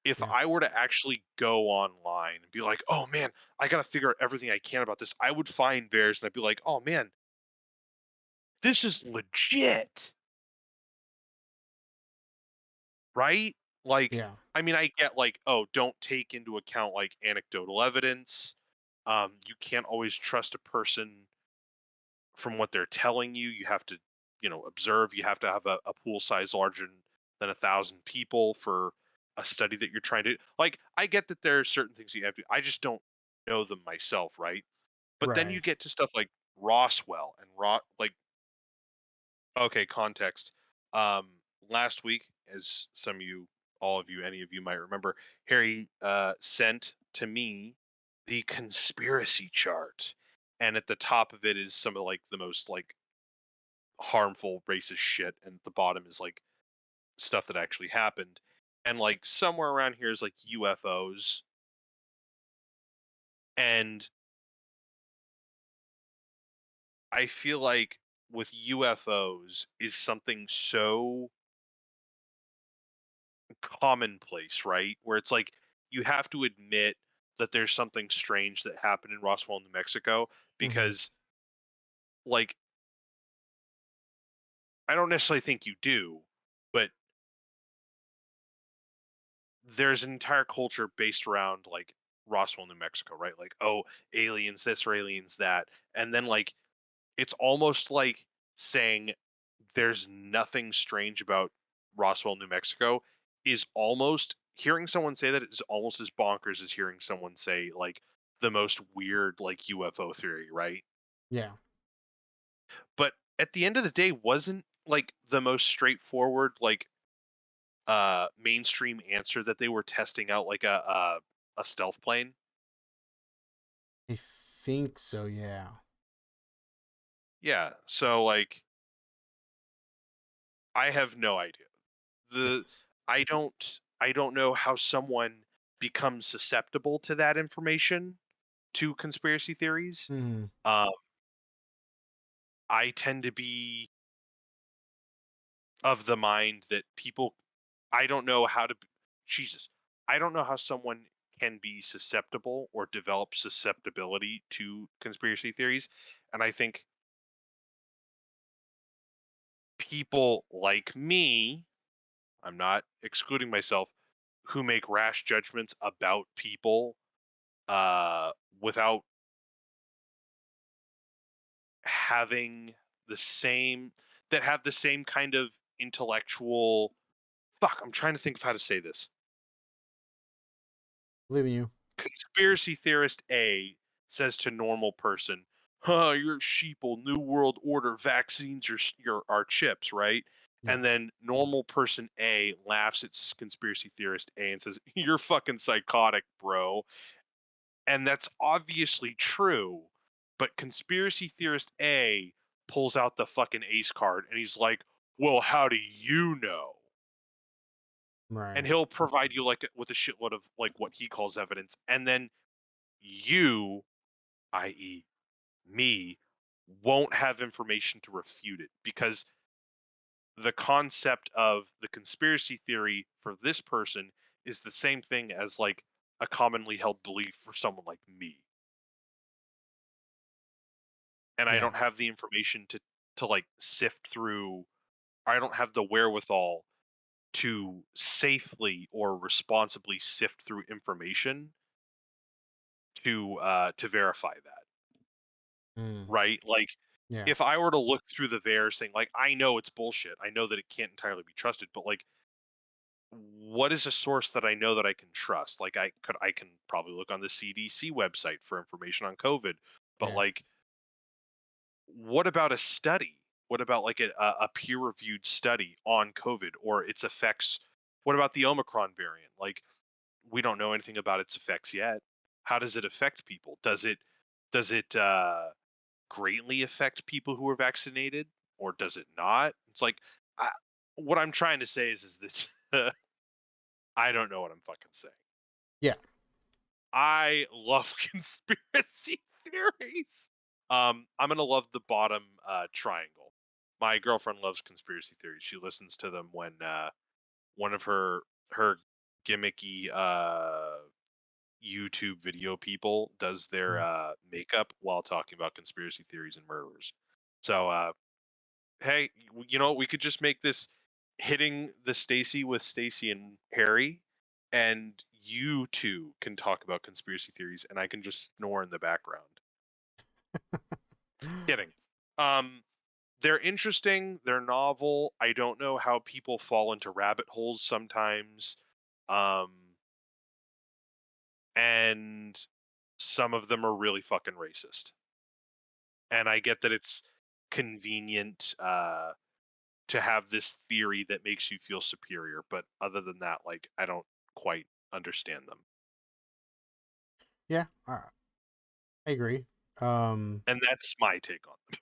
if Yeah. I were to actually go online and be like, "Oh man, I got to figure out everything I can about this," I would find bears and I'd be like, "Oh man, this is legit." Right? Like, Yeah. I mean, I get like, oh, don't take into account like anecdotal evidence. You can't always trust a person from what they're telling you. You have to, observe. You have to have a pool size larger than 1,000 people for a study that you're trying to like. I get that there are certain things you have to. I just don't know them myself, right? But then you Right. get to stuff like Roswell and like okay, context. Last week, as some of you, all of you, any of you might remember, Harry sent to me the conspiracy chart, and at the top of it is some of like the most like harmful racist shit, and at the bottom is like stuff that actually happened, and like somewhere around here is like UFOs, and I feel like with UFOs is something so commonplace, right? Where it's like you have to admit that there's something strange that happened in Roswell, New Mexico, Hmm. because like I don't necessarily think you do, but there's an entire culture based around like Roswell, New Mexico, right? Like, oh, aliens this or aliens that. And then like it's almost like saying there's nothing strange about Roswell, New Mexico is almost hearing someone say that is almost as bonkers as hearing someone say like the most weird like UFO theory, right? Yeah. But at the end of the day, wasn't like the most straightforward like mainstream answer that they were testing out like a stealth plane? I think so. Yeah. Yeah. So like I have no idea. Yeah. The I don't know how someone becomes susceptible to that information to conspiracy theories. Hmm. Um, I tend to be of the mind that people I don't know how to Jesus. I don't know how someone can be susceptible or develop susceptibility to conspiracy theories. And I think people like me, I'm not excluding myself, who make rash judgments about people uh, without having the same that have the same kind of intellectual fuck, I'm trying to think of how to say this. Believe in you. Conspiracy theorist A says to normal person, "Huh, you're sheeple, new world order, vaccines are chips, right?" Yeah. And then normal person A laughs at conspiracy theorist A and says, "You're fucking psychotic, bro." And that's obviously true, but conspiracy theorist A pulls out the fucking ace card and he's like, "Well, how do you know?" And Right. he'll provide you like with a shitload of like what he calls evidence, and then you, i.e., me, won't have information to refute it because the concept of the conspiracy theory for this person is the same thing as like a commonly held belief for someone like me. And I Yeah. don't have the information to to like sift through. I don't have the wherewithal to safely or responsibly sift through information to verify that, Mm, right? Like yeah. if I were to look through the VAERS thing, like I know it's bullshit. I know that it can't entirely be trusted, but like what is a source that I know that I can trust? Like I can probably look on the CDC website for information on COVID, but Yeah. like what about a study? What about like a peer-reviewed study on COVID or its effects? What about the Omicron variant? Like we don't know anything about its effects yet. How does it affect people? Does it greatly affect people who are vaccinated, or does it not? It's like I, what I'm trying to say is this: I don't know what I'm fucking saying. Yeah. I love conspiracy theories. I'm gonna love the bottom triangle. My girlfriend loves conspiracy theories. She listens to them when one of her gimmicky YouTube video people does their Mm. makeup while talking about conspiracy theories and murderers. So hey, you know what? We could just make this hitting the Stacy with Stacy and Harry, and you two can talk about conspiracy theories, and I can just snore in the background. Kidding. Um, they're interesting. They're novel. I don't know how people fall into rabbit holes sometimes, um, and some of them are really fucking racist. And I get that it's convenient. To have this theory that makes you feel superior, but other than that, like I don't quite understand them. Yeah. I agree. Um, And that's my take on them.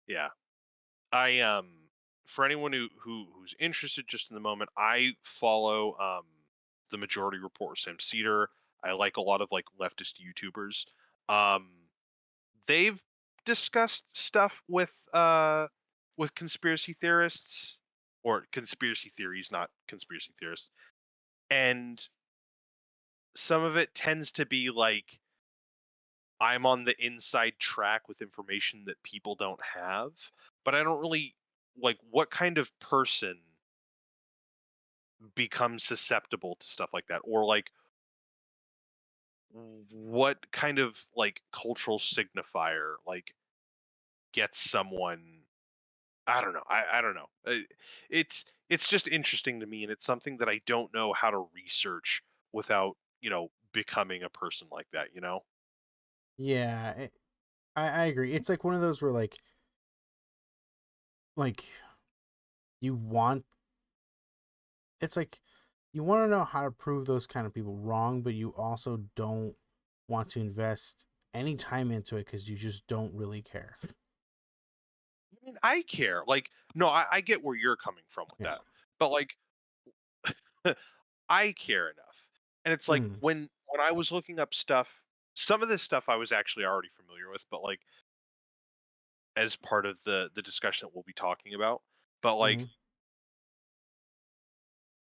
Yeah. I for anyone who's interested just in the moment, I follow the Majority Report, Sam Cedar. I like a lot of like leftist YouTubers. Um they've discussed stuff with conspiracy theorists or conspiracy theories, not conspiracy theorists. And some of it tends to be like I'm on the inside track with information that people don't have, but I don't really like what kind of person becomes susceptible to stuff like that, or like what kind of like cultural signifier like gets someone. I don't know. I don't know. It's just interesting to me, and it's something that I don't know how to research without becoming a person like that. yeah. I agree. It's like one of those where like you want. It's like you want to know how to prove those kind of people wrong, but you also don't want to invest any time into it because you just don't really care. I mean, I care. Like, no, I get where you're coming from with Yeah. that, but like, I care enough. And it's like Mm, when I was looking up stuff, some of this stuff I was actually already familiar with, but like as part of the discussion that we'll be talking about. But like, mm-hmm,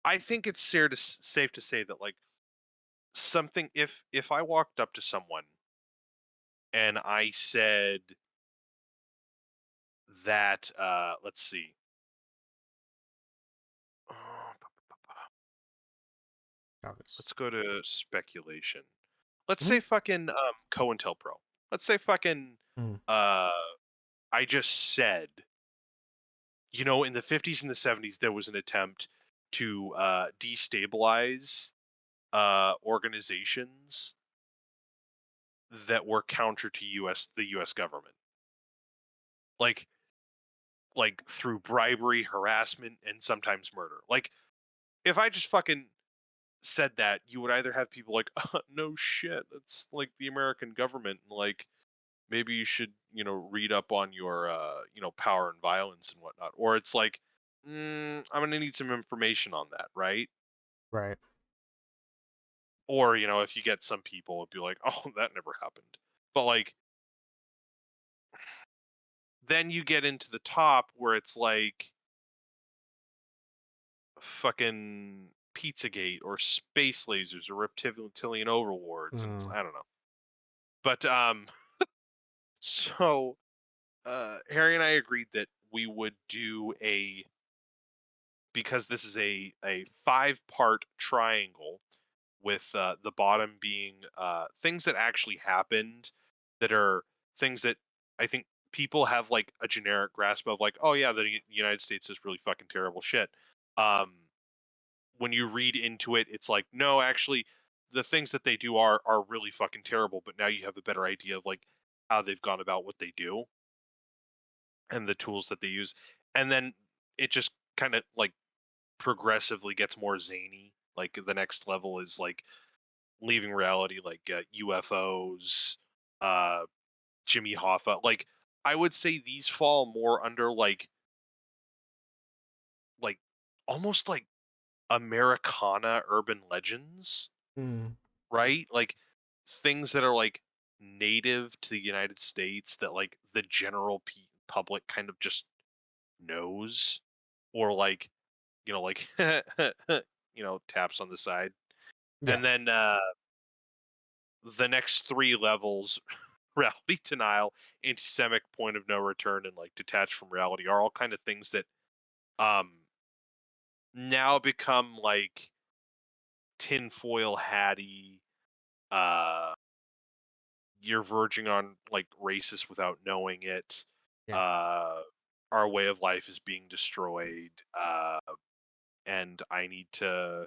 I think it's safe to say that like something if I walked up to someone and I said that let's see. obvious. Let's go to speculation. Let's Mm-hmm, say fucking COINTELPRO. Let's say fucking mm, uh I just said, in the 50s and the 70s there was an attempt to destabilize organizations that were counter to the US government. Like through bribery, harassment, and sometimes murder. Like if I just fucking said that, you would either have people like, no shit, it's like the American government, and like maybe you should, read up on your, power and violence and whatnot. Or it's like, I'm gonna need some information on that, right? right. Or if you get some people, it'd be like, oh, that never happened. But like, then you get into the top where it's like fucking Pizzagate or space lasers or reptilian overlords, and Mm, I don't know. But so Harry and I agreed that we would do because this is a 5-part triangle with the bottom being things that actually happened that are things that I think people have like a generic grasp of, like, oh yeah, the United States is really fucking terrible shit. Um, when you read into it, it's like, no, actually, the things that they do are really fucking terrible. But now you have a better idea of like how they've gone about what they do and the tools that they use, and then it just kind of like progressively gets more zany. Like the next level is like leaving reality, like UFOs, uh, Jimmy Hoffa. Like I would say these fall more under like almost like Americana urban legends, Mm, right? Like things that are like native to the United States that like the general public kind of just knows, or like, like taps on the side. yeah, And then the next 3 levels, reality denial, anti-Semitic point of no return, and like detached from reality, are all kind of things that um now become like tinfoil hatty. Uh, you're verging on like racist without knowing it. yeah, Uh, our way of life is being destroyed, and I need to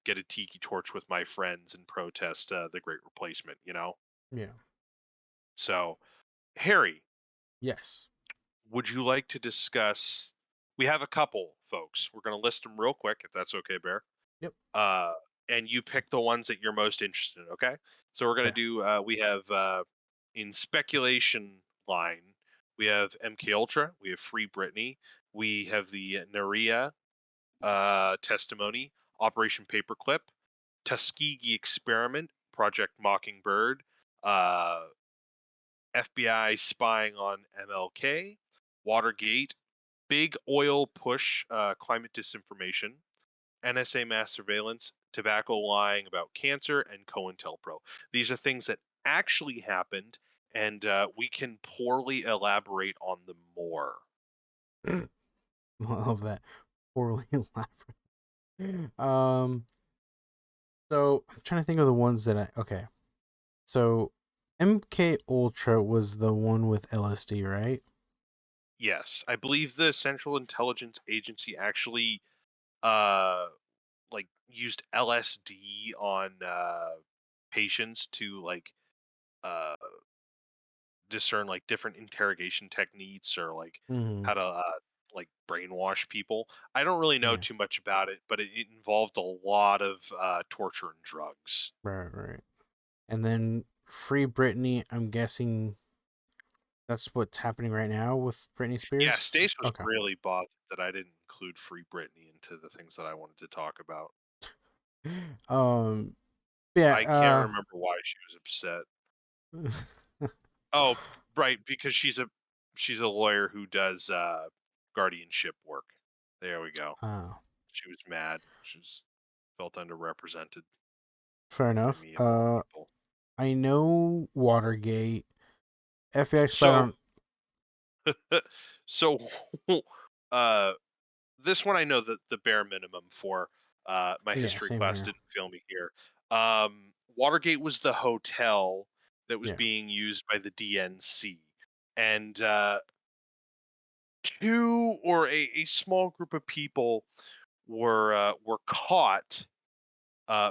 get a tiki torch with my friends and protest the Great Replacement. yeah. So, Harry, Yes. would you like to discuss? We have a couple folks. We're going to list them real quick, if that's okay, Bear. Yep. Uh, and you pick the ones that you're most interested in. Okay. So we're going to Okay. do. We have in speculation line. We have MK Ultra. We have Free Britney. We have the Naria testimony, Operation Paperclip, Tuskegee Experiment, Project Mockingbird, uh, FBI spying on MLK, Watergate, big oil push, climate disinformation, NSA mass surveillance, tobacco lying about cancer, and COINTELPRO. These are things that actually happened, and we can poorly elaborate on them more. Love that. Poorly elaborate. So I'm trying to think of the ones that okay. So MK Ultra was the one with LSD, right? Yes, I believe the Central Intelligence Agency actually uh, like used LSD on patients to like uh, discern like different interrogation techniques, or like Mm-hmm. how to like brainwash people. I don't really know Yeah. too much about it, but it involved a lot of torture and drugs. Right, right. And then Free Britney, I'm guessing that's what's happening right now with Britney Yeah, Spears. Stace was Okay. really bothered that I didn't include Free Britney into the things that I wanted to talk about. Um I can't yeah, remember why she was upset. Oh, right, because she's a lawyer who does guardianship work. There we go. uh She was mad. She's felt underrepresented fair by enough. me of all people. I know Watergate. FBI spied So on. so uh this one I know that the bare minimum for. My Yeah, history same class here. didn't fail me here. Watergate was the hotel that was Yeah. being used by the DNC, and two or a small group of people were caught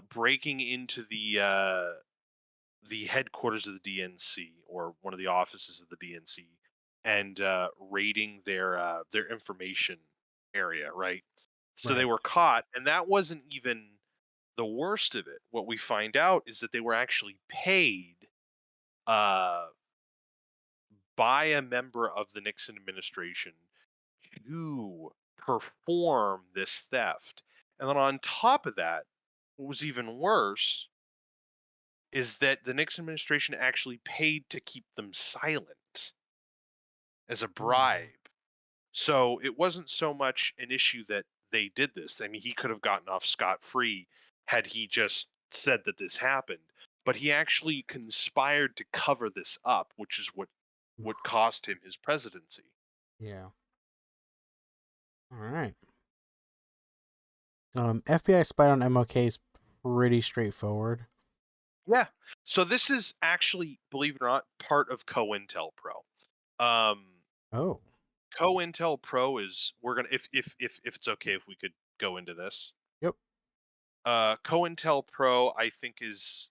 breaking into the headquarters of the DNC, or one of the offices of the DNC, and raiding their information area. Right, so they Right. were caught, and that wasn't even the worst of it. What we find out is that they were actually paid uh, by a member of the Nixon administration to perform this theft. And then on top of that, what was even worse is that the Nixon administration actually paid to keep them silent as a Mm. bribe. So it wasn't so much an issue that they did this. I mean, he could have gotten off scot free had he just said that this happened. But he actually conspired to cover this up, which is what what cost him his presidency. Yeah. All right. FBI spied on MLK is pretty straightforward. Yeah. So this is actually, believe it or not, part of COINTELPRO. Um, Oh. COINTELPRO is we're gonna if it's okay if we could go into this. Yep. COINTELPRO, I think, is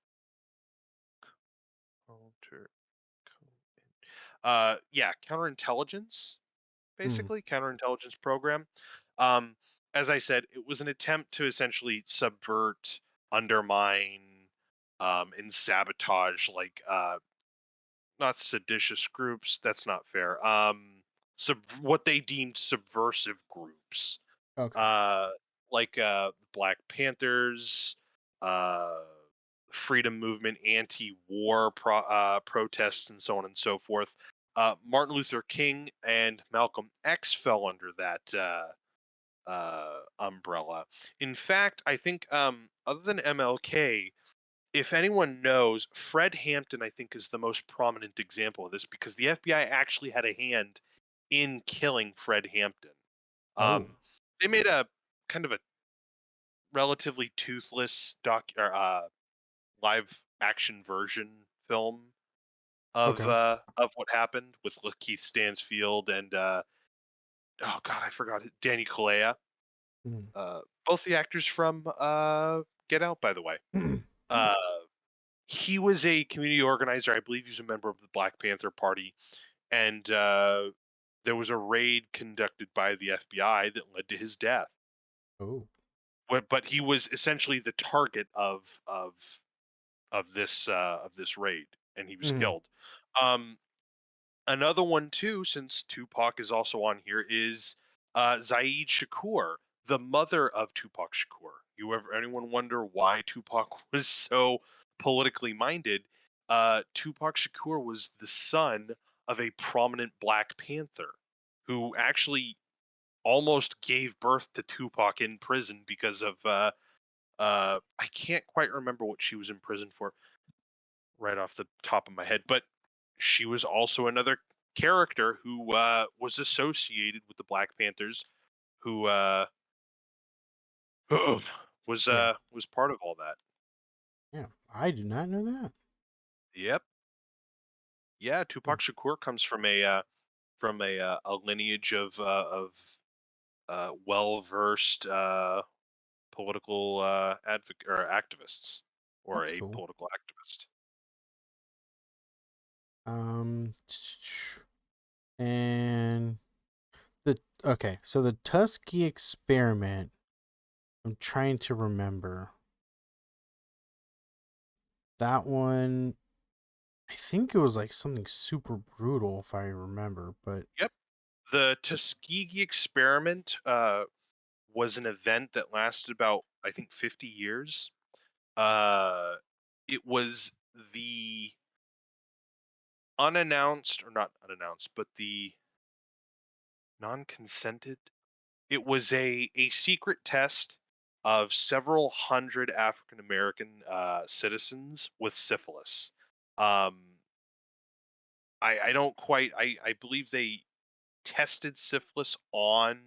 counter, counterintelligence, Mm. basically counterintelligence program. Um, as I said, it was an attempt to essentially subvert, undermine, and sabotage not seditious groups. That's not fair. What they deemed subversive groups, Okay. uh, Black Panthers, uh, freedom movement, anti-war protests, and so on and so forth. Martin Luther King and Malcolm X fell under that umbrella. In fact, I think other than MLK, if anyone knows, Fred Hampton, I think, is the most prominent example of this because the FBI actually had a hand in killing Fred Hampton. Oh. They made a kind of a relatively toothless live action version film Okay. of what happened with Lakeith Stansfield and oh god, I forgot it, Danny Kalea. Mm. Both the actors from Get Out, by the way. Uh, he was a community organizer. I believe he was a member of the Black Panther Party, and there was a raid conducted by the FBI that led to his death. Oh. But he was essentially the target of this raid, and he was Mm. killed. Um, Another one too, since Tupac is also on here, is Zaid Shakur, the mother of Tupac Shakur. Anyone wonder why Tupac was so politically minded? Tupac Shakur was the son of a prominent Black Panther who actually almost gave birth to Tupac in prison because of I can't quite remember what she was in prison for right off the top of my head, but she was also another character who was associated with the Black Panthers, who Yeah. was part of all that. Yeah. I did not know that. Yep, yeah. Hmm. Tupac Shakur comes from a lineage of well versed political advocate or activists or That's a cool. political activist. Um. And the okay, so the Tuskegee experiment. I'm trying to remember that one. I think it was like something super brutal, if I remember. But Yep, the Tuskegee experiment was an event that lasted about I think 50 years. Uh, it was the unannounced or not unannounced, but the non-consented. It was a secret test of several hundred African American citizens with syphilis. Um, I don't quite I believe they tested syphilis on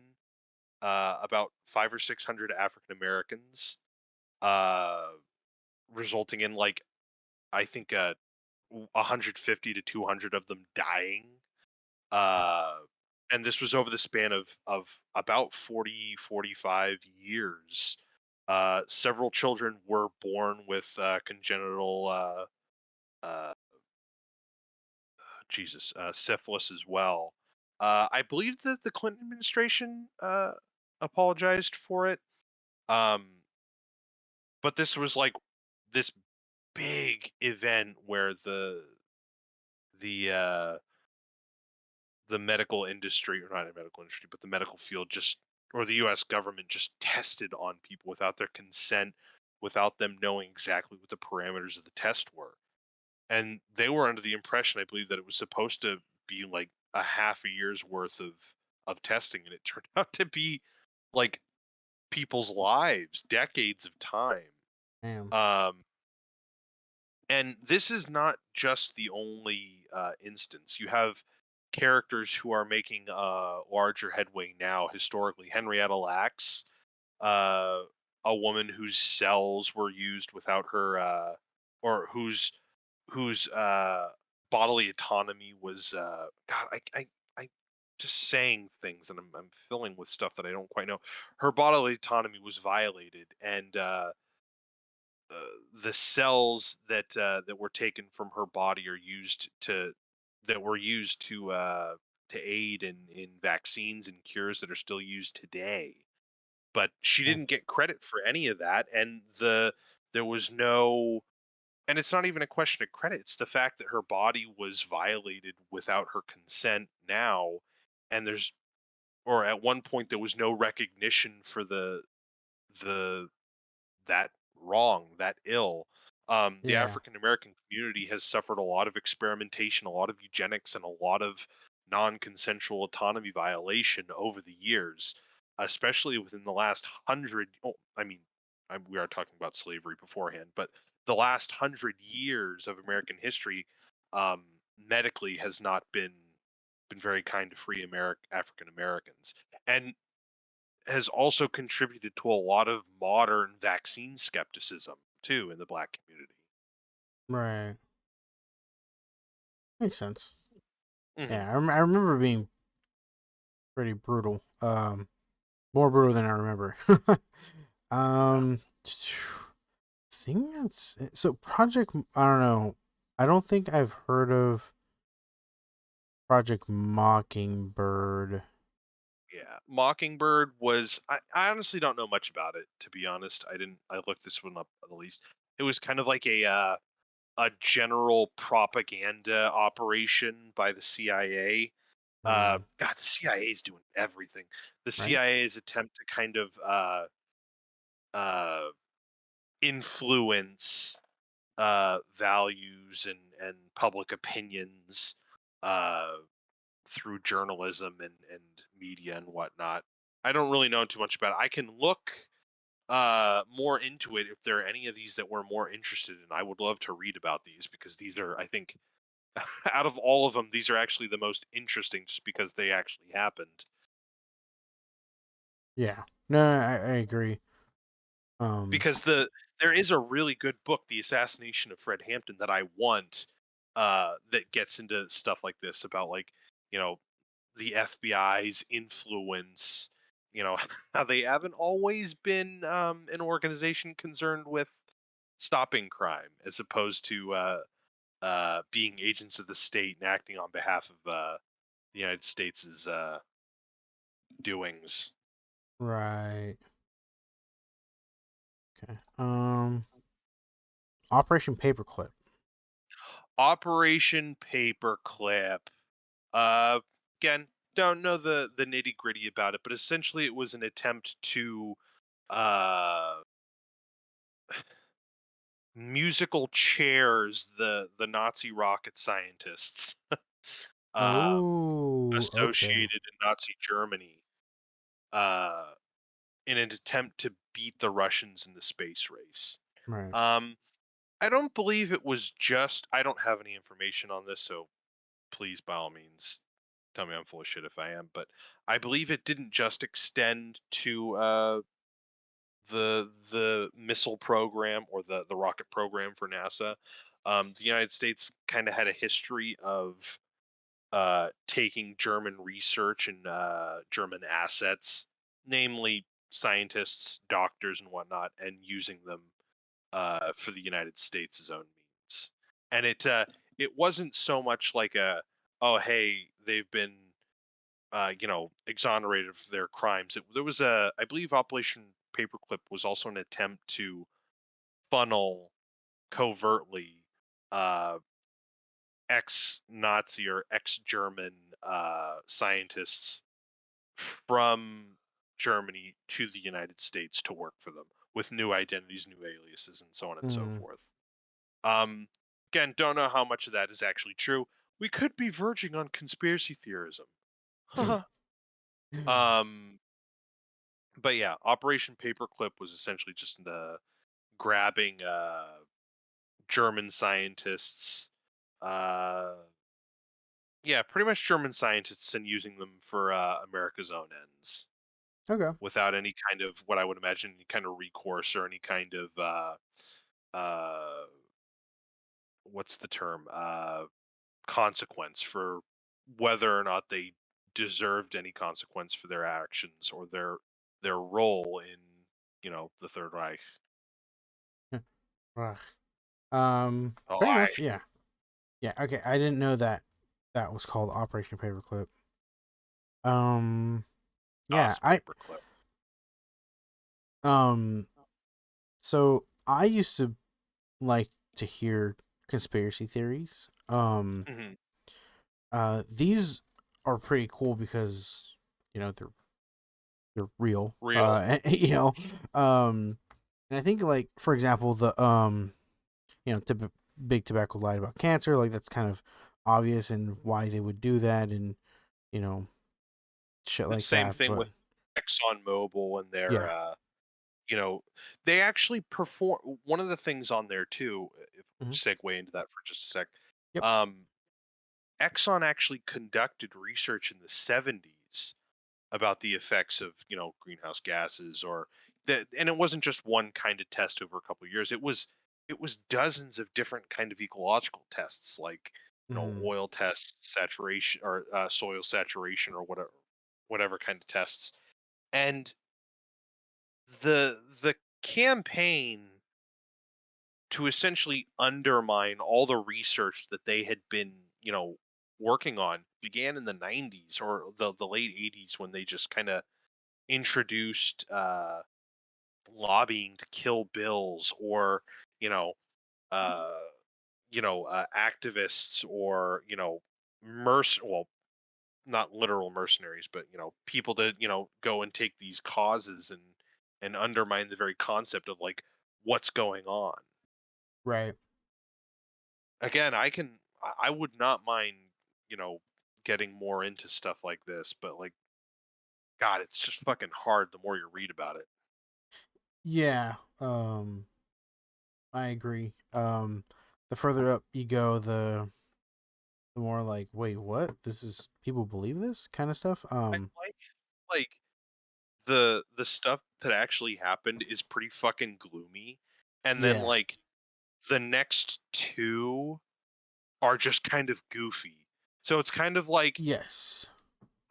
about 5 or 600 African Americans, uh, resulting in like I think 150 to 200 of them dying. Uh, and this was over the span of about 40 to 45 years. Several children were born with congenital uh, syphilis as well. I believe that the Clinton administration apologized for it. Um, but this was like this big event where the uh the medical industry, or not the medical industry, but the medical field just, or the US government just tested on people without their consent, without them knowing exactly what the parameters of the test were. And they were under the impression, I believe, that it was supposed to be like a half a year's worth of testing, and it turned out to be like people's lives, decades of time. damn. Um And this is not just the only instance. You have characters who are making larger headway now. Historically, Henrietta Lacks, uh, a woman whose cells were used without her, or whose bodily autonomy was. God, I just saying things, and I'm filling with stuff that I don't quite know. Her bodily autonomy was violated, and the cells that were taken from her body are used to that were used to aid in vaccines and cures that are still used today. But she Yeah. didn't get credit for any of that, and there was no, and it's not even a question of credit. It's the fact that her body was violated without her consent now, and there's, or at one point there was no recognition for the that wrong, that ill. The Yeah. African American community has suffered a lot of experimentation, a lot of eugenics, and a lot of non-consensual autonomy violation over the years, especially within the last hundred. Oh, I mean, we are talking about slavery beforehand, but the last 100 years of American history, um, medically, has not been very kind to free African Americans, and has also contributed to a lot of modern vaccine skepticism too in the black community. Right. Makes sense. Hmm. Yeah, I remember being pretty brutal. More brutal than I remember. Yeah. um, thing that's so Project. I don't know. I don't think I've heard of Project Mockingbird. Yeah. Mockingbird was, I honestly don't know much about it, to be honest. I looked this one up at least. It was kind of like a general propaganda operation by the CIA. Mm, God, the CIA is doing everything. The right. CIA's attempt to kind of uh influence values and public opinions uh, through journalism and media and whatnot. I don't really know too much about it. I can look more into it if there are any of these that we're more interested in. I would love to read about these because these are, I think, out of all of them, these are actually the most interesting just because they actually happened. Yeah. No, I agree. Um. Because there is a really good book, The Assassination of Fred Hampton, that I want, that gets into stuff like this about, like, you know, the FBI's influence, how they haven't always been an organization concerned with stopping crime as opposed to being agents of the state and acting on behalf of the United States' doings. Right. Okay. Operation Paperclip. Operation Paperclip. Uh, Again, don't know the nitty gritty about it, but essentially it was an attempt to uh musical chairs the Nazi rocket scientists uh Oh, okay. associated in Nazi Germany uh in an attempt to beat the Russians in the space race. Right. Um I don't believe it was just, I don't have any information on this, so please by all means tell me I'm full of shit if I am, but I believe it didn't just extend to the missile program or the rocket program for NASA. The United States kind of had a history of taking German research and German assets, namely scientists, doctors, and whatnot, and using them for the United States' own means. And it wasn't so much like a, oh hey, they've been exonerated of their crimes. There was I believe Operation Paperclip was also an attempt to funnel covertly uh, ex-Nazi or ex-German scientists from Germany to the United States to work for them with new identities, new aliases, and so on and so Mm. forth. Um, Again, don't know how much of that is actually true. We could be verging on conspiracy theorism. um, but yeah, Operation Paperclip was essentially just grabbing German scientists. Uh, yeah, pretty much German scientists and using them for America's own ends Okay. without any kind of what I would imagine any kind of recourse or any kind of uh, what's the term consequence for whether or not they deserved any consequence for their actions or their role in the Third Reich. Ugh. Oh, Fair I enough. Yeah. Yeah. Okay. I didn't know that that was called Operation Paperclip. Um. Yeah. DOS paperclip. Um. So I used to like to hear conspiracy theories. Hmm. These are pretty cool because they're real. Real. Um, and I think like for example the big tobacco lied about cancer. Like that's kind of obvious and why they would do that and you know shit The like same that. thing But with ExxonMobil and their yeah. you know, they actually perform one of the things on there too, if Hmm. segue into that for just a sec. Yep. Um, Exxon actually conducted research in the 70s about the effects of, greenhouse gases or that, and it wasn't just one kind of test over a couple of years. It was dozens of different kind of ecological tests, like, Hmm. oil tests, saturation or soil saturation or whatever kind of tests. And the campaign to essentially undermine all the research that they had been, working on began in the 90s or the late 80s when they just kind of introduced lobbying to kill bills or, you know, uh, activists or, well, not literal mercenaries, but, people that, go and take these causes and undermine the very concept of like what's going on. Right. Again, I would not mind, you know, getting more into stuff like this, but like God, it's just fucking hard the more you read about it. Yeah. I agree. The further up you go, the more like, wait, what? This is people believe this kind of stuff. I like the stuff that actually happened is pretty fucking gloomy. And then Yeah. like the next two are just kind of goofy. So it's kind of like, Yes.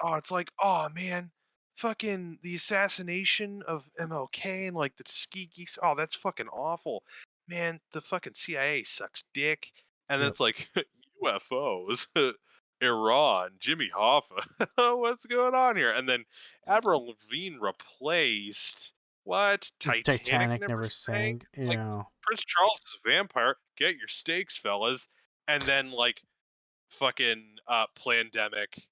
oh, it's like, oh man, fucking the assassination of MLK and like the Tuskegee. Oh, that's fucking awful. Man, the fucking CIA sucks dick. And then Yep. it's like UFOs, Iran, Jimmy Hoffa. What's going on here? And then Admiral Levine replaced what? The Titanic Titanic never never sank? sank. Like Prince Charles is a vampire. Get your stakes, fellas. And then like fucking Plandemic,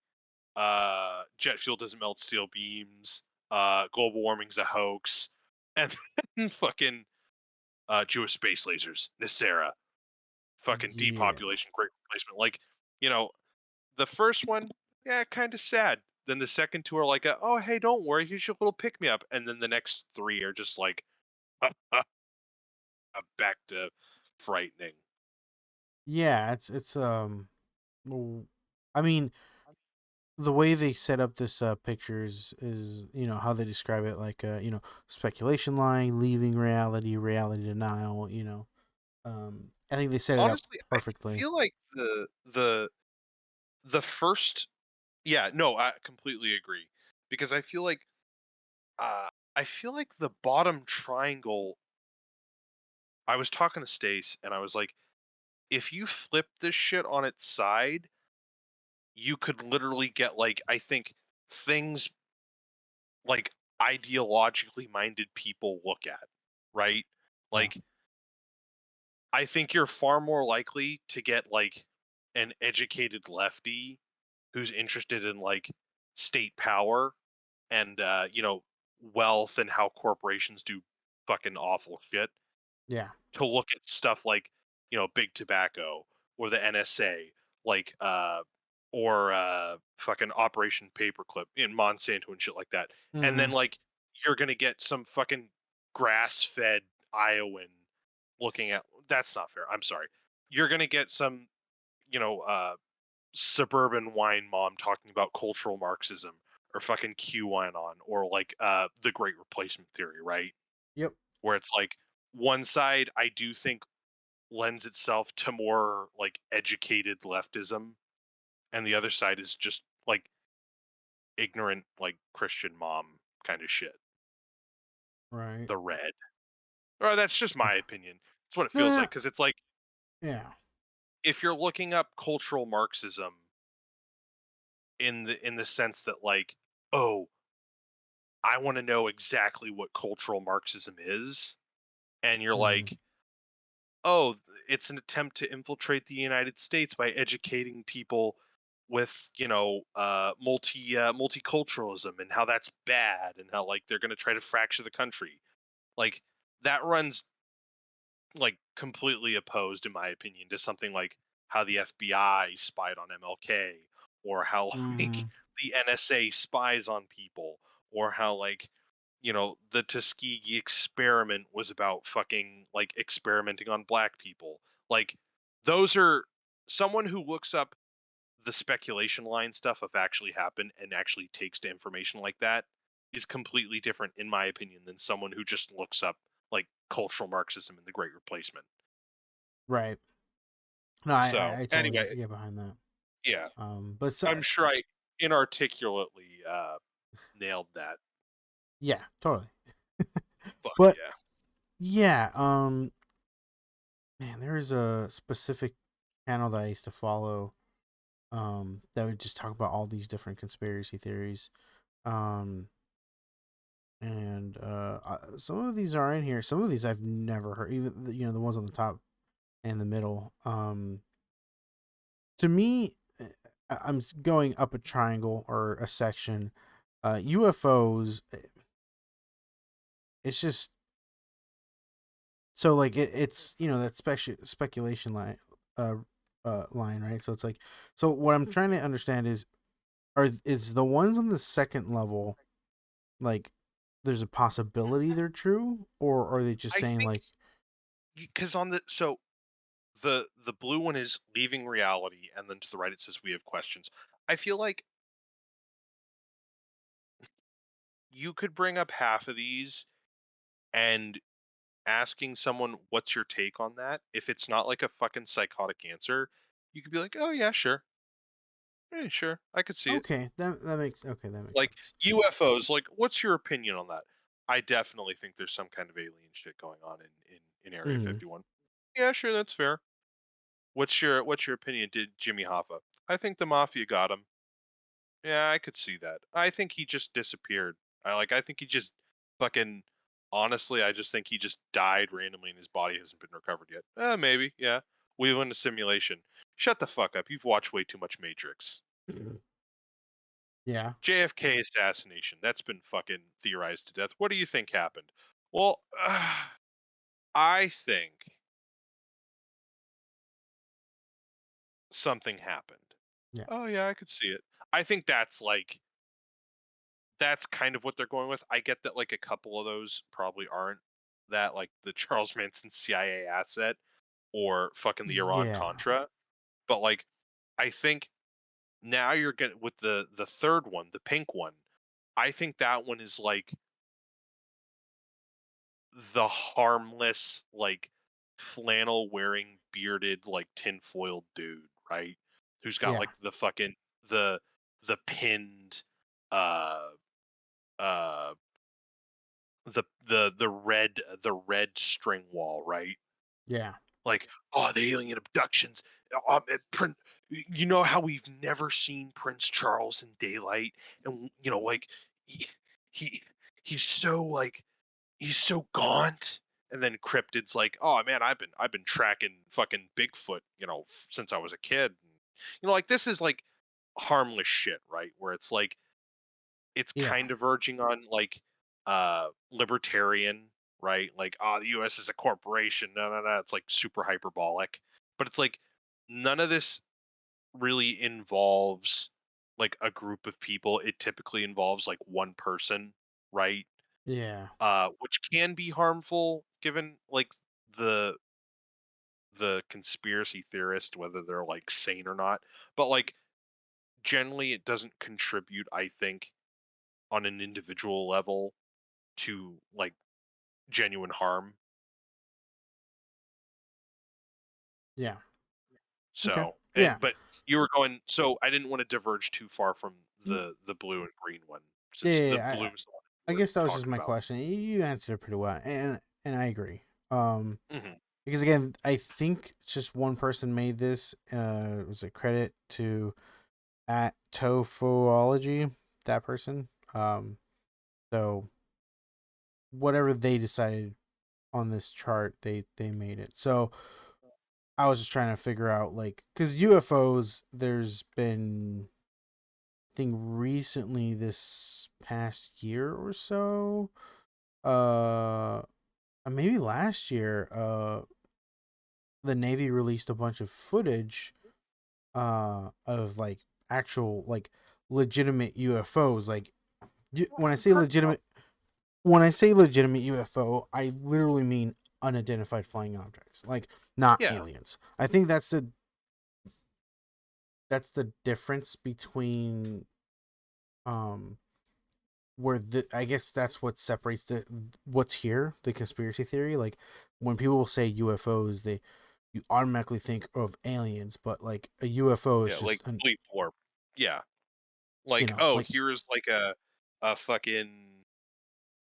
jet fuel doesn't melt steel beams, global warming's a hoax, and then fucking Jewish space lasers, Nicera, fucking Yeah. depopulation, great replacement. Like, you know, the first one, yeah, kind of sad. Then the second two are like, oh, hey, don't worry, here's your little pick me up. And then the next three are just like, back to frightening. Yeah, well, I mean, the way they set up this pictures is how they describe it like speculation lying, leaving reality, reality denial, I think they set it up Honestly, I perfectly. feel like the first, yeah, no, I completely agree because I feel like the bottom triangle. I was talking to Stace, and I was like, if you flip this shit on its side, you could literally get like I think things like ideologically minded people look at, right? Yeah. Like I think you're far more likely to get like an educated lefty who's interested in like state power and wealth and how corporations do fucking awful shit Yeah. to look at stuff like big tobacco or the NSA, like or fucking Operation Paperclip in Monsanto and shit like that, and then Hmm. like you're gonna get some fucking grass-fed Iowan looking at that's not fair. I'm sorry. You're gonna get some, you know, suburban wine mom talking about cultural Marxism or fucking QAnon or like the Great Replacement Theory, right? Yep. Where it's like one side I do think lends itself to more like educated leftism, and the other side is just like ignorant like Christian mom kind of shit. Right. The red. Or that's just my opinion. It's what it feels Nah, like because it's like yeah. if you're looking up cultural Marxism in the sense that like, oh, I want to know exactly what cultural Marxism is, and you're Mhm. like, oh, it's an attempt to infiltrate the United States by educating people with, multiculturalism and how that's bad and how like they're going to try to fracture the country. Like that runs like completely opposed, in my opinion, to something like how the FBI spied on MLK, or how like Mhm. the NSA spies on people, or how like the Tuskegee experiment was about fucking like experimenting on black people. Like those are someone who looks up the speculation line stuff of actually happened and actually takes to information like that is completely different in my opinion than someone who just looks up like cultural Marxism and the Great Replacement. Right. No, I, So I I totally anyway, get behind that. yeah, But so I'm sure I inarticulately nailed that. yeah, totally. Fuck But yeah. yeah, man, there's a specific channel that I used to follow, that would just talk about all these different conspiracy theories. Um, and some of these are in here. Some of these I've never heard. Even the ones on the top and the middle. To me, I'm going up a triangle or a section. UFOs. It's just so like it's that speculation line, uh, line, right? So it's like, so what I'm trying to understand is the ones on the second level, like, there's a possibility they're true, or are they just I saying think like, because on the blue one is leaving reality, and then to the right it says we have questions. I feel like you could bring up half of these and asking someone what's your take on that. If it's not like a fucking psychotic answer, you could be like, oh yeah, sure. Yeah, sure. I could see it. okay, that makes Like sense. UFOs, like what's your opinion on that? I definitely think there's some kind of alien shit going on in Area Hmm. 51. Yeah, sure, that's fair. What's your opinion? Did Jimmy Hoffa? I think the mafia got him. Yeah, I could see that. I think he just disappeared. I think he just fucking honestly, I just think he just died randomly and his body hasn't been recovered yet. Maybe, yeah. We live in a simulation. Shut the fuck up. You've watched way too much Matrix. Yeah, JFK assassination. That's been fucking theorized to death. What do you think happened? Well, I think something happened. yeah, Oh yeah, I could see it. I think that's kind of what they're going with. I get that like a couple of those probably aren't that, like the Charles Manson CIA asset or fucking the Iran yeah, Contra, but like I think now you're getting with the third one, the pink one. I think that one is like the harmless, like flannel wearing, bearded, like tinfoil dude, right? Who's got yeah, like the fucking the the pinned uh uh the red string wall, right? yeah, Like, oh, the alien abductions. You know how we've never seen Prince Charles in daylight, and like he, he he's so like he's so gaunt. And then Cryptid's like, oh man, I've been tracking fucking Bigfoot, since I was a kid. And, like this is like harmless shit, right? Where it's like it's yeah, kind of verging on like libertarian, right? Like, the US is a corporation. No, no, no. It's like super hyperbolic. But it's like none of this really involves like a group of people. It typically involves like one person, right? yeah, Which can be harmful given like the the conspiracy theorist, whether they're like sane or not. But like generally, it doesn't contribute, I think, on an individual level to like genuine harm. Yeah. Okay. So, Yeah. but you were going. So I didn't want to diverge too far from Mm, the blue and green one, Yeah. since Yeah, the yeah, blue is the one I we were guess that was just talking my about. question. You answered it pretty well, and I agree. Hmm. Because again, I think just one person made this. It was a credit to at Tofuology, that person. So whatever they decided on this chart, they made it. So I was just trying to figure out like because UFOs, there's been I think recently this past year or so, maybe last year, the Navy released a bunch of footage of like actual like legitimate UFOs. Like when I say legitimate UFO, I literally mean unidentified flying objects, like not Yeah. aliens. I think that's the difference between um where the I guess that's what separates the what's here, the conspiracy theory. Like when people say UFOs, they you automatically think of aliens, but like a UFO Yeah, is like just an complete warp. Yeah. Like, oh, like here's like a fucking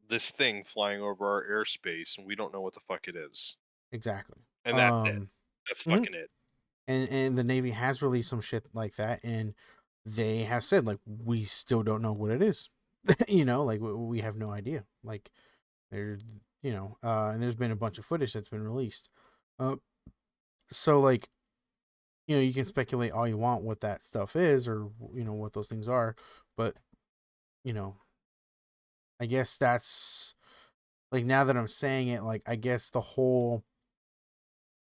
this thing flying over our airspace and we don't know what the fuck it is. exactly. And that's it. Um That's mhm. fucking it. And the Navy has released some shit like that, and they have said like we still don't know what it is. Like we have no idea. Like there, and there's been a bunch of footage that's been released. Uh, so like you can speculate all you want what that stuff is or what those things are, but you know I guess that's like now that I'm saying it, like I guess the whole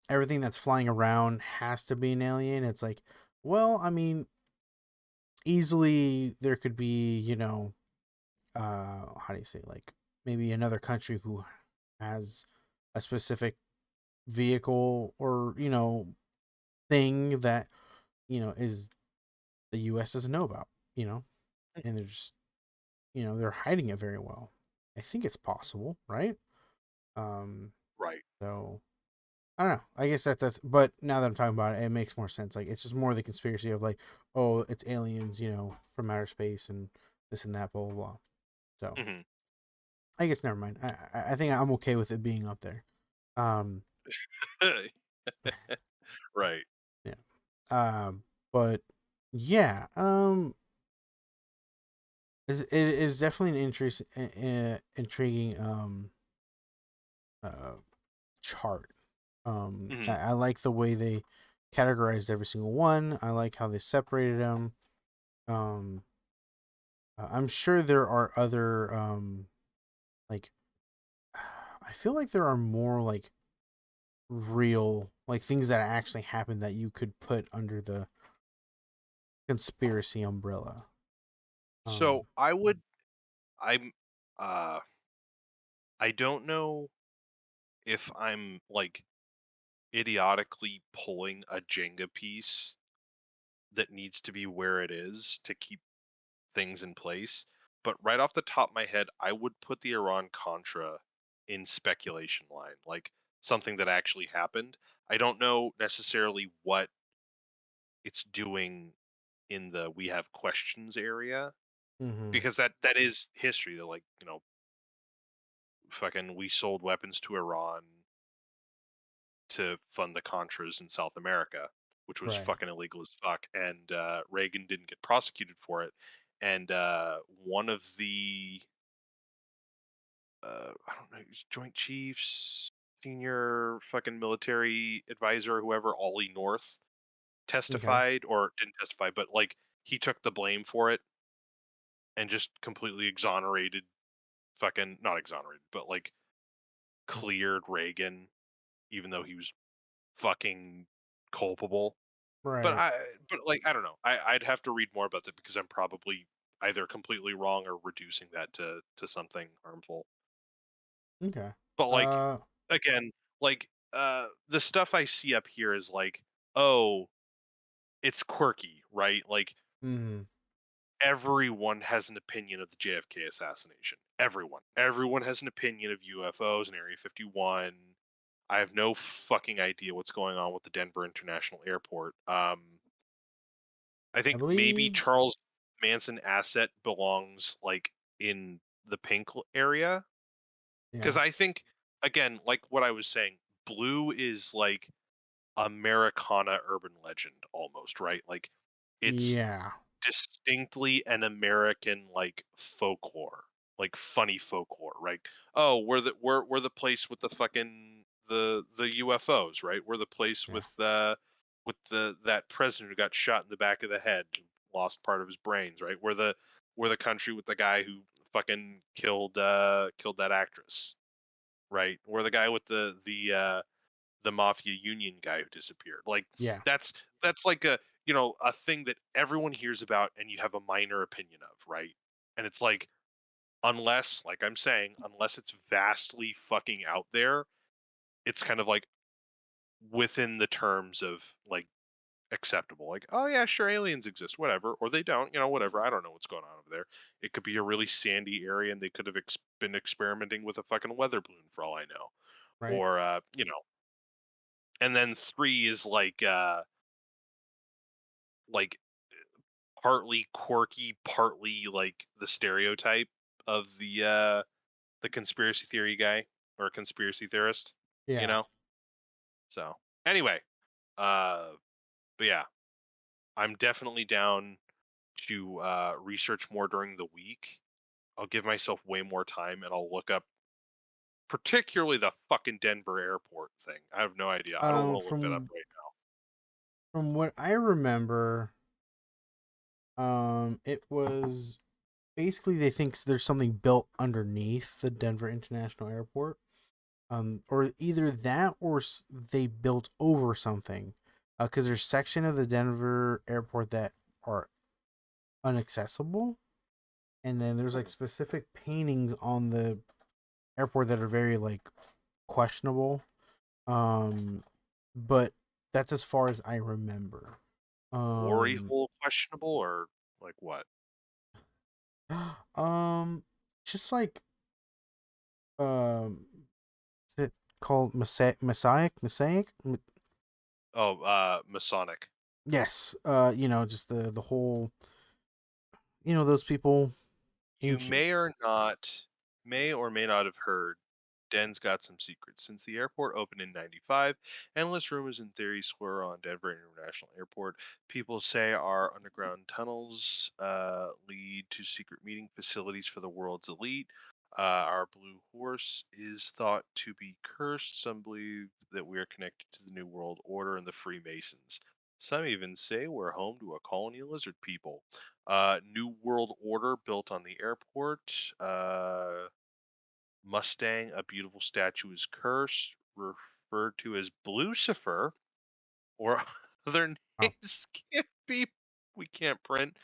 everything that's flying around has to be an alien. It's like, well, I mean, easily there could be, how do you say, like maybe another country who has a specific vehicle or thing that is the U.S. doesn't know about, you know, and they're just they're hiding it very well. I think it's possible, right? Um, Right. so I don't know. I guess that's. But now that I'm talking about it, it makes more sense. Like it's just more the conspiracy of like, oh, it's aliens, from outer space and this and that, blah blah blah. So Hmm. I guess never mind. I think I'm okay with it being up there. Um, Right. yeah. But yeah. It is definitely an intriguing uh chart. Hmm. I like the way they categorized every single one. I like how they separated them. Um, I'm sure there are other like I feel like there are more like real like things that actually happened that you could put under the conspiracy umbrella. So Um, I'm uh I don't know if I'm like idiotically pulling a Jenga piece that needs to be where it is to keep things in place. But right off the top of my head, I would put the Iran Contra in speculation line, like something that actually happened. I don't know necessarily what it's doing in the we have questions area, mhm, because that is history. They're like, fucking we sold weapons to Iran to fund the Contras in South America, which was right. fucking illegal as fuck. And Reagan didn't get prosecuted for it. And one of the I don't know, Joint Chiefs, senior fucking military advisor, whoever, Ollie North, Okay. testified or didn't testify, but like he took the blame for it and just completely exonerated, fucking not exonerated, but like cleared Reagan, even though he was fucking culpable. But Right. like I don't know. I'd have to read more about that because I'm probably either completely wrong or reducing that to something harmful. Okay. But like Uh again, like the stuff I see up here is like, oh, it's quirky, right? Like Mm, everyone has an opinion of the JFK assassination. Everyone has an opinion of UFOs and Area 51. I have no fucking idea what's going on with the Denver International Airport. I I think maybe believe. Charles Manson asset belongs like in the pink area because Yeah. I think again, like what I was saying, blue is like Americana urban legend almost, right? Like it's Yeah. distinctly an American like folklore, like funny folklore, right? Oh, we're the place with the fucking the UFOs, right? We're the place Yeah. with the that president who got shot in the back of the head, lost part of his brains, right? We're the country with the guy who fucking killed that actress, right? We're the guy with the mafia union guy who disappeared. Like Yeah. that's that's like a thing that everyone hears about and you have a minor opinion of, right? And it's like unless, like I'm saying, unless it's vastly fucking out there, it's kind of like within the terms of like acceptable. Like, oh yeah, sure, aliens exist, whatever, or they don't, whatever. I don't know what's going on over there. It could be a really sandy area, and they could have been experimenting with a fucking weather balloon for all I know, Right. or And then three is like partly quirky, partly like the stereotype of the conspiracy theory guy or conspiracy theorist, you Yeah. know? So anyway, uh but yeah, I'm definitely down to research more during the week. I'll give myself way more time and I'll look up particularly the fucking Denver airport thing. I have no idea. I don't want to look that up From right what I remember, it was basically they think there's something built underneath the Denver International Airport. Or either that or they built over something. Because there's section of the Denver airport that are inaccessible, and then there's like now. specific paintings on the airport that are very like questionable. Um, but that's as far as I remember. Glory Um, hole questionable or like what? um, just like is it called Messiah? Oh, Masonic. Yes. Just the whole, those people You ancient. may or may not have heard Den's got some secrets. Since the airport opened in 95, endless rumors and theories swirl on Denver International Airport. People say our underground tunnels lead to secret meeting facilities for the world's elite. Our blue horse is thought to be cursed. Some believe that we are connected to the New World Order and the Freemasons. Some even say we're home to a colony of lizard people. New World Order built on the airport. Mustang, a beautiful statue, is cursed, referred to as Blucifer, or other Oh, names we can't print.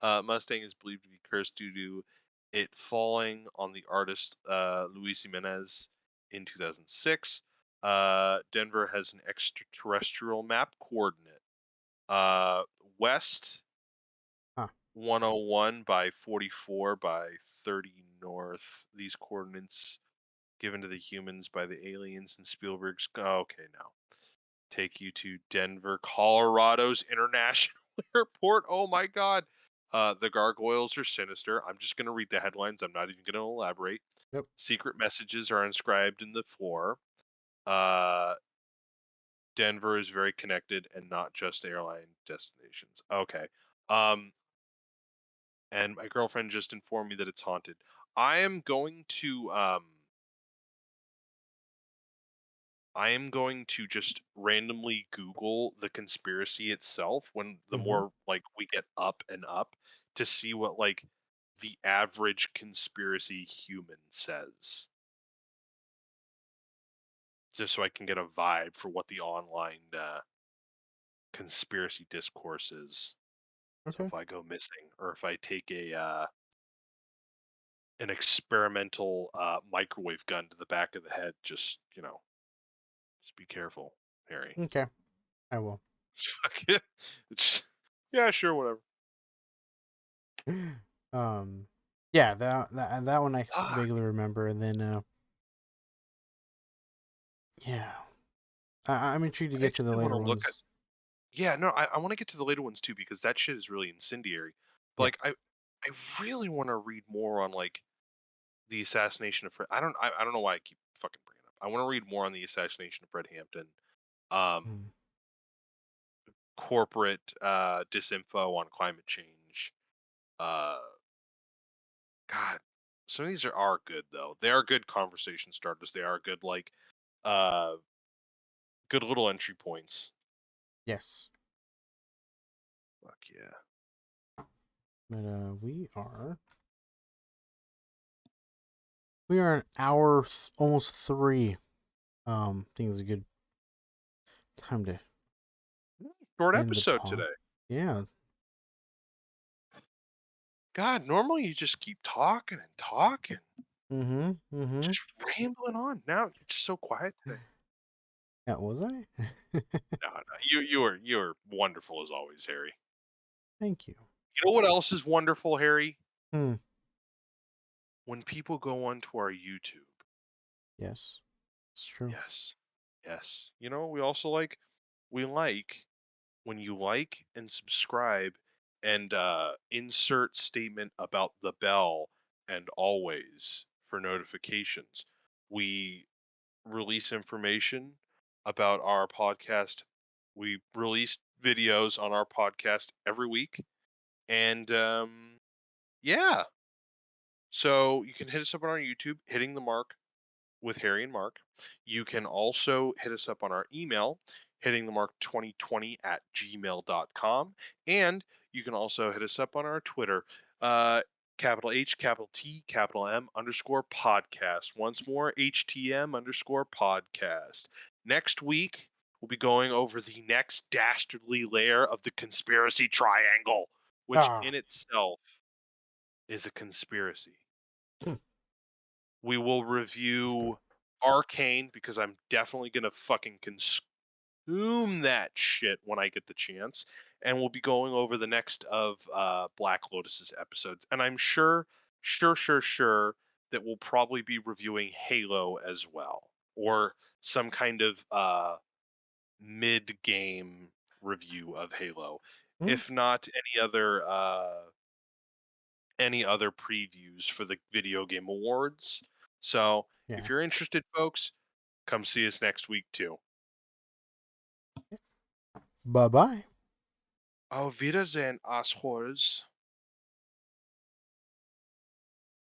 Mustang is believed to be cursed due to it falling on the artist Luis Jimenez in 2006. Denver has an extraterrestrial map coordinate. Uh, West huh. 101 by 44 by 30 north. These coordinates given to the humans by the aliens in Spielberg's. Oh, okay, now take you to Denver, Colorado's International Airport. Oh my God. The gargoyles are sinister. I'm just going to read the headlines. I'm not even going to elaborate. Yep. Secret messages are inscribed in the floor. Uh, Denver is very connected and not just airline destinations. Okay. Um, and my girlfriend just informed me that it's haunted. I am going to just randomly Google the conspiracy itself when the Mm-hmm. more like we get up and up to see what like the average conspiracy human says. Just so I can get a vibe for what the online conspiracy discourse is. So Okay. if I go missing or if I take an experimental microwave gun to the back of the head, just Just be careful, Harry. Okay, I will. Fuck it. Yeah, sure, whatever. um, yeah, that one I Ah, vaguely remember, and then yeah, I'm intrigued to I get to the actually want later to look at. ones. Yeah, no, I want to get to the later ones too because that shit is really incendiary. But Yeah. like, I really want to read more on like the assassination of Fred. I don't know why I keep fucking bringing it up. I want to read more on the assassination of Fred Hampton. Um, Mm. corporate disinfo on climate change. Uh, God, some of these are good though. They are good conversation starters. They are good like uh good little entry points. Yes, Fuck yeah. but we are an hour, almost three. I think it's a good time to Short end the episode pod. today. Yeah. God, normally you just keep talking and talking, Mm-hmm. Mm-hmm. just rambling on. Now you're just so quiet today. Yeah, was I? No, no, you were wonderful as always, Harry. Thank you. You know what else is wonderful, Harry? Hmm. When people go onto our YouTube. Yes, it's true. Yes. Yes. You know what we also like? We like when you like and subscribe and insert statement about the bell and always for notifications. We release information about our podcast. We release videos on our podcast every week. And yeah, so you can hit us up on our YouTube, Hitting the Mark with Harry and Mark. You can also hit us up on our email, hittingthemark2020 at gmail.com. And you can also hit us up on our Twitter, capital H, capital T, capital M underscore podcast. Once more, HTM underscore podcast. Next week, we'll be going over the next dastardly layer of the conspiracy triangle, which Ah. in itself is a conspiracy. Hmm. We will That's good. review Arcane because I'm definitely gonna fucking consume that shit when I get the chance. And we'll be going over the next of Black Lotus's episodes. And I'm sure that we'll probably be reviewing Halo as well. Or some kind of mid-game review of Halo. Hmm. If not any other previews for the video game awards. So if Yeah. you're interested, folks, come see us next week too. Bye bye. Auf Wiedersehen, assholes.